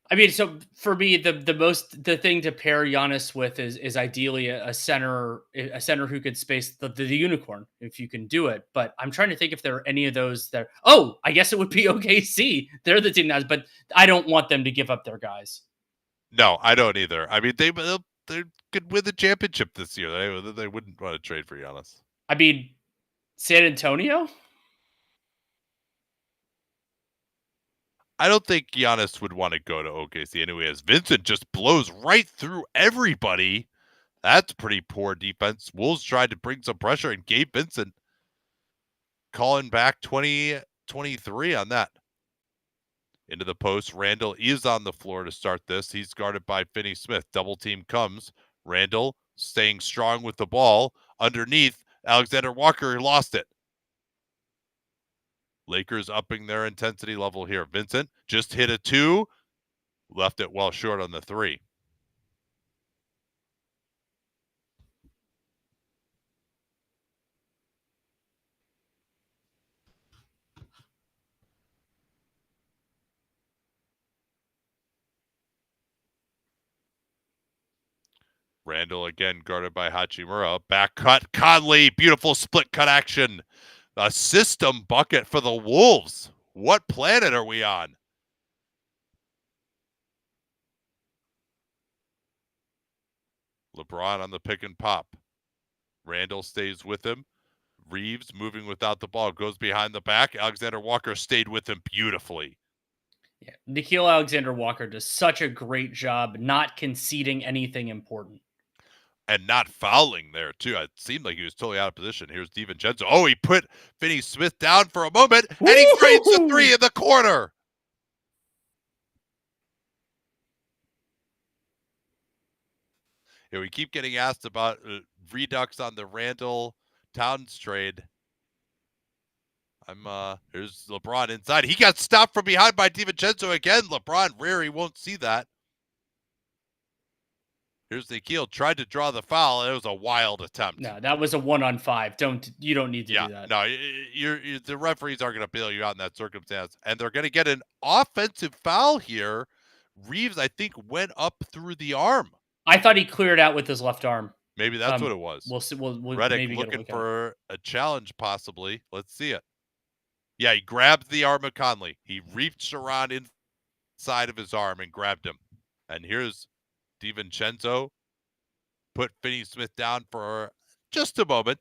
I mean, so for me, the thing to pair Giannis with is ideally a center who could space the unicorn if you can do it. But I'm trying to think if there are any of those that. Oh, I guess it would be OKC. They're the team that's, but I don't want them to give up their guys. No, I don't either. I mean, they could win the championship this year. They wouldn't want to trade for Giannis. I mean, San Antonio. I don't think Giannis would want to go to OKC anyway, as Vincent just blows right through everybody. That's pretty poor defense. Wolves tried to bring some pressure, and Gabe Vincent calling back 20-23 on that. Into the post. Randall is on the floor to start this. He's guarded by Finney Smith. Double team comes. Randall staying strong with the ball. Underneath, Alexander Walker lost it. Lakers upping their intensity level here. Vincent just hit a 2. Left it well short on the 3. Randall again guarded by Hachimura. Back cut. Conley. Beautiful split cut action. A system bucket for the Wolves. What planet are we on? LeBron on the pick and pop. Randall stays with him. Reeves moving without the ball. Goes behind the back. Alexander Walker stayed with him beautifully. Yeah, Nickeil Alexander-Walker does such a great job not conceding anything important. And not fouling there, too. It seemed like he was totally out of position. Here's DiVincenzo. Oh, he put Finney Smith down for a moment, and he drains the 3 in the corner. Yeah, we keep getting asked about redux on the Randall Towns trade. Here's LeBron inside. He got stopped from behind by DiVincenzo again. LeBron rare, he won't see that. Here's Nickeil, tried to draw the foul, and it was a wild attempt. No, that was a 1-on-5. You don't need to do that. No, the referees aren't going to bail you out in that circumstance, and they're going to get an offensive foul here. Reeves, I think, went up through the arm. I thought he cleared out with his left arm. Maybe that's what it was. We'll see. We'll Redick maybe looking for a challenge, possibly. Let's see it. Yeah, he grabbed the arm of Conley. He reached around inside of his arm and grabbed him. And here's DiVincenzo. Put Finney Smith down for just a moment.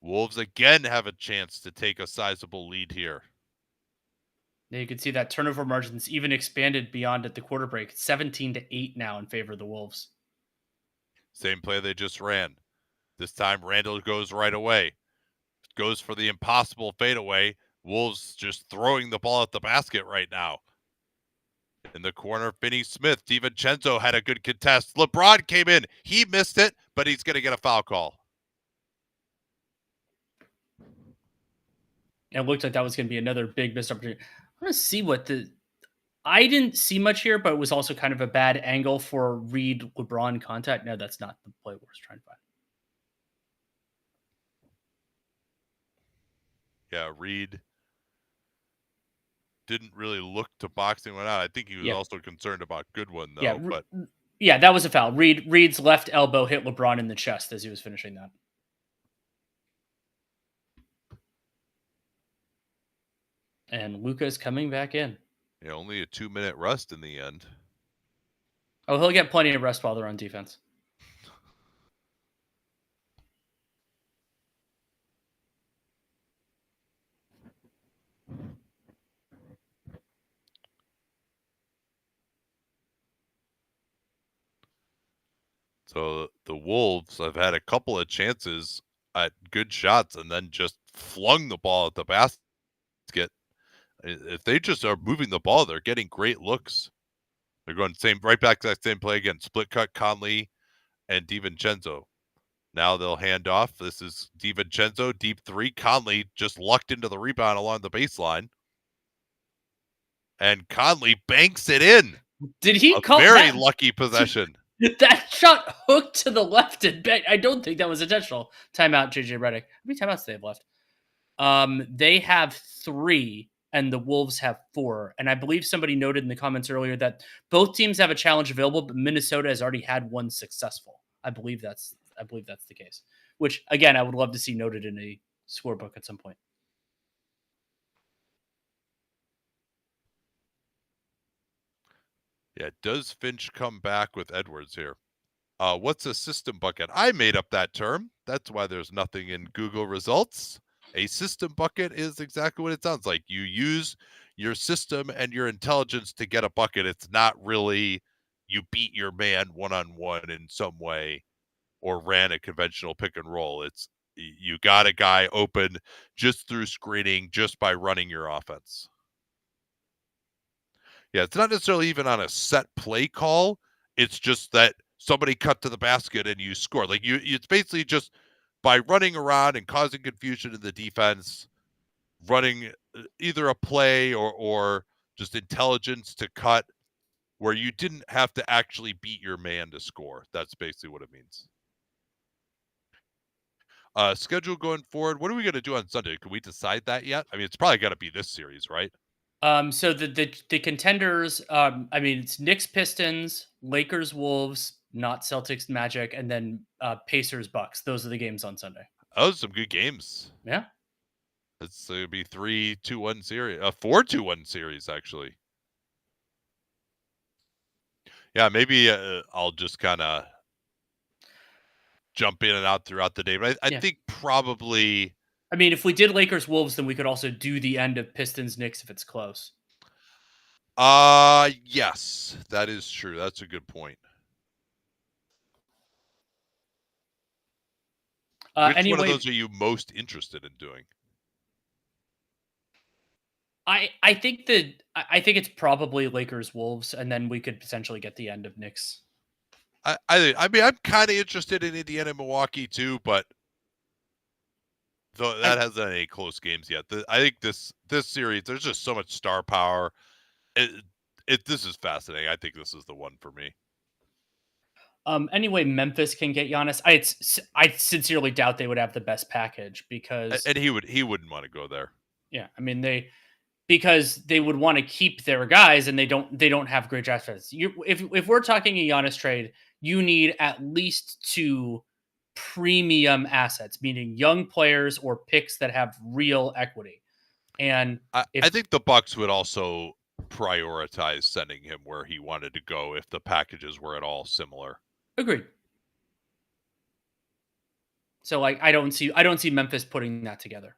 Wolves again have a chance to take a sizable lead here. Now you can see that turnover margins even expanded beyond at the quarter break, 17-8 now in favor of the Wolves. Same play they just ran. This time Randall goes right away. Goes for the impossible fadeaway. Wolves just throwing the ball at the basket right now. In the corner, Finney Smith. DiVincenzo had a good contest. LeBron came in. He missed it, but he's going to get a foul call. It looked like that was going to be another big missed opportunity. I want to see what I didn't see much here, but it was also kind of a bad angle for Reed LeBron contact. No, that's not the play we're trying to find. Yeah, Reed didn't really look to box anyone out. I think he was also concerned about Goodwin, though. Yeah, that was a foul. Reed's left elbow hit LeBron in the chest as he was finishing that. And Luka's coming back in. Yeah, only a 2-minute rest in the end. Oh, he'll get plenty of rest while they're on defense. So the Wolves have had a couple of chances at good shots and then just flung the ball at the basket. If they just are moving the ball, they're getting great looks. They're going right back to that same play again. Split cut Conley and DiVincenzo. Now they'll hand off. This is DiVincenzo, deep three. Conley just lucked into the rebound along the baseline. And Conley banks it in. Did he call very lucky possession? That shot hooked to the left and back. I don't think that was intentional. Timeout, JJ Redick. How many timeouts do they have left? They have 3, and the Wolves have 4. And I believe somebody noted in the comments earlier that both teams have a challenge available, but Minnesota has already had one successful. I believe that's the case. Which, again, I would love to see noted in a scorebook at some point. Yeah, does Finch come back with Edwards here? What's a system bucket? I made up that term. That's why there's nothing in Google results. A system bucket is exactly what it sounds like. You use your system and your intelligence to get a bucket. It's not really you beat your man one-on-one in some way or ran a conventional pick and roll. It's you got a guy open just through screening, just by running your offense. Yeah, it's not necessarily even on a set play call. It's just that somebody cut to the basket and you score. Like it's basically just by running around and causing confusion in the defense, running either a play or just intelligence to cut where you didn't have to actually beat your man to score. That's basically what it means. Schedule going forward. What are we going to do on Sunday? Can we decide that yet? I mean, it's probably got to be this series, right? So the contenders, it's Knicks, Pistons, Lakers, Wolves, not Celtics, Magic, and then Pacers, Bucks. Those are the games on Sunday. Those are some good games. Yeah. It's going to be 3-2-1 series, 4-2-1 series, actually. Yeah, maybe I'll just kind of jump in and out throughout the day. But I think probably... I mean, if we did Lakers Wolves, then we could also do the end of Pistons Knicks if it's close. Yes, that is true. That's a good point. Which one of those are you most interested in doing? I think it's probably Lakers Wolves, and then we could potentially get the end of Knicks. I mean, I'm kind of interested in Indiana Milwaukee too, but though that hasn't any close games yet. I think this series, there's just so much star power. This is fascinating. I think this is the one for me. Anyway, Memphis can get Giannis. I sincerely doubt they would have the best package because he wouldn't want to go there. Yeah, I mean because they would want to keep their guys and they don't have great draft picks. If we're talking a Giannis trade, you need at least 2 premium assets, meaning young players or picks that have real equity. And I think the Bucks would also prioritize sending him where he wanted to go if the packages were at all similar. Agreed. So like I don't see Memphis putting that together.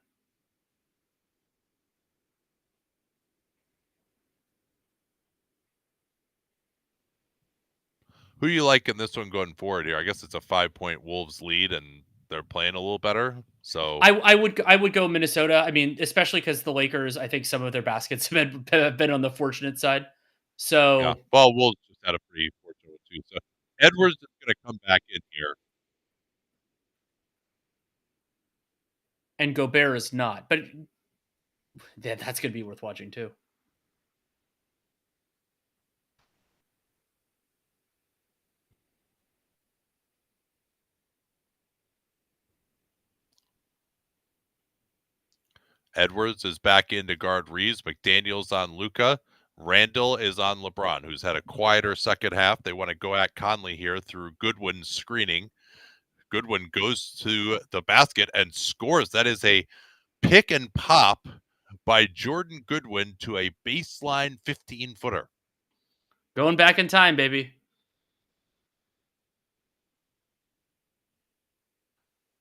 Who you like in this one going forward here? I guess it's a 5-point Wolves lead, and they're playing a little better. So I would go Minnesota. I mean, especially because the Lakers, I think some of their baskets have been on the fortunate side. yeah, So well, Wolves just had a pretty fortunate one too. So Edwards is going to come back in here. and Gobert is not, but that's going to be worth watching too. Edwards is back in to guard Reeves. McDaniel's on Luka. Randall is on LeBron, who's had a quieter second half. They want to go at Conley here through Goodwin's screening. Goodwin goes to the basket and scores. That is a pick and pop by Jordan Goodwin to a baseline 15-footer. Going back in time, baby.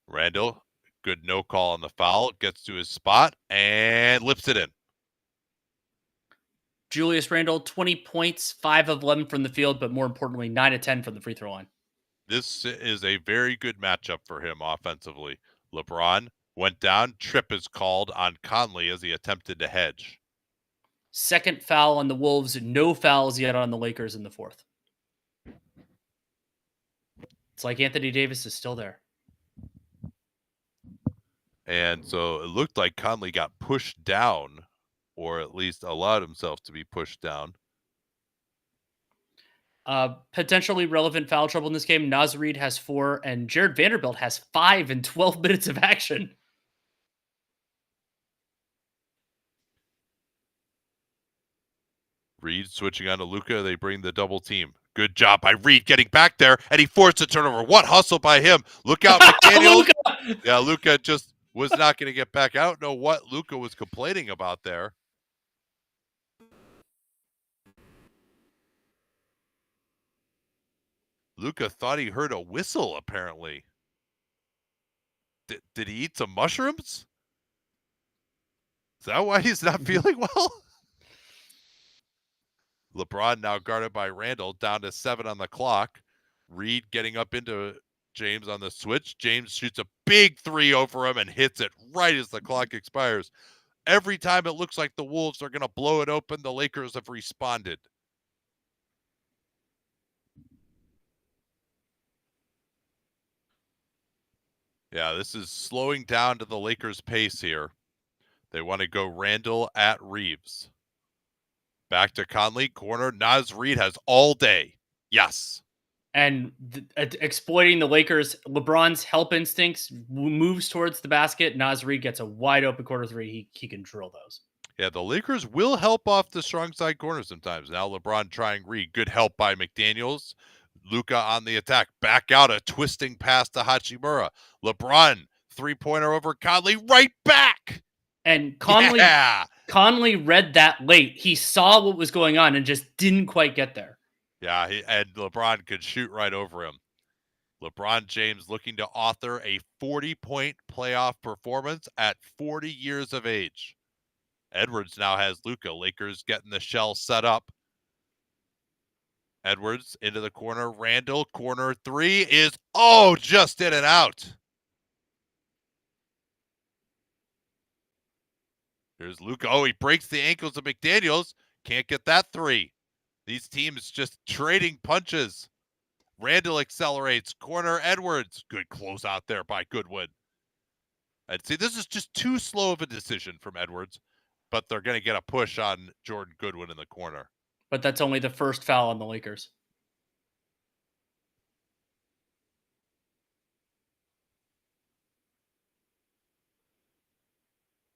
Randall, good no call on the foul, gets to his spot and lips it in. Julius Randle, 20 points, 5 of 11 from the field, but more importantly, 9 of 10 from the free throw line. This is a very good matchup for him offensively. LeBron went down. Trip is called on Conley as he attempted to hedge. Second foul on the Wolves, no fouls yet on the Lakers in the fourth. It's like Anthony Davis is still there. And so it looked like Conley got pushed down, or at least allowed himself to be pushed down. Potentially relevant foul trouble in this game. Naz Reid has 4, and Jared Vanderbilt has 5 in 12 minutes of action. Reed switching on to Luka. They bring the double team. Good job by Reed getting back there, and he forced a turnover. What hustle by him. Look out, McDaniel. Yeah, Luka just was not going to get back. I don't know what Luka was complaining about there. Luka thought he heard a whistle, apparently. Did he eat some mushrooms? Is that why he's not feeling well? LeBron now guarded by Randall, down to 7 on the clock. Reed getting up into James on the switch. James shoots a big 3 over him and hits it right as the clock expires. Every time it looks like the Wolves are going to blow it open, the Lakers have responded. Yeah, this is slowing down to the Lakers' pace here. They want to go Randall at Reeves. Back to Conley, corner. Naz Reid has all day. Yes. And exploiting the Lakers, LeBron's help instincts, moves towards the basket. Naz Reid gets a wide open corner 3. He can drill those. Yeah, the Lakers will help off the strong side corner sometimes. Now LeBron trying Reed. Good help by McDaniels. Luka on the attack. Back out, a twisting pass to Hachimura. LeBron, 3-pointer over Conley. Right back. And Conley read that late. He saw what was going on and just didn't quite get there. Yeah, and LeBron could shoot right over him. LeBron James looking to author a 40-point playoff performance at 40 years of age. Edwards now has Luka. Lakers getting the shell set up. Edwards into the corner. Randall, corner 3 is, just in and out. Here's Luka. He breaks the ankles of McDaniels. Can't get that 3. These teams just trading punches. Randall accelerates. Corner Edwards. Good closeout there by Goodwin. And see, this is just too slow of a decision from Edwards, but they're going to get a push on Jordan Goodwin in the corner. But that's only the first foul on the Lakers.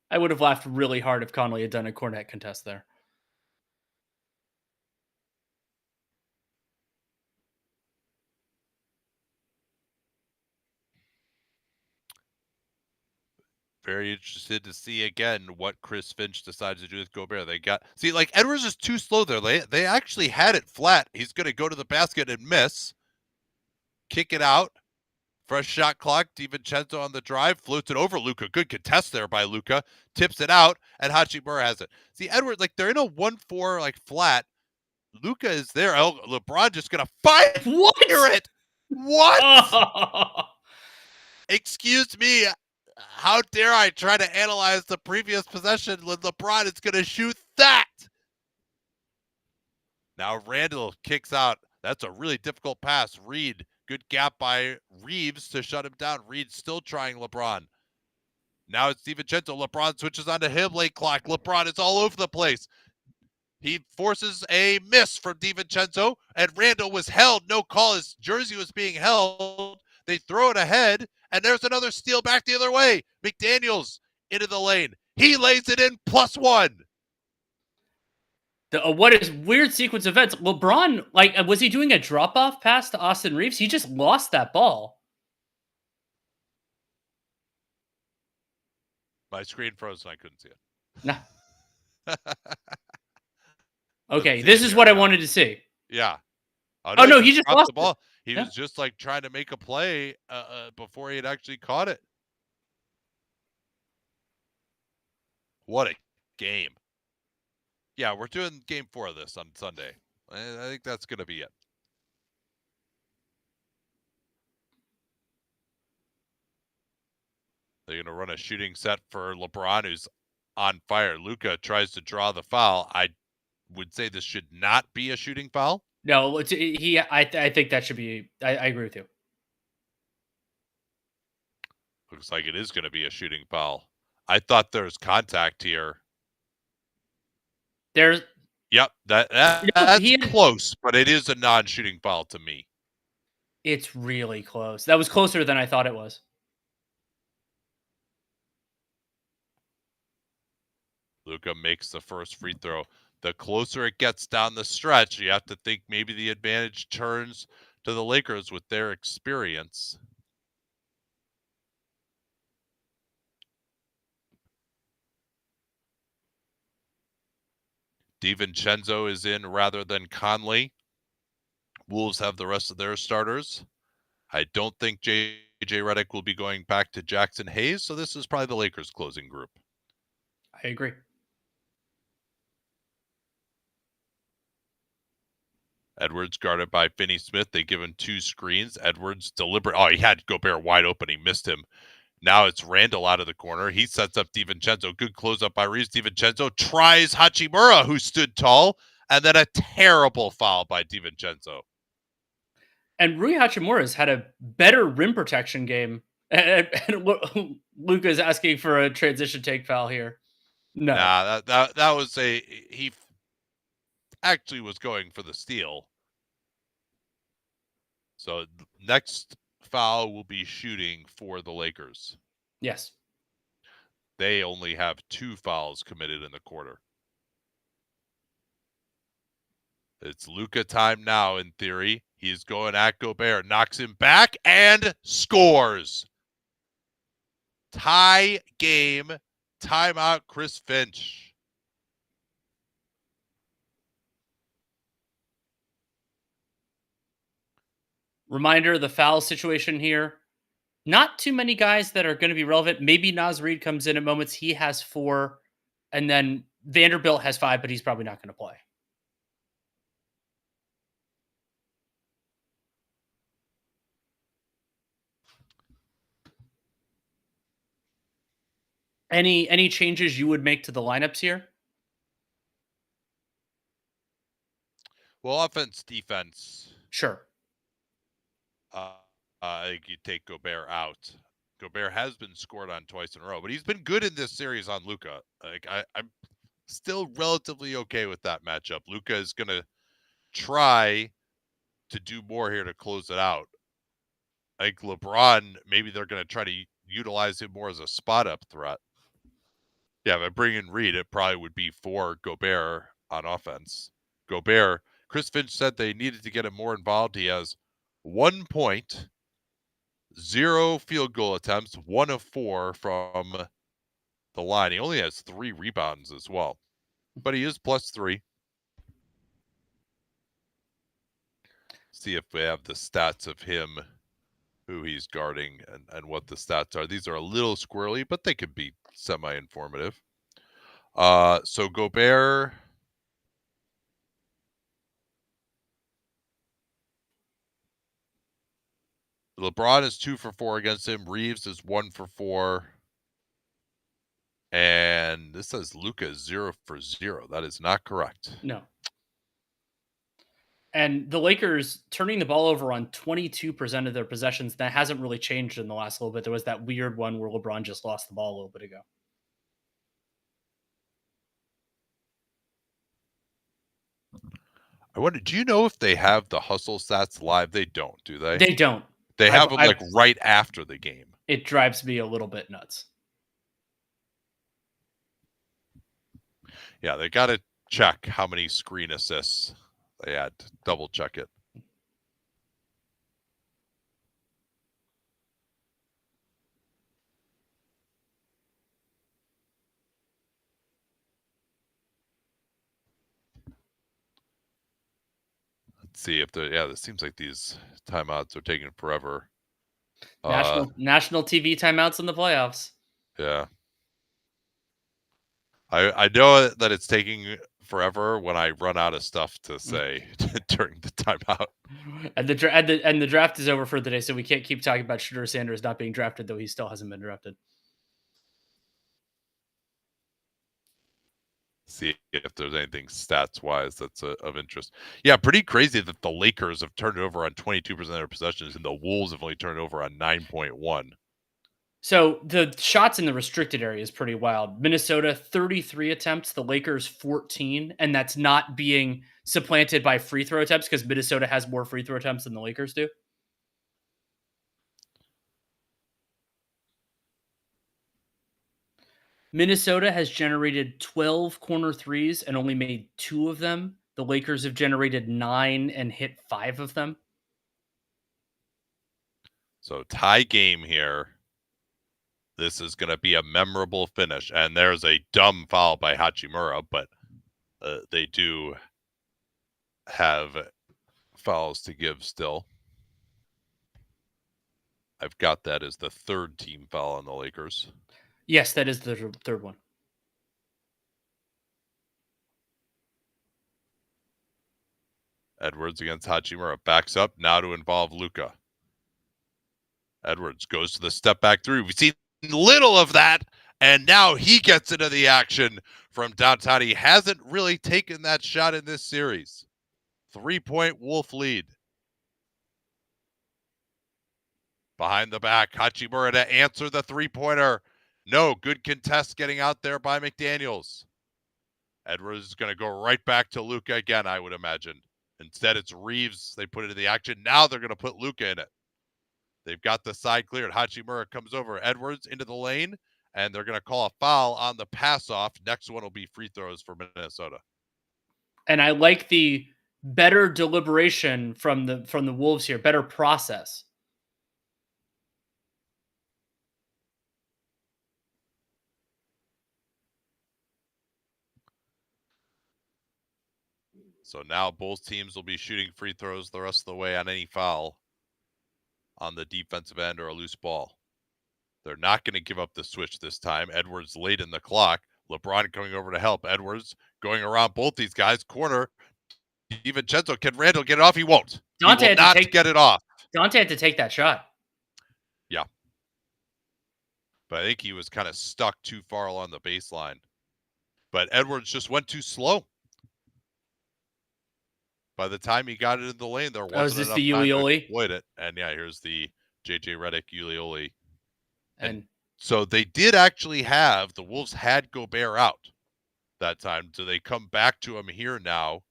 I would have laughed really hard if Conley had done a cornet contest there. Very interested to see again what Chris Finch decides to do with Gobert. Edwards is too slow there. They actually had it flat. He's going to go to the basket and miss. Kick it out. Fresh shot clock. DiVincenzo on the drive. Floats it over Luka. Good contest there by Luka. Tips it out, and Hachimura has it. See, Edwards, like, they're in a 1-4, like, flat. Luka is there. Oh, LeBron just going to fire What? it. What? Oh. Excuse me. How dare I try to analyze the previous possession when LeBron is going to shoot that? Now Randall kicks out. That's a really difficult pass. Reed, good gap by Reeves to shut him down. Reed still trying LeBron. Now it's DiVincenzo. LeBron switches onto him. Late clock. LeBron is all over the place. He forces a miss from DiVincenzo, and Randall was held. No call. His jersey was being held. They throw it ahead, and there's another steal back the other way. McDaniels into the lane. He lays it in +1. What is weird sequence of events? LeBron, like, was he doing a drop-off pass to Austin Reeves? He just lost that ball. My screen froze and I couldn't see it. Nah. Okay, this is what I wanted to see. Yeah. Oh, no, he just lost the ball. It. He was just like trying to make a play before he had actually caught it. What a game. Yeah, we're doing game 4 of this on Sunday. I think that's going to be it. They're going to run a shooting set for LeBron, who's on fire. Luka tries to draw the foul. I would say this should not be a shooting foul. No, I think that should be. I agree with you. Looks like it is going to be a shooting foul. I thought there was contact here. Yep, that's close, but it is a non-shooting foul to me. It's really close. That was closer than I thought it was. Luka makes the first free throw. The closer it gets down the stretch, you have to think maybe the advantage turns to the Lakers with their experience. DiVincenzo is in rather than Conley. Wolves have the rest of their starters. I don't think J.J. Redick will be going back to Jackson Hayes, so this is probably the Lakers' closing group. I agree. Edwards guarded by Finney-Smith. They give him 2 screens. Edwards deliberate. Oh, he had Gobert wide open. He missed him. Now it's Randall out of the corner. He sets up DiVincenzo. Good close up by Reeves. DiVincenzo tries Hachimura, who stood tall, and then a terrible foul by DiVincenzo. And Rui Hachimura's had a better rim protection game. And Luka's asking for a transition take foul here. No. Nah, that was he actually was going for the steal. So next foul will be shooting for the Lakers. Yes. They only have 2 fouls committed in the quarter. It's Luka time now, in theory. He's going at Gobert, knocks him back, and scores. Tie game, timeout, Chris Finch. Reminder, the foul situation here. Not too many guys that are going to be relevant. Maybe Naz Reid comes in at moments. He has 4. And then Vanderbilt has 5, but he's probably not going to play. Any changes you would make to the lineups here? Well, offense, defense. Sure. I think you take Gobert out. Gobert has been scored on twice in a row, but he's been good in this series on Luka. Like I'm still relatively okay with that matchup. Luka is going to try to do more here to close it out. I think LeBron, maybe they're going to try to utilize him more as a spot-up threat. Yeah, if I bring in Reed, it probably would be for Gobert on offense. Gobert, Chris Finch said they needed to get him more involved. He has 1 point, 0 field goal attempts, 1 of 4 from the line. He only has 3 rebounds as well, but he is +3. See if we have the stats of him who he's guarding and what the stats are. These are a little squirrely, but they could be semi-informative. So Gobert, LeBron is 2 for 4 against him. Reeves is 1 for 4. And this says Luka is 0 for 0. That is not correct. No. And the Lakers turning the ball over on 22% of their possessions, that hasn't really changed in the last little bit. There was that weird one where LeBron just lost the ball a little bit ago. I wonder, do you know if they have the hustle stats live? They don't, do they? They don't. They have them like right after the game. It drives me a little bit nuts. Yeah, they got to check how many screen assists they had. Double check it. Let's see if it seems like these timeouts are taking forever. National TV timeouts in the playoffs. Yeah. I know that it's taking forever when I run out of stuff to say during the timeout. And the draft is over for the day, so we can't keep talking about Shedeur Sanders not being drafted, though he still hasn't been drafted. See if there's anything stats-wise that's of interest. Yeah, pretty crazy that the Lakers have turned it over on 22% of their possessions, and the Wolves have only turned it over on 9.1. So the shots in the restricted area is pretty wild. Minnesota 33 attempts, the Lakers 14, and that's not being supplanted by free throw attempts because Minnesota has more free throw attempts than the Lakers do. Minnesota has generated 12 corner threes and only made 2 of them. The Lakers have generated 9 and hit 5 of them. So tie game here. This is going to be a memorable finish. And there's a dumb foul by Hachimura, but they do have fouls to give still. I've got that as the third team foul on the Lakers. Yes, that is the third one. Edwards against Hachimura. Backs up now to involve Luka. Edwards goes to the step back three. We've seen little of that, and now he gets into the action from downtown. He hasn't really taken that shot in this series. 3-point Wolf lead. Behind the back, Hachimura to answer the three-pointer. No, good contest getting out there by McDaniels. Edwards is going to go right back to Luka again, I would imagine. Instead, it's Reeves. They put it in the action. Now they're going to put Luka in it. They've got the side cleared. Hachimura comes over. Edwards into the lane, and they're going to call a foul on the pass-off. Next one will be free throws for Minnesota. And I like the better deliberation from the Wolves here, better process. So now both teams will be shooting free throws the rest of the way on any foul on the defensive end or a loose ball. They're not going to give up the switch this time. Edwards late in the clock. LeBron coming over to help. Edwards going around both these guys. Corner. DiVincenzo, can Randall get it off? He won't. Dante he will not get it off. Dante had to take that shot. Yeah. But I think he was kind of stuck too far along the baseline. But Edwards just went too slow. By the time he got it in the lane, there wasn't enough time to exploit it. And yeah, here's the JJ Redick Ulioli. And so they did actually have, the Wolves had Gobert out that time. So they come back to him here now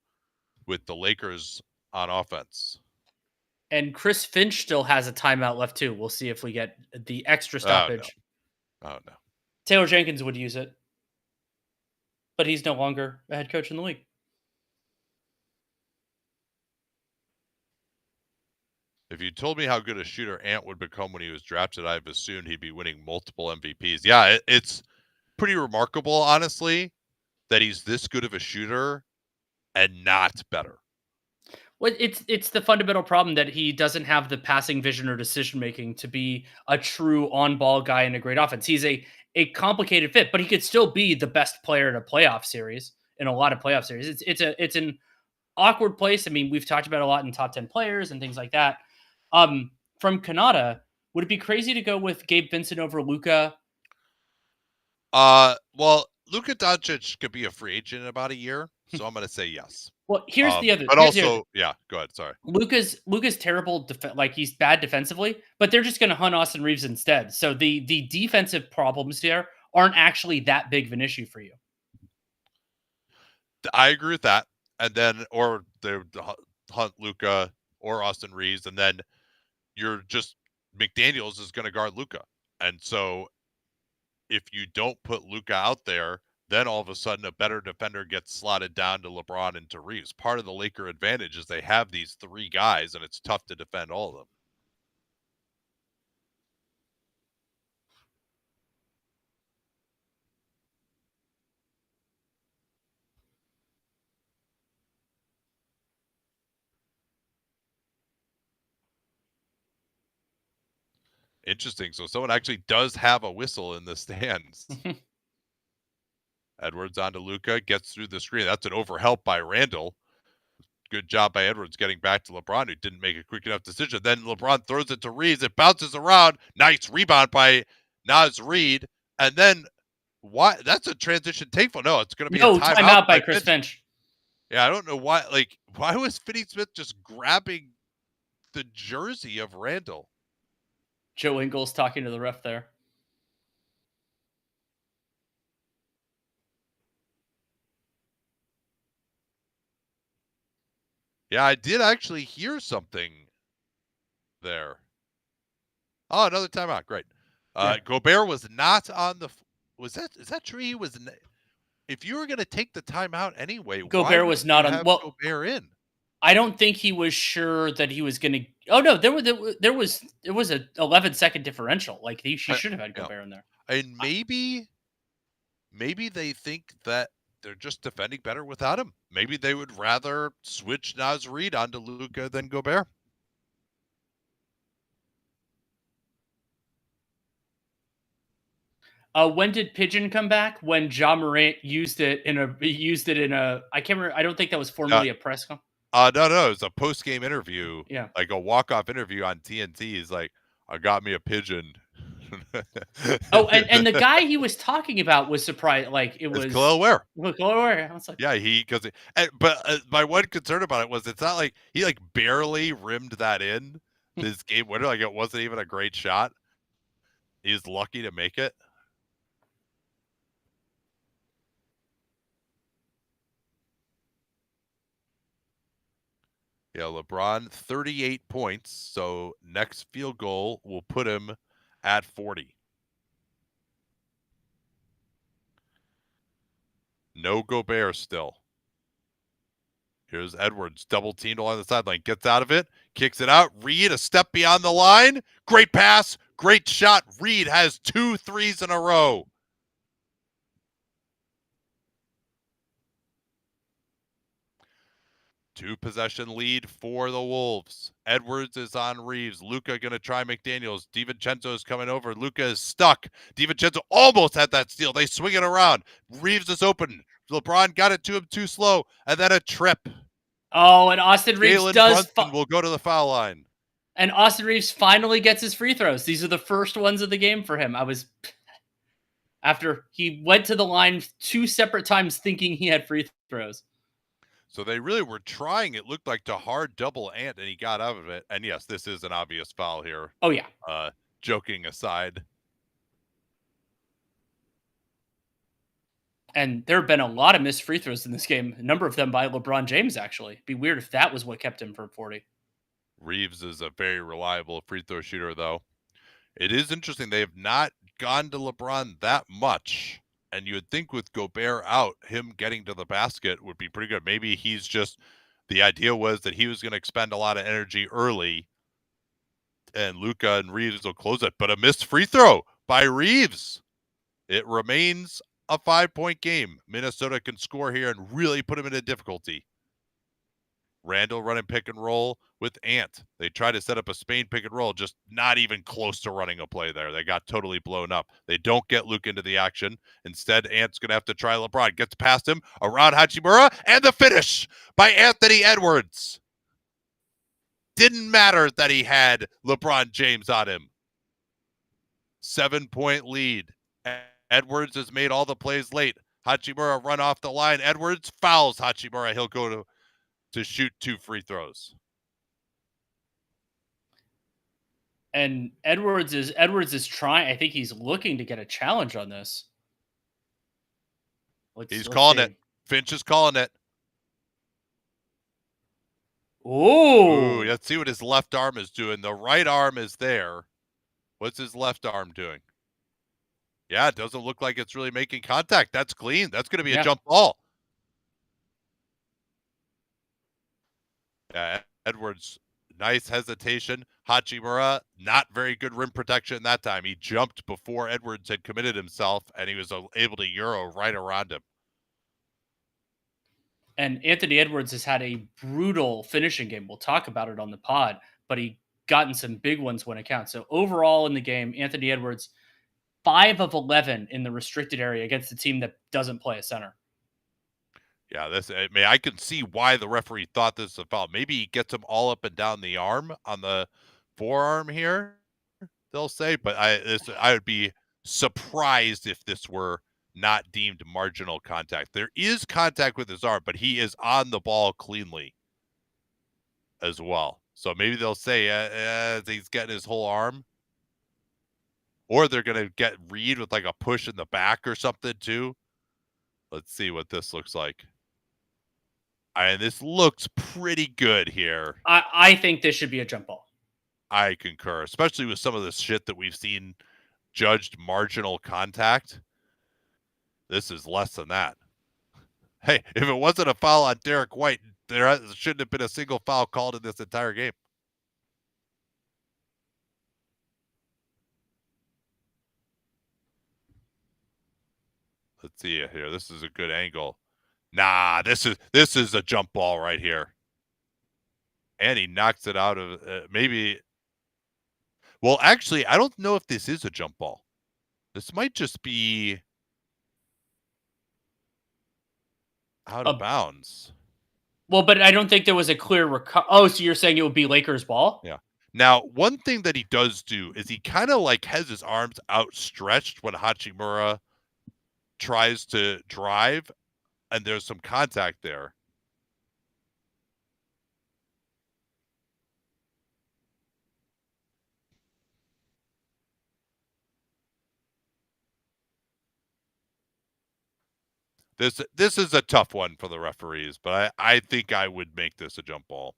with the Lakers on offense. And Chris Finch still has a timeout left too. We'll see if we get the extra stoppage. Oh, no. Taylor Jenkins would use it. But he's no longer a head coach in the league. If you told me how good a shooter Ant would become when he was drafted, I've assumed he'd be winning multiple MVPs. Yeah, it's pretty remarkable, honestly, that he's this good of a shooter and not better. Well, it's the fundamental problem that he doesn't have the passing vision or decision making to be a true on ball guy in a great offense. He's a complicated fit, but he could still be the best player in a playoff series in a lot of playoff series. It's an awkward place. I mean, we've talked about a lot in top 10 players and things like that. From Canada, would it be crazy to go with Gabe Vincent over Luka? Well, Luka Doncic could be a free agent in about a year, so I'm going to say yes. Well, here's the other. But Here's the other also, yeah, go ahead. Sorry. Luka's terrible. Like he's bad defensively, but they're just going to hunt Austin Reeves instead. So the defensive problems there aren't actually that big of an issue for you. I agree with that. And then, or they hunt Luka or Austin Reeves, and then you're just McDaniels is going to guard Luka. And so if you don't put Luka out there, then all of a sudden a better defender gets slotted down to LeBron and to Reeves. Part of the Laker advantage is they have these three guys, and it's tough to defend all of them. Interesting. So someone actually does have a whistle in the stands. Edwards onto Luka, gets through the screen. That's an overhelp by Randall. Good job by Edwards getting back to LeBron, who didn't make a quick enough decision. Then LeBron throws it to Reeves. It bounces around. Nice rebound by Naz Reid. And then why? That's a transition take. No, it's going to be a timeout by Chris Finch. Yeah, I don't know why. Like, why was Finney-Smith just grabbing the jersey of Randall? Joe Ingles talking to the ref there. Yeah, I did actually hear something there. Oh, another timeout. Great. Yeah. Gobert was not on the. Is that true? He was. If you were going to take the timeout anyway, Gobert was not on. Well, Gobert in. I don't think he was sure that he was going to. Oh no, there was a 11-second differential. Like she should have had Gobert in there. And maybe they think that they're just defending better without him. Maybe they would rather switch Naz Reid onto Luka than Gobert. When did Pigeon come back? When Ja Morant used it in a I can't remember. I don't think that was formally a press conference. No, it was a post-game interview. Yeah. Like a walk-off interview on TNT. He's like, I got me a pigeon. Oh, and the guy he was talking about was surprised. Like it was Khalil Ware. Khalil Ware. I was like, yeah, but my one concern about it was it's not like he like barely rimmed that in this game winner. Like it wasn't even a great shot. He's lucky to make it. Yeah, LeBron, 38 points. So next field goal will put him at 40. No Gobert still. Here's Edwards, double teamed along the sideline. Gets out of it, kicks it out. Reed, a step beyond the line. Great pass, great shot. Reed has 2 threes in a row. Two-possession lead for the Wolves. Edwards is on Reeves. Luka going to try McDaniels. DiVincenzo is coming over. Luka is stuck. DiVincenzo almost had that steal. They swing it around. Reeves is open. LeBron got it to him too slow. And then a trip. Oh, and Austin Reeves will go to the foul line. And Austin Reeves finally gets his free throws. These are the first ones of the game for him. After he went to the line 2 separate times thinking he had free throws. So they really were trying, it looked like, to hard double Ant, and he got out of it. And yes, this is an obvious foul here. Oh, yeah. Joking aside. And there have been a lot of missed free throws in this game. A number of them by LeBron James, actually. It'd be weird if that was what kept him from 40. Reeves is a very reliable free throw shooter, though. It is interesting. They have not gone to LeBron that much. And you would think with Gobert out, him getting to the basket would be pretty good. Maybe he's just, the idea was that he was going to expend a lot of energy early and Luka and Reeves will close it. But a missed free throw by Reeves. It remains a 5-point game. Minnesota can score here and really put him into difficulty. Randall running pick and roll with Ant. They tried to set up a Spain pick and roll, just not even close to running a play there. They got totally blown up. They don't get Luke into the action. Instead, Ant's going to have to try LeBron. Gets past him, around Hachimura, and the finish by Anthony Edwards. Didn't matter that he had LeBron James on him. 7-point lead. Edwards has made all the plays late. Hachimura run off the line. Edwards fouls Hachimura. He'll go to shoot 2 free throws. And Edwards is trying. I think he's looking to get a challenge on this. He's calling it. Finch is calling it. Ooh, let's see what his left arm is doing. The right arm is there. What's his left arm doing? Yeah, it doesn't look like it's really making contact. That's clean. That's going to be a jump ball. Yeah, Edwards, nice hesitation. Hachimura, not very good rim protection that time. He jumped before Edwards had committed himself, and he was able to Euro right around him. And Anthony Edwards has had a brutal finishing game. We'll talk about it on the pod, but he gotten some big ones when it counts. So overall in the game, Anthony Edwards, 5 of 11 in the restricted area against a team that doesn't play a center. Yeah, I can see why the referee thought this was a foul. Maybe he gets him all up and down the arm on the forearm here, they'll say. But I would be surprised if this were not deemed marginal contact. There is contact with his arm, but he is on the ball cleanly as well. So maybe they'll say he's getting his whole arm. Or they're going to get Reed with like a push in the back or something too. Let's see what this looks like. This looks pretty good here. I think this should be a jump ball. I concur, especially with some of the shit that we've seen judged marginal contact. This is less than that. Hey, if it wasn't a foul on Derek White, there shouldn't have been a single foul called in this entire game. Let's see here. This is a good angle. Nah, this is a jump ball right here. And he knocks it out of maybe. Well, actually, I don't know if this is a jump ball. This might just be out of bounds. Well, but I don't think there was a clear Oh, so you're saying it would be Lakers ball? Yeah. Now, one thing that he does do is he kind of like has his arms outstretched when Hachimura tries to drive, and there's some contact there. This is a tough one for the referees, but I think I would make this a jump ball.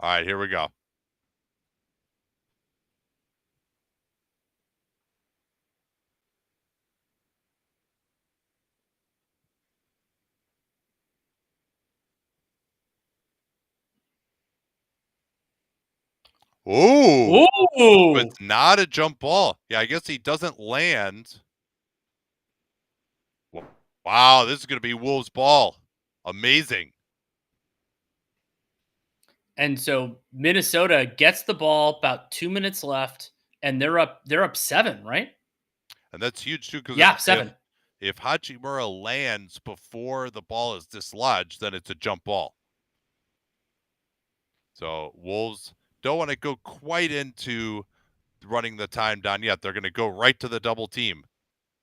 All right, here we go. Ooh. Ooh. It's not a jump ball. Yeah, I guess he doesn't land. Wow, this is going to be Wolves ball. Amazing. And so Minnesota gets the ball, about 2 minutes left, and they're up 7, right? And that's huge too, because 7. If Hachimura lands before the ball is dislodged, then it's a jump ball. So Wolves don't want to go quite into running the time down yet. They're going to go right to the double team.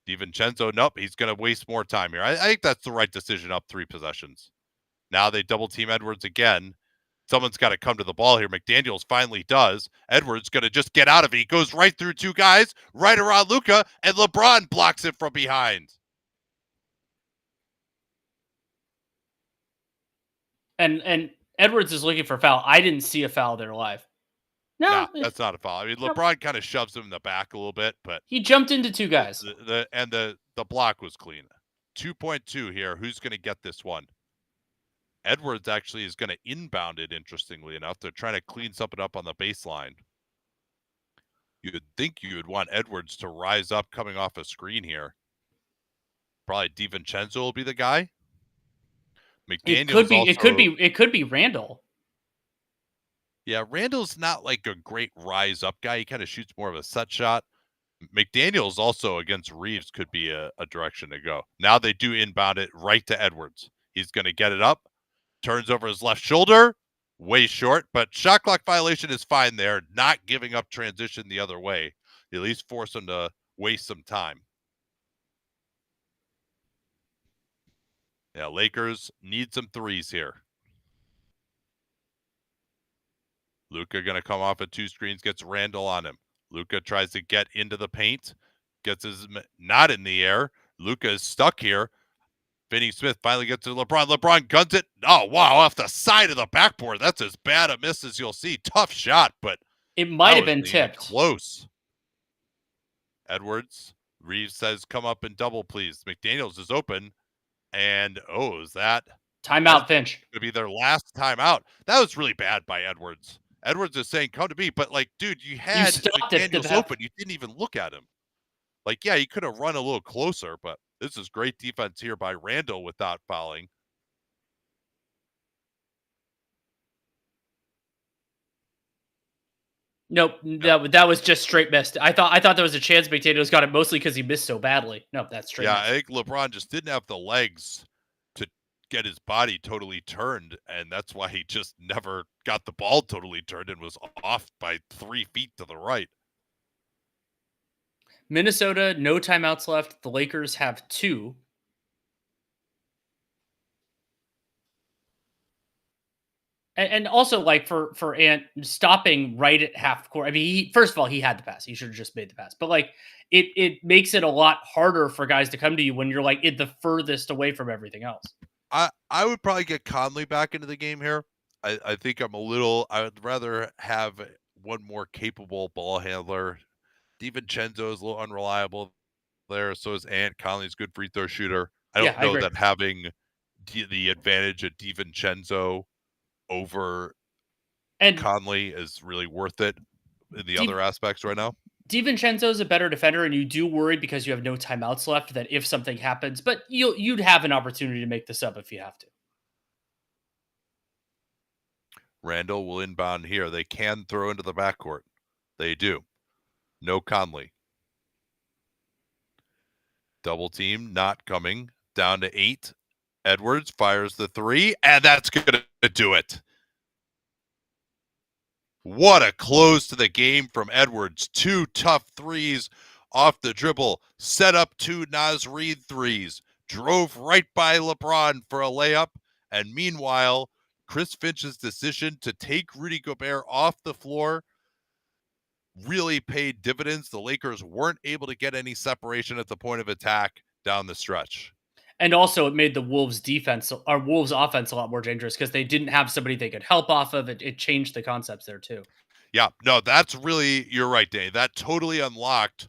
DiVincenzo, nope, he's going to waste more time here. I think that's the right decision, up 3 possessions. Now they double team Edwards again. Someone's got to come to the ball here. McDaniels finally does. Edwards going to just get out of it. He goes right through 2 guys, right around Luka, and LeBron blocks it from behind. And Edwards is looking for a foul. I didn't see a foul there live. No, that's not a foul. I mean, LeBron kind of shoves him in the back a little bit, but he jumped into 2 guys. The block was clean. 2.2 here. Who's going to get this one? Edwards actually is going to inbound it, interestingly enough. They're trying to clean something up on the baseline. You would think you would want Edwards to rise up coming off a screen here. Probably DiVincenzo will be the guy. McDaniels It could be Randall. Yeah, Randall's not like a great rise up guy. He kind of shoots more of a set shot. McDaniels also against Reeves could be a direction to go. Now they do inbound it right to Edwards. He's going to get it up, turns over his left shoulder, way short, but shot clock violation is fine there. Not giving up transition the other way. At least force him to waste some time. Yeah, Lakers need some threes here. Luka going to come off at 2 screens, gets Randall on him. Luka tries to get into the paint, gets his not in the air. Luka is stuck here. Finney-Smith finally gets to LeBron. LeBron guns it. Oh, wow, off the side of the backboard. That's as bad a miss as you'll see. Tough shot, but it might have been tipped. Close. Edwards. Reeves says, come up and double, please. McDaniels is open. And, is that? Timeout, Finch. Going to be their last timeout. That was really bad by Edwards. Edwards is saying, come to me. But, like, dude, you had McDaniels open. You didn't even look at him. Like, yeah, he could have run a little closer, but this is great defense here by Randall without fouling. Nope, that was just straight missed. I thought there was a chance McDaniels got it mostly because he missed so badly. No, that's straight. Yeah, I think LeBron just didn't have the legs to get his body totally turned, and that's why he just never got the ball totally turned and was off by 3 feet to the right. Minnesota, no timeouts left. The Lakers have 2. And also, like, for Ant stopping right at half court. I mean, first of all, he had the pass. He should have just made the pass. But, like, it makes it a lot harder for guys to come to you when you're, like, the furthest away from everything else. I would probably get Conley back into the game here. I think I would rather have one more capable ball handler. DiVincenzo is a little unreliable there. So is Ant. Conley's a good free throw shooter. I don't know that having the advantage of DiVincenzo over Conley is really worth it in the other aspects right now. DiVincenzo is a better defender, and you do worry because you have no timeouts left that if something happens, but you'd have an opportunity to make the sub if you have to. Randall will inbound here. They can throw into the backcourt. They do. No Conley. Double team not coming. Down to 8. Edwards fires the 3, and that's going to do it. What a close to the game from Edwards. 2 tough threes off the dribble. Set up 2 Naz Reid threes. Drove right by LeBron for a layup. And meanwhile, Chris Finch's decision to take Rudy Gobert off the floor really paid dividends. The Lakers weren't able to get any separation at the point of attack down the stretch. And also it made the Wolves offense a lot more dangerous because they didn't have somebody they could help off of. It changed the concepts there too. Yeah, no, that's really, you're right, Dave. That totally unlocked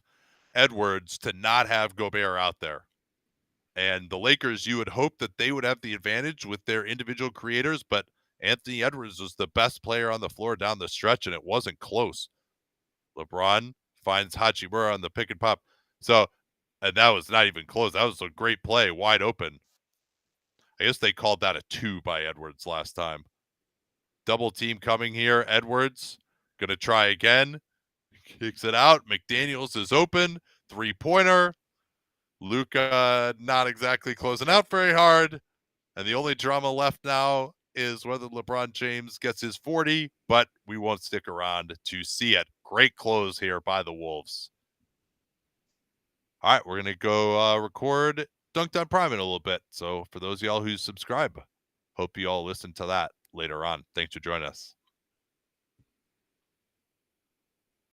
Edwards to not have Gobert out there. And the Lakers, you would hope that they would have the advantage with their individual creators, but Anthony Edwards was the best player on the floor down the stretch, and it wasn't close. LeBron finds Hachimura on the pick and pop. And that was not even close. That was a great play, wide open. I guess they called that a 2 by Edwards last time. Double team coming here. Edwards going to try again. Kicks it out. McDaniels is open. 3-pointer. Luka not exactly closing out very hard. And the only drama left now is whether LeBron James gets his 40, but we won't stick around to see it. Great close here by the Wolves. All right, we're going to go record Dunked on Prime in a little bit. So for those of y'all who subscribe, hope you all listen to that later on. Thanks for joining us.